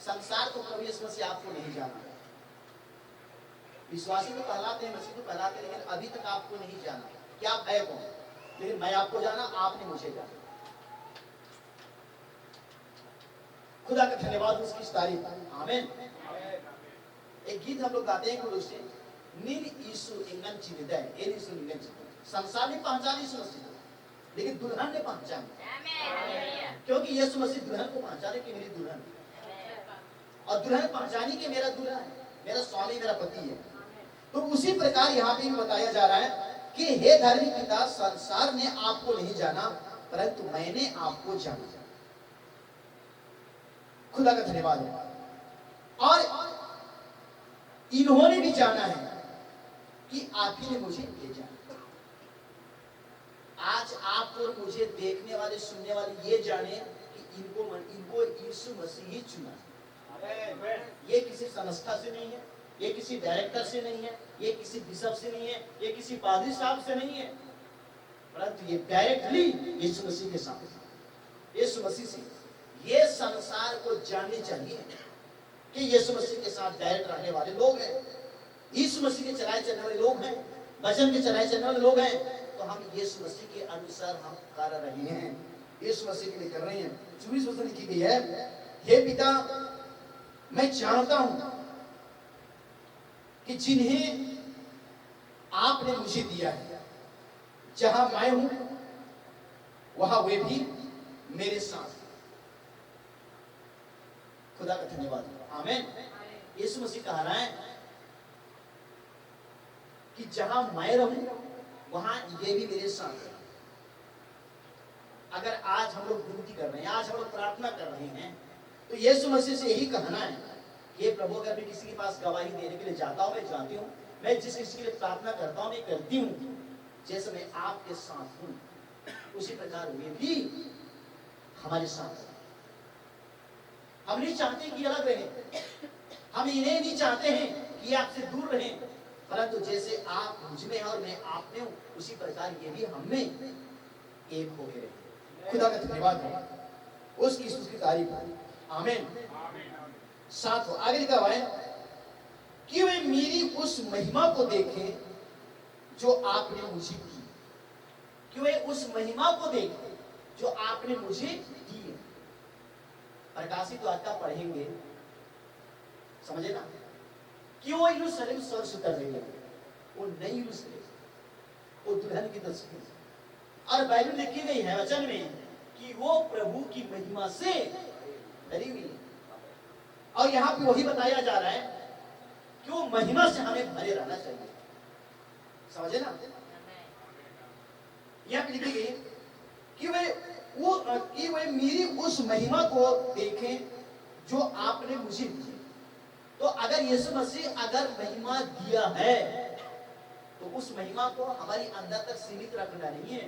संसार तो कभी यीशु मसीह आपको नहीं जाना। विश्वासी तो कहलाते हैं, मसीह तो कहलाते हैं, लेकिन अभी तक आपको नहीं जाना कि आप है कौन। लेकिन मैं आपको जाना, आपने मुझे जाना। खुदा का धन्यवाद, उसकी तारीफ। आमीन। एक गीत हम लोग गाते हैं कुछ से, नील यीशु इंगन चिन्हित है, ये यीशु इंगन चिन्हित। संसार ने पहचान यीशु मसीह, लेकिन दुल्हन ने पहचान, क्योंकि यीशु मसीह दुल्हन को पहचाने कि मेरी दुल्हन, और दुल्हन पहचानी कि मेरा दूल्हा है, मेरा स्वामी, मेरा पति है। तो उसी प्रकार यहाँ पे बताया जा रहा है कि हे धार्मिक पिता, संसार ने आपको नहीं जाना, परंतु मैंने आपको जाना। खुदा का धन्यवाद है। और इन्होंने भी जाना है कि आप ही ने मुझे भेजा। आज आप और मुझे देखने वाले सुनने वाले ये जाने कि इनको यीशु मसीह ही चुना। ये किसी संस्था से नहीं है, ये किसी डायरेक्टर से नहीं है, ये किसी बिशप से नहीं है, ये किसी पादरी साहब से नहीं है, परंतु ये डायरेक्टली यीशु मसीह के साथ, यीशु मसीह से। ये संसार को जाननी चाहिए कि यीशु मसीह के साथ डायरेक्ट रहने वाले लोग हैं, यीशु मसीह के चलाए चलने वाले लोग हैं, वचन के चलाए चलने वाले लोग हैं। तो हम यीशु मसीह के अनुसार हम कर रहे हैं, यीशु मसीह के लिए कर रहे हैं। 24 वचन लिखी गई है, हे पिता, मैं जानता हूं कि जिन्हें आपने मुझे दिया है, जहां मैं हूं वहां वे भी मेरे साथ। खुदा का धन्यवाद। आमीन। यीशु मसीह कह रहा है कि जहां मैं रहूं वहां ये भी मेरे साथ है। अगर आज हम लोग विनती कर रहे हैं, आज हम लोग प्रार्थना कर रहे हैं, तो यीशु मसीह से यही कहना है कि प्रभु, अगर मैं किसी के पास गवाही देने के लिए जाता हूं, मैं जाती हूं, मैं जिस किसी के लिए प्रार्थना करता हूं, मैं करती हूं, जैसे मैं आपके साथ हूं, उसी प्रकार वे भी हमारे साथ हैं। हम नहीं चाहते कि अलग रहे, हम इन्हें नहीं चाहते हैं कि आपसे दूर रहें, परंतु जैसे आप मुझ में और मैं आप में हूं, उसी प्रकार ये भी हम में एक हो गए। खुदा का धन्यवाद है, उसकी तारीफ है। आमीन। साथ हो आगे लिखा हुआ है कि वे मेरी उस महिमा को देखें जो आपने मुझे दी, कि वे उस महिमा को देखें जो आपने मुझे दी है। प्रकाशित वार्ता पढ़ेंगे, समझे ना, कि वो यरूशलेम स्वर्ग से उतर रही है, वो नई यरूशलेम, वो दुल्हन की तस्वीर, और बाइबल लिखी गई है वचन में कि वो प्रभु की महिमा से भरी हुई है। और यहाँ पे वही बताया जा रहा है कि वो महिमा से हमें भरे रहना चाहिए, समझे ना। यहाँ पे लिखी गई कि वे मेरी उस महिमा को देखें जो आपने मुझे दी। तो अगर यीशु मसीह अगर महिमा दिया है, तो उस महिमा को हमारी अंदर तक सीमित रखना नहीं है,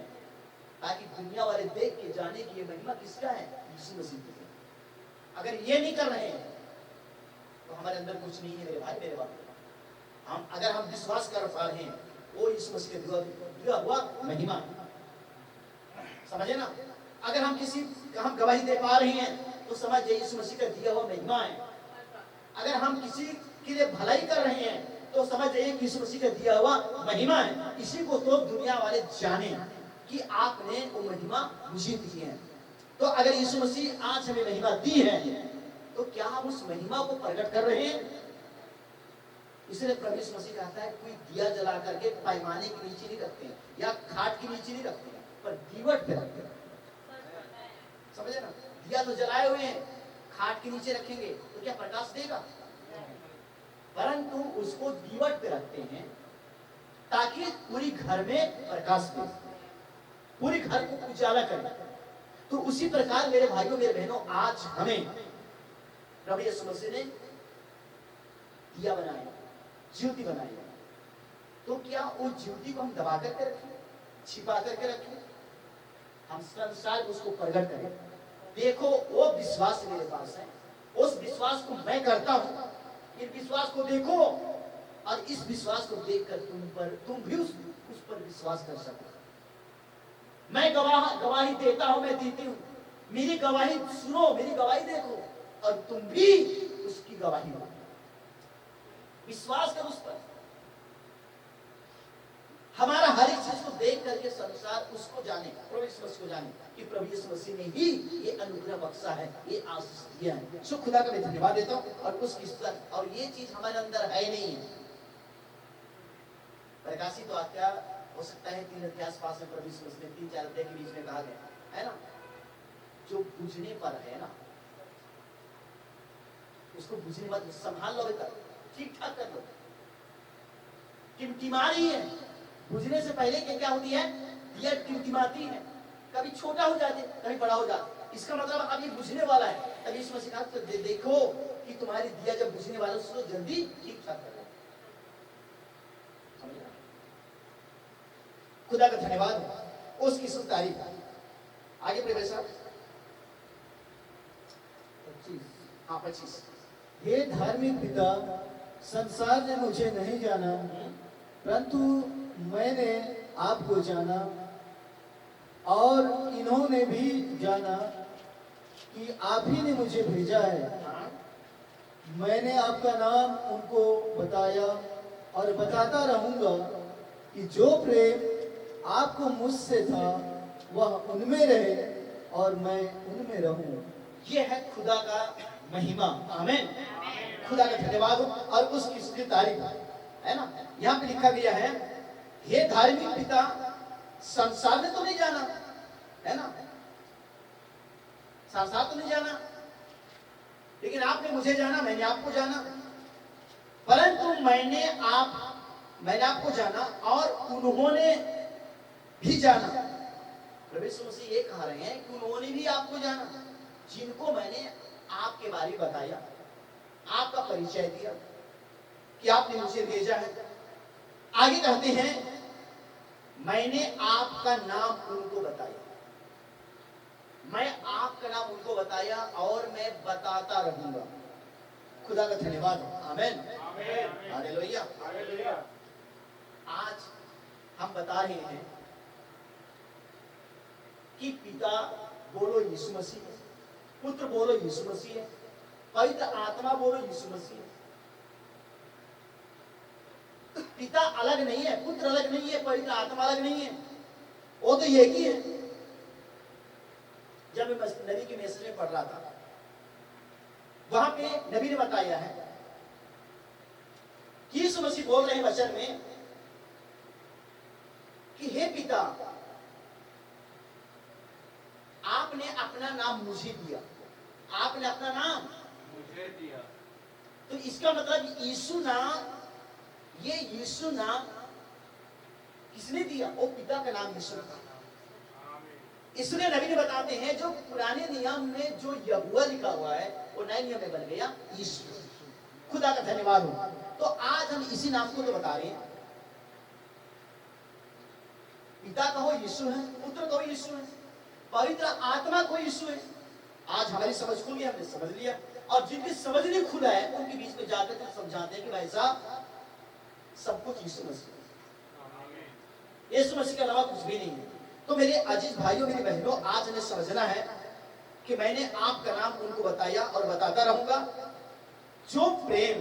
ताकि दुनिया वाले देख के जाने की ये महिमा किसका है, यीशु मसीह की। अगर ये नहीं कर रहे हैं तो हमारे अंदर कुछ नहीं है मेरे भाई मेरे बाप। अगर हम विश्वास कर पा रहे हैं, वो यीशु मसीह का दिया हुआ महिमा, समझे ना। अगर हम गवाही दे पा रहे हैं तो समझ यीशु मसीह का दिया हुआ महिमा है। अगर हम किसी के लिए भलाई कर रहे हैं तो समझ जाइए कि यीशु मसीह का दिया हुआ महिमा है। इसी को तो दुनिया वाले जाने कि आपने वो महिमा मुझे दी है। तो अगर यीशु मसीह आज हमें महिमा दी है तो क्या हम उस महिमा को प्रकट कर रहे हैं? इसलिए प्रभु यीशु मसीह कहता है कोई दिया जला करके पैमाने के नीचे नहीं रखते हैं या खाट के नीचे नहीं रखते हैं, पर दीवट पे रखते हैं। समझे ना? दिया तो जलाए हुए हैं, खाट के नीचे रखेंगे तो क्या प्रकाश देगा? परंतु उसको दीवट पे रखते हैं ताकि पूरी घर में प्रकाश दे, पूरी घर को उजाला करे। तो उसी प्रकार मेरे भाइयों मेरे बहनों, आज हमें प्रभु यीशु मसीह ने दिया बनाया, ज्योति बनाई, तो क्या उस ज्योति को हम दबा करके रखें, छिपा करके रखें? हम संसार उसको प्रकट करें। देखो वो विश्वास मेरे पास है, उस विश्वास को मैं करता हूं, इस विश्वास को देखो और इस विश्वास को देखकर तुम भी उस पर विश्वास कर सको। मैं गवाही देता हूं, मैं देती हूं, मेरी गवाही सुनो, मेरी गवाही देखो और तुम भी उसकी गवाही दो। विश्वास करो उस पर। हमारा हर एक चीज को देख करके संसार उसको जाने, प्रभु यीशु मसीह को जाने कि प्रभु यीशु मसीह ने ही ये अनुग्रह बख्शा है, ये आशीष दिया है। सो खुदा का मैं धन्यवाद देता हूं और उसकी स्तुति। और ये चीज हमारे अंदर है नहीं है। प्रकाशित तो वाक्य हो सकता है 3 अध्याय पास में प्रभु यीशु मसीह ने 3-4 अध्याय के बीच में कहा गया है ना, जो बुझने पर है ना उसको बुझने मत, संभाल लो, बेटा ठीक ठाक कर लो। टिमटिमा रही है, बुझने से पहले क्या होती है? दिया टिमटिमाती है, कभी छोटा हो जाते, कभी बड़ा हो जाता। इसका मतलब अब ये बुझने वाला है। तब यीशु मसीह कहा तो देखो कि तुम्हारी दिया जब बुझने वाला है उसको जल्दी ठीक ठाक कर लो। खुदा का धन्यवाद, उसकी शुभ तारीफ। आगे प्रिय साहब 25। हे धार्मिक पिता, संसार ने मुझे नहीं जाना, परंतु मैंने आपको जाना और इन्होंने भी जाना कि आप ही ने मुझे भेजा है। मैंने आपका नाम उनको बताया और बताता रहूंगा कि जो प्रेम आपको मुझसे था वह उनमें रहे और मैं उनमें रहूं। यह है खुदा का महिमा। आमीन। खुदा का धन्यवाद और उसकी स्तुति तारीफ है ना। यहाँ पे लिखा गया है, हे धार्मिक पिता, संसार ने तो नहीं जाना है ना, संसार तो नहीं जाना, लेकिन आपने मुझे जाना, मैंने आपको जाना। परंतु मैंने आपको जाना और उन्होंने भी जाना। प्रभु यीशु मसीह ये कह रहे हैं कि उन्होंने भी आपको जाना, जिनको मैंने आपके बारे में बताया, आपका परिचय दिया कि आपने मुझे भेजा है। आगे कहते हैं, मैंने आपका नाम उनको बताया, मैं आपका नाम उनको बताया और मैं बताता रहूंगा। खुदा का धन्यवाद। आमीन। हालेलुया। आज हम बता रहे हैं कि पिता बोलो यीशु मसीह है, पुत्र बोलो यीशु मसीह है, पवित्र आत्मा बोलो यीशु मसीह है। पिता अलग नहीं है, पुत्र अलग नहीं है, पवित्र आत्मा अलग नहीं है, वो तो एक ही है। जब मैं नबी के मैसेज में पढ़ रहा था, वहां पे नबी ने बताया है कि यीशु मसीह बोल रहे हैं वचन में कि हे पिता, आपने अपना नाम मुझे दिया, आपने अपना नाम मुझे दिया। तो इसका मतलब यीशु नाम, ये यीशु नाम किसने दिया? वो पिता का नाम यीशु था। इसलिए नबी ने बताते हैं, जो पुराने नियम में जो यहोवा लिखा हुआ है वो नए नियम में बन गया यीशु। खुदा का धन्यवाद हो। तो आज हम इसी नाम को तो बता रहे हैं। पिता कहो यीशु है, पुत्र कहो यीशु है, पवित्र आत्मा को यीशु है। आज हमारी समझ खुल गई, हमने समझ लिया। और जिनकी समझ नहीं खुला है उनके बीच में जाकर के समझाते हैं कि भाई साहब सब कुछ यीशु मसीह, यीशु मसीह के अलावा कुछ भी नहीं है। तो मेरे अजीज भाइयों, मेरी बहनों, आज हमें समझना है कि मैंने आपका नाम उनको बताया और बताता रहूंगा। जो प्रेम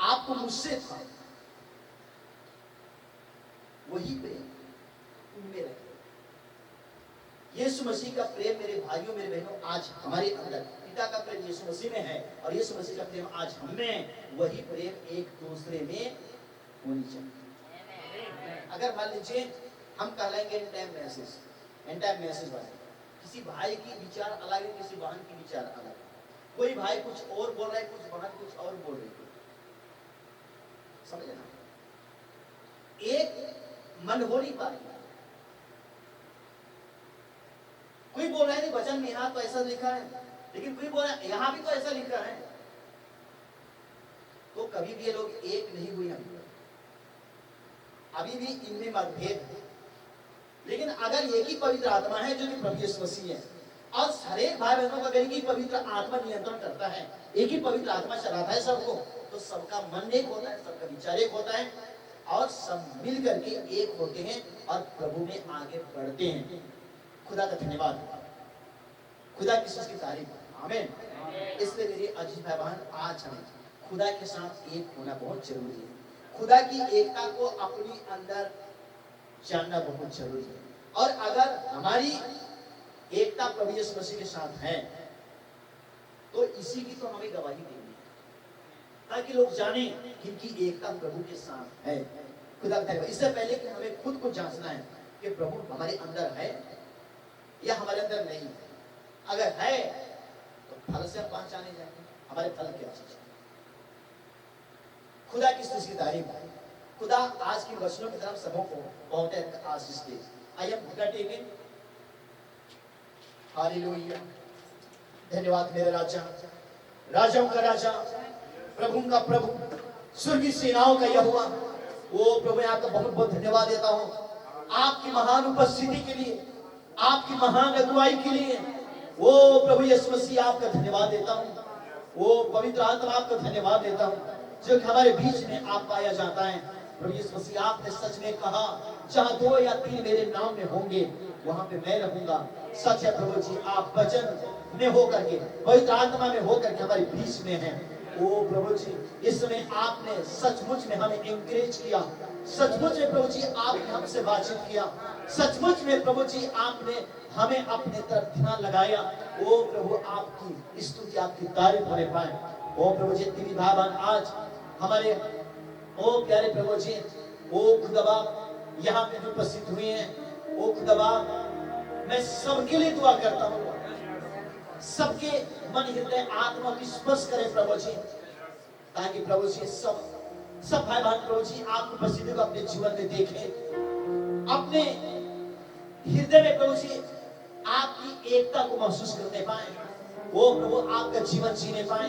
आपको मुझसे था यीशु मसीह का प्रेम मेरे भाइयों मेरे बहनों आज हमारे अंदर, पिता का प्रेम यीशु मसीह में है और यीशु मसीह का प्रेम आज हम में है, वही प्रेम एक दूसरे में होनी चाहिए। अगर मान लीजिए हम कहलाएंगे एंड टाइम मैसेज वाले, किसी भाई की विचार अलग है, किसी बहन की विचार अलग है, कोई भाई कुछ और बोल रहा है, कुछ बहन कुछ और बोल रही है, समझे ना? एक मन हो नहीं पा रही। कोई बोल रहा है नहीं वचन में यहाँ तो ऐसा लिखा है, लेकिन कोई बोल रहा है यहाँ भी तो ऐसा लिखा है, तो कभी भी ये लोग एक नहीं हुए हैं। अभी भी इनमें मतभेद है। लेकिन अगर एक ही पवित्र आत्मा है जो कि प्रभु यीशु मसीह है, और हर एक भाई बहनों का कहेंगे पवित्र आत्मा नियंत्रण करता है, एक ही पवित्र आत्मा चलाता है सबको, तो सबका मन एक होता है, सबका विचार एक होता है और सब मिल करके एक होते हैं और प्रभु में आगे बढ़ते हैं। खुदा का धन्यवाद, खुदा की उसकी तारीफ, आमीन। इसलिए मेरे अजीज भाई बहन, आज हमें खुदा के साथ एक होना बहुत जरूरी है। खुदा की एकता को अपनी अंदर जानना बहुत जरूरी है। और अगर हमारी एकता प्रभु यीशु मसीह के साथ है तो इसी की तो हमें गवाही देनी है, ताकि लोग जाने कि इनकी एकता प्रभु के साथ है। खुदा का धन्यवाद। इससे पहले कि हमें खुद को जांचना है कि प्रभु हमारे अंदर है या हमारे अंदर नहीं है। अगर है तो फल से पहचाने जाएंगे हमारे फल क्या चीज। खुदा की स्तुति की तारीफ है। खुदा आज की वचनों की तरफ सबों को बहुत आशीष दे। आइए भूखा टेकें। हालेलुया। धन्यवाद मेरे राजा, राजाओं का राजा, प्रभु का प्रभु, स्वर्गीय सेनाओं का यहोवा। ओ प्रभु, मैं आपका बहुत बहुत धन्यवाद देता हूँ आपकी महान उपस्थिति के लिए, आपकी महान अगुवाई के लिए। ओ प्रभु यीशु मसीह, आपका धन्यवाद देता हूँ। ओ पवित्र आत्मा, आपका धन्यवाद देता हूँ जो कि हमारे बीच में आप पाया जाता है। प्रभु यीशु मसीह, आपने सच में कहा जहाँ 2 या 3 मेरे नाम में होंगे वहां पे मैं रहूंगा। सच है प्रभु जी, आप वचन में होकर के, पवित्र आत्मा में होकर के हमारे बीच में हैं। ओ प्रभु जी, इस समय आपने सचमुच में हमें एनकरेज किया, सचमुच में प्रभु जी आपने हमसे बातचीत किया, सचमुच में प्रभु जी आपने हमें अपने तरफ ध्यान लगाया। ओ प्रभु, आपकी स्तुति, आपकी तारीफ होने पाए। ओ प्रभु जी, तेरी भावन आज हमारे ओ प्यारे प्रभु जी, ओ खुदा यहाँ पे उपस्थित हुए हैं। ओ खुदा, मैं सबके लिए दुआ करता हूँ, सबके मन हृदय आत्मा की स्पर्श करें प्रभु जी, ताकि प्रभु जी सब भाई बहन प्रभु जी आपकी उपस्थिति को अपने जीवन में देखें, अपने हृदय में प्रभु जी आपकी एकता को महसूस करने पाए। वो प्रभु आपका जीवन जीने पाए,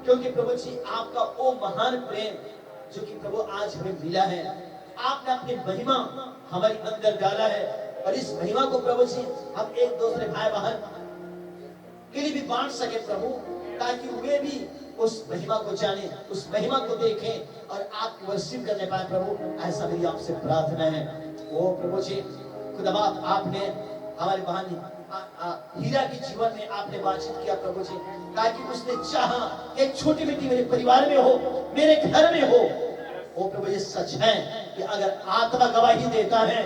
क्योंकि प्रभु जी आपका वो महान प्रेम जो कि प्रभु आज हमें मिला है, आपने अपनी महिमा हमारे अंदर डाला है। और इस महिमा को प्रभु जी हम एक दूसरे भाई बहन के लिए भी बांट सके प्रभु, ताकि वे भी उस महिमा को जाने, उस महिमा को देखें और आपको वर्शिप करने पाए प्रभु। ऐसा मेरी आपसे प्रार्थना है। ओ प्रभु जी खुदा, आपने हमारे बहन हीरा के जीवन में आपने बातचीत किया प्रभु जी, ताकि उसने चाहा एक छोटी बेटी मेरे परिवार में हो, मेरे घर में हो। ओ प्रभु, ये सच है कि अगर आत्मा गवाही देता है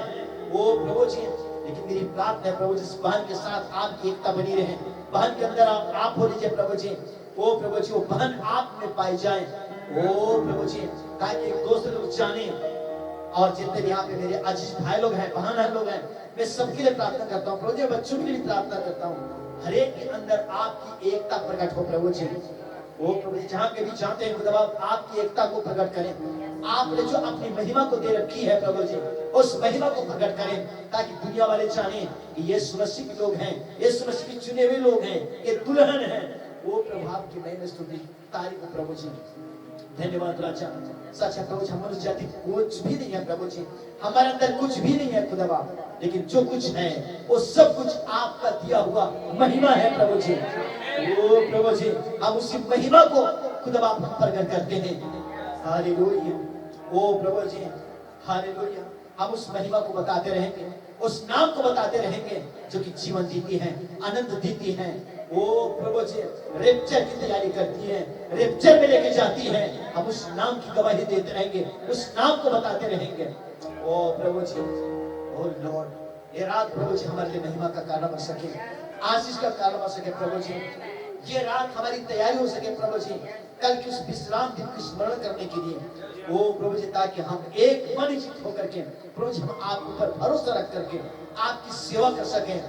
वो प्रभु जी, लेकिन मेरी प्रार्थना है प्रभु जी, इस बहन के साथ आपकी एकता बनी रहे, बहन के अंदर आप हो लीजिए प्रभु जी। ओ प्रभु जी, वो बहन आप में पाई जाए। ओ प्रभु जी, ताकि एक दूसरे लोग जाने। और जितने भी यहाँ पे मेरे अजीज भाई लोग हैं, बहन लोग हैं, मैं सबके लिए प्रार्थना करता हूँ प्रभु जी, बच्चों के लिए भी प्रार्थना करता हूँ, हर एक के अंदर आपकी एकता प्रकट हो प्रभु जी। ओ प्रभु जी, जहाँ के भी चाहते हैं खुदा, आपकी एकता को प्रकट करें। आपने जो अपनी महिमा को दे रखी है प्रभु जी, उस महिमा को प्रकट करें, ताकि दुनिया वाले जाने कि ये यीशु के लोग हैं, यीशु मसीह के चुने हुए लोग हैं, ये दुल्हन है। वो प्रभु आपकी महिमा स्तुति तारीफ प्रभु जी। धन्यवाद राजा। सच है प्रभु जी, हमारी जाति कुछ भी नहीं है प्रभु जी, हमारे अंदर कुछ भी नहीं है खुदा, लेकिन जो कुछ है वो सब कुछ आपका दिया हुआ महिमा है प्रभु जी। ओ प्रभु जी, हम उसी महिमा को खुदा आप प्रकट करते हैं। हालेलुया। ओ प्रभु जी, हालेलुया। हम उस महिमा को बताते रहेंगे, उस नाम को बताते रहेंगे जो कि जीवन देती है, आनंद देती है। ओ प्रभु जी, रेप्चर की तैयारी करती है, रेप्चर में लेके जाती है। हम उस नाम की गवाही देते रहेंगे, उस नाम को बताते रहेंगे। ओ प्रभु जी, ओ लॉर्ड, ये रात प्रभु जी हमारे लिए महिमा का कारण बन सके, आशीष का कारण बन सके प्रभु जी। ये रात हमारी तैयारी हो सके प्रभु जी कल की उस विश्राम दिन को स्मरण करने के लिए। ओ प्रभु जी ताकि हम एक मन चित होकर के प्रभु जी हम आपके ऊपर भरोसा रख करके आपकी सेवा कर सके।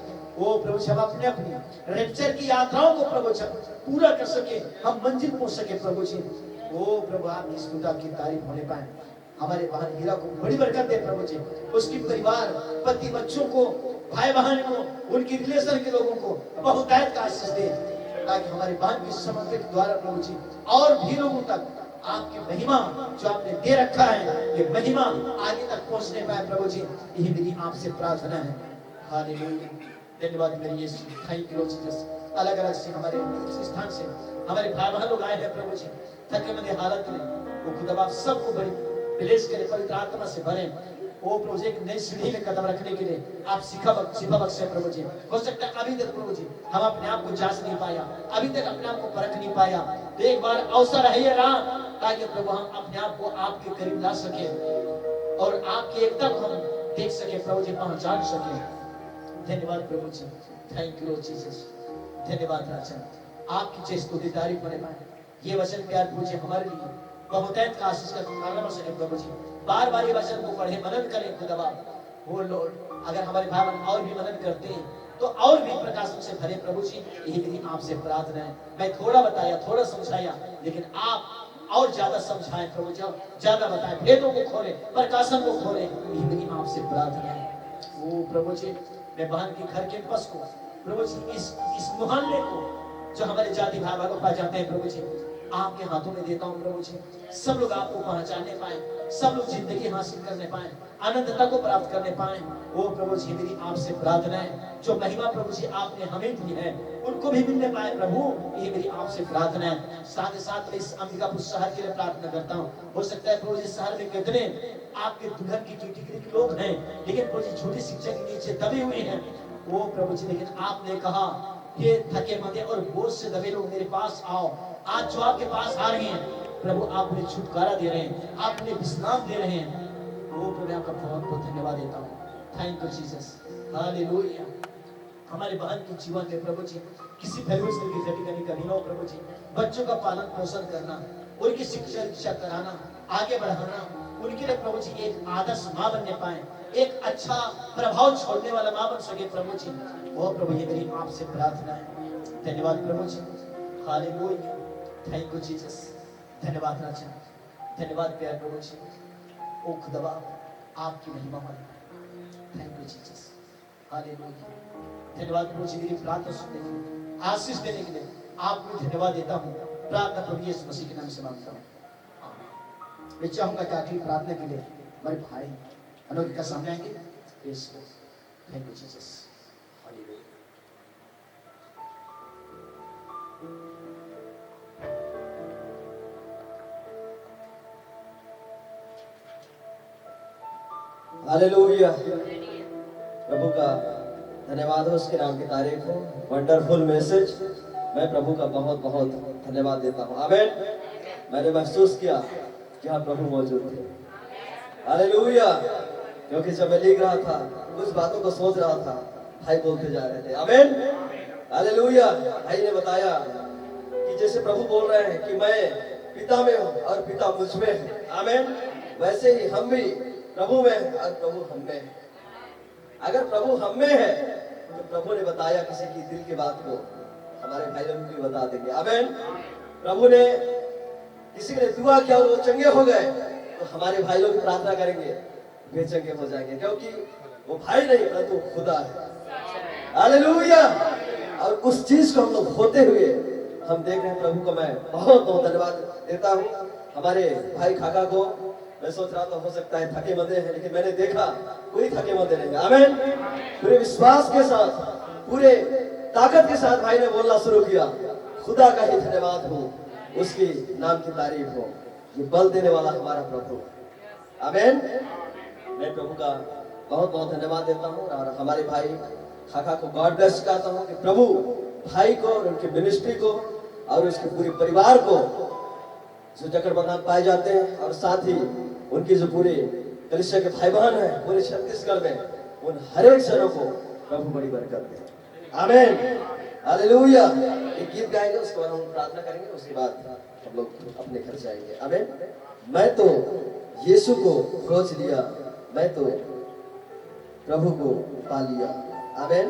ओ प्रभु जी हम अपने अपनी रेप्चर की यात्राओं को प्रभु जी पूरा कर सके, हम मंजिल पहुंच सके प्रभु जी। ओ प्रभु आपकी स्तुति की तारीफ होने पाए। हमारे बहन हीरा को बड़ी बरकत दे प्रभु जी, उसकी परिवार, पति, बच्चों को, भाई बहन को, उनकी रिलेशन के लोगों को बहुतायत का आशीष दे, ताकि हमारे बहन की समर्पित द्वारा प्रभु जी और भी लोगों तक आपकी महिमा जो आपने दे रखा है, ये महिमा आगे तक पहुंचने पाए प्रभु जी। यही मेरी आपसे प्रार्थना है। हालेलुया। धन्यवाद मेरी यीशु, थैंक यू जीसस। अलग अलग से हमारे इस स्थान से हमारे भाई बहन लोग आए हैं प्रभु जी, थके मंदे हालत में, वो खुदा आप सबको बड़ी ब्लेस करे, पवित्र आत्मा से भरे। वो प्रभु जी एक नई सीढ़ी में कदम रखने के लिए आप सिखा बख्शे प्रभु जी। हो सकता है अभी तक प्रभु जी हम अपने आप को जांच नहीं पाया, अभी तक अपने आप को परख नहीं पाया, तो एक बार अवसर है ये राह, ताकि प्रभु हम अपने आप को आपके करीब ला सके और आपकी एकता को हम देख सके प्रभु जी, पहचान सके। धन्यवाद प्रभु जी, थैंक यू जीसस। धन्यवाद राजा, आपकी जय स्तुति तारीफ बने पाए। ये वचन प्यार प्रभु जी हमारे लिए बहुतायत का आशीष का कारण बन सके प्रभु जी। बार बार ये वचन को पढ़े, मनन करें खुदा। वो लॉर्ड अगर हमारे भाई बहन और भी मनन करते हैं तो और भी प्रकाश से भरे प्रभु जी। यही मेरी आपसे प्रार्थना है। मैं थोड़ा बताया, थोड़ा समझाया, लेकिन आप और ज्यादा समझाएं प्रभु जी, ज्यादा बताएं, भेदों को खोले, प्रकाशन को खोले। यही मेरी आपसे प्रार्थना है। वो प्रभु जी मैं बहन के घर कैंपस को प्रभु जी, इस मोहल्ले को जो हमारे जाति भाई बहनों पाए जाते हैं प्रभु जी, आपके हाथों में देता हूँ प्रभु जी। सब लोग आपको पहचानने पाए, सब लोग जिंदगी हासिल करने पाए, अनंतता को प्राप्त करने पाए। वो प्रभु जी मेरी आपसे प्रार्थना है, जो महिमा प्रभु जी आपने हमें दी है उनको भी मिलने पाए प्रभु। ये मेरी आपसे प्रार्थना है। साथ ही साथ मैं इस अंबिकापुर शहर के लिए प्रार्थना करता हूँ। हो सकता है प्रभु जी शहर में कितने आपके दुल्हन की कैटेगरी के लोग हैं, लेकिन प्रभु जी छोटी शिक्षा के नीचे दबे हुए हैं। वो प्रभु जी लेकिन आपने कहा ये थके मंदे और बोझ से दबे लोग मेरे पास आओ। आज जो आपके पास आ रहे हैं प्रभु, आप उन्हें छुटकारा दे रहे हैं, आप उन्हें विश्राम दे रहे हैं। वो प्रभु आपका बहुत बहुत धन्यवाद देता हूँ। Thank you Jesus, hallelujah. हमारे बहन के जीवन में प्रभु जी किसी फाइनेंशियल की घटी कमी कमी ना हो प्रभु जी। बच्चों का पालन पोषण करना, उनकी शिक्षा कराना, आगे बढ़ाना, उनके लिए प्रभु जी एक आदर्श माँ बनने पाए, एक अच्छा प्रभाव छोड़ने वाला माँ बन सके प्रभु जी। वो प्रभु ये मेरी आपसे प्रार्थना है। धन्यवाद प्रभु जी, हालेलुया। Thank you Jesus. धन्यवाद राजा, धन्यवाद प्यार प्रभु जी। ओ खुदा आपकी महिमा हो। Thank you Jesus, hallelujah. धन्यवाद प्रभु जी मेरी प्रार्थना सुनने के लिए, आशीष देने के लिए आपको धन्यवाद देता हूँ। प्रार्थना प्रभु यीशु मसीह के नाम से मांगता हूँ। मैं चाहूंगा कि आखिरी प्रार्थना के लिए हमारे भाई अनोखी का सामने आएंगे। Thank you Jesus, hallelujah. Hallelujah. प्रभु का धन्यवाद हो, उसके नाम की तारीफ हो। Wonderful message. मैं प्रभु का बहुत बहुत धन्यवाद देता हूँ। आमीन। मैंने महसूस किया कि हाँ प्रभु मौजूद थे। हालेलुया। क्योंकि जब मैं लिख रहा था, कुछ बातों को सोच रहा था, भाई बोलते जा रहे थे। आमीन। हालेलुया। भाई ने बताया कि जैसे प्रभु बोल रहे हैं कि मैं पिता में हूँ और पिता मुझ में है। आमीन। वैसे ही हम भी प्रभु में है और प्रभु हम में है। अगर प्रभु हम में है तो प्रभु ने बताया किसी की दिल की बात को हमारे भाई लोगों को बता देंगे। आमीन। प्रभु ने किसी ने दुआ किया और वो चंगे हो गए, तो हमारे भाई लोग प्रार्थना करेंगे, वे चंगे हो जाएंगे, क्योंकि वो भाई नहीं परंतु खुदा है। हालेलुया। और उस चीज को हम लोग होते हुए हम देख रहे हैं। प्रभु को मैं बहुत बहुत धन्यवाद देता हूँ। हमारे भाई खाका को मैं सोच रहा था हो सकता है थके मंदे हैं, लेकिन मैंने देखा कोई थके मंदे नहीं। आमीन। पूरे विश्वास के साथ, पूरे ताकत के साथ भाई ने बोलना शुरू किया। खुदा का ही धन्यवाद हो, उसकी नाम की तारीफ हो। ये बल देने वाला हमारा प्रभु। आमीन। मैं प्रभु का बहुत बहुत धन्यवाद देता हूँ और हमारे भाई खाका को गॉड ब्लेस कहता हूँ कि प्रभु भाई को और उनके मिनिस्ट्री को और उसके पूरे परिवार को जो जकड़बंधन पाए जाते हैं, और साथ ही उनकी जो पूरे कलीसिया के भाई बहन हैं पूरे छत्तीसगढ़ में, उन हर एक जनों को प्रभु बड़ी बरकत दे। आमेन, हालेलुया। एक गीत गाएंगे, उसके बाद हम प्रार्थना करेंगे, उसके बाद हम लोग अपने घर जाएंगे। आमेन। मैं तो यीशु को खोज लिया, मैं तो प्रभु को पा लिया। आमेन।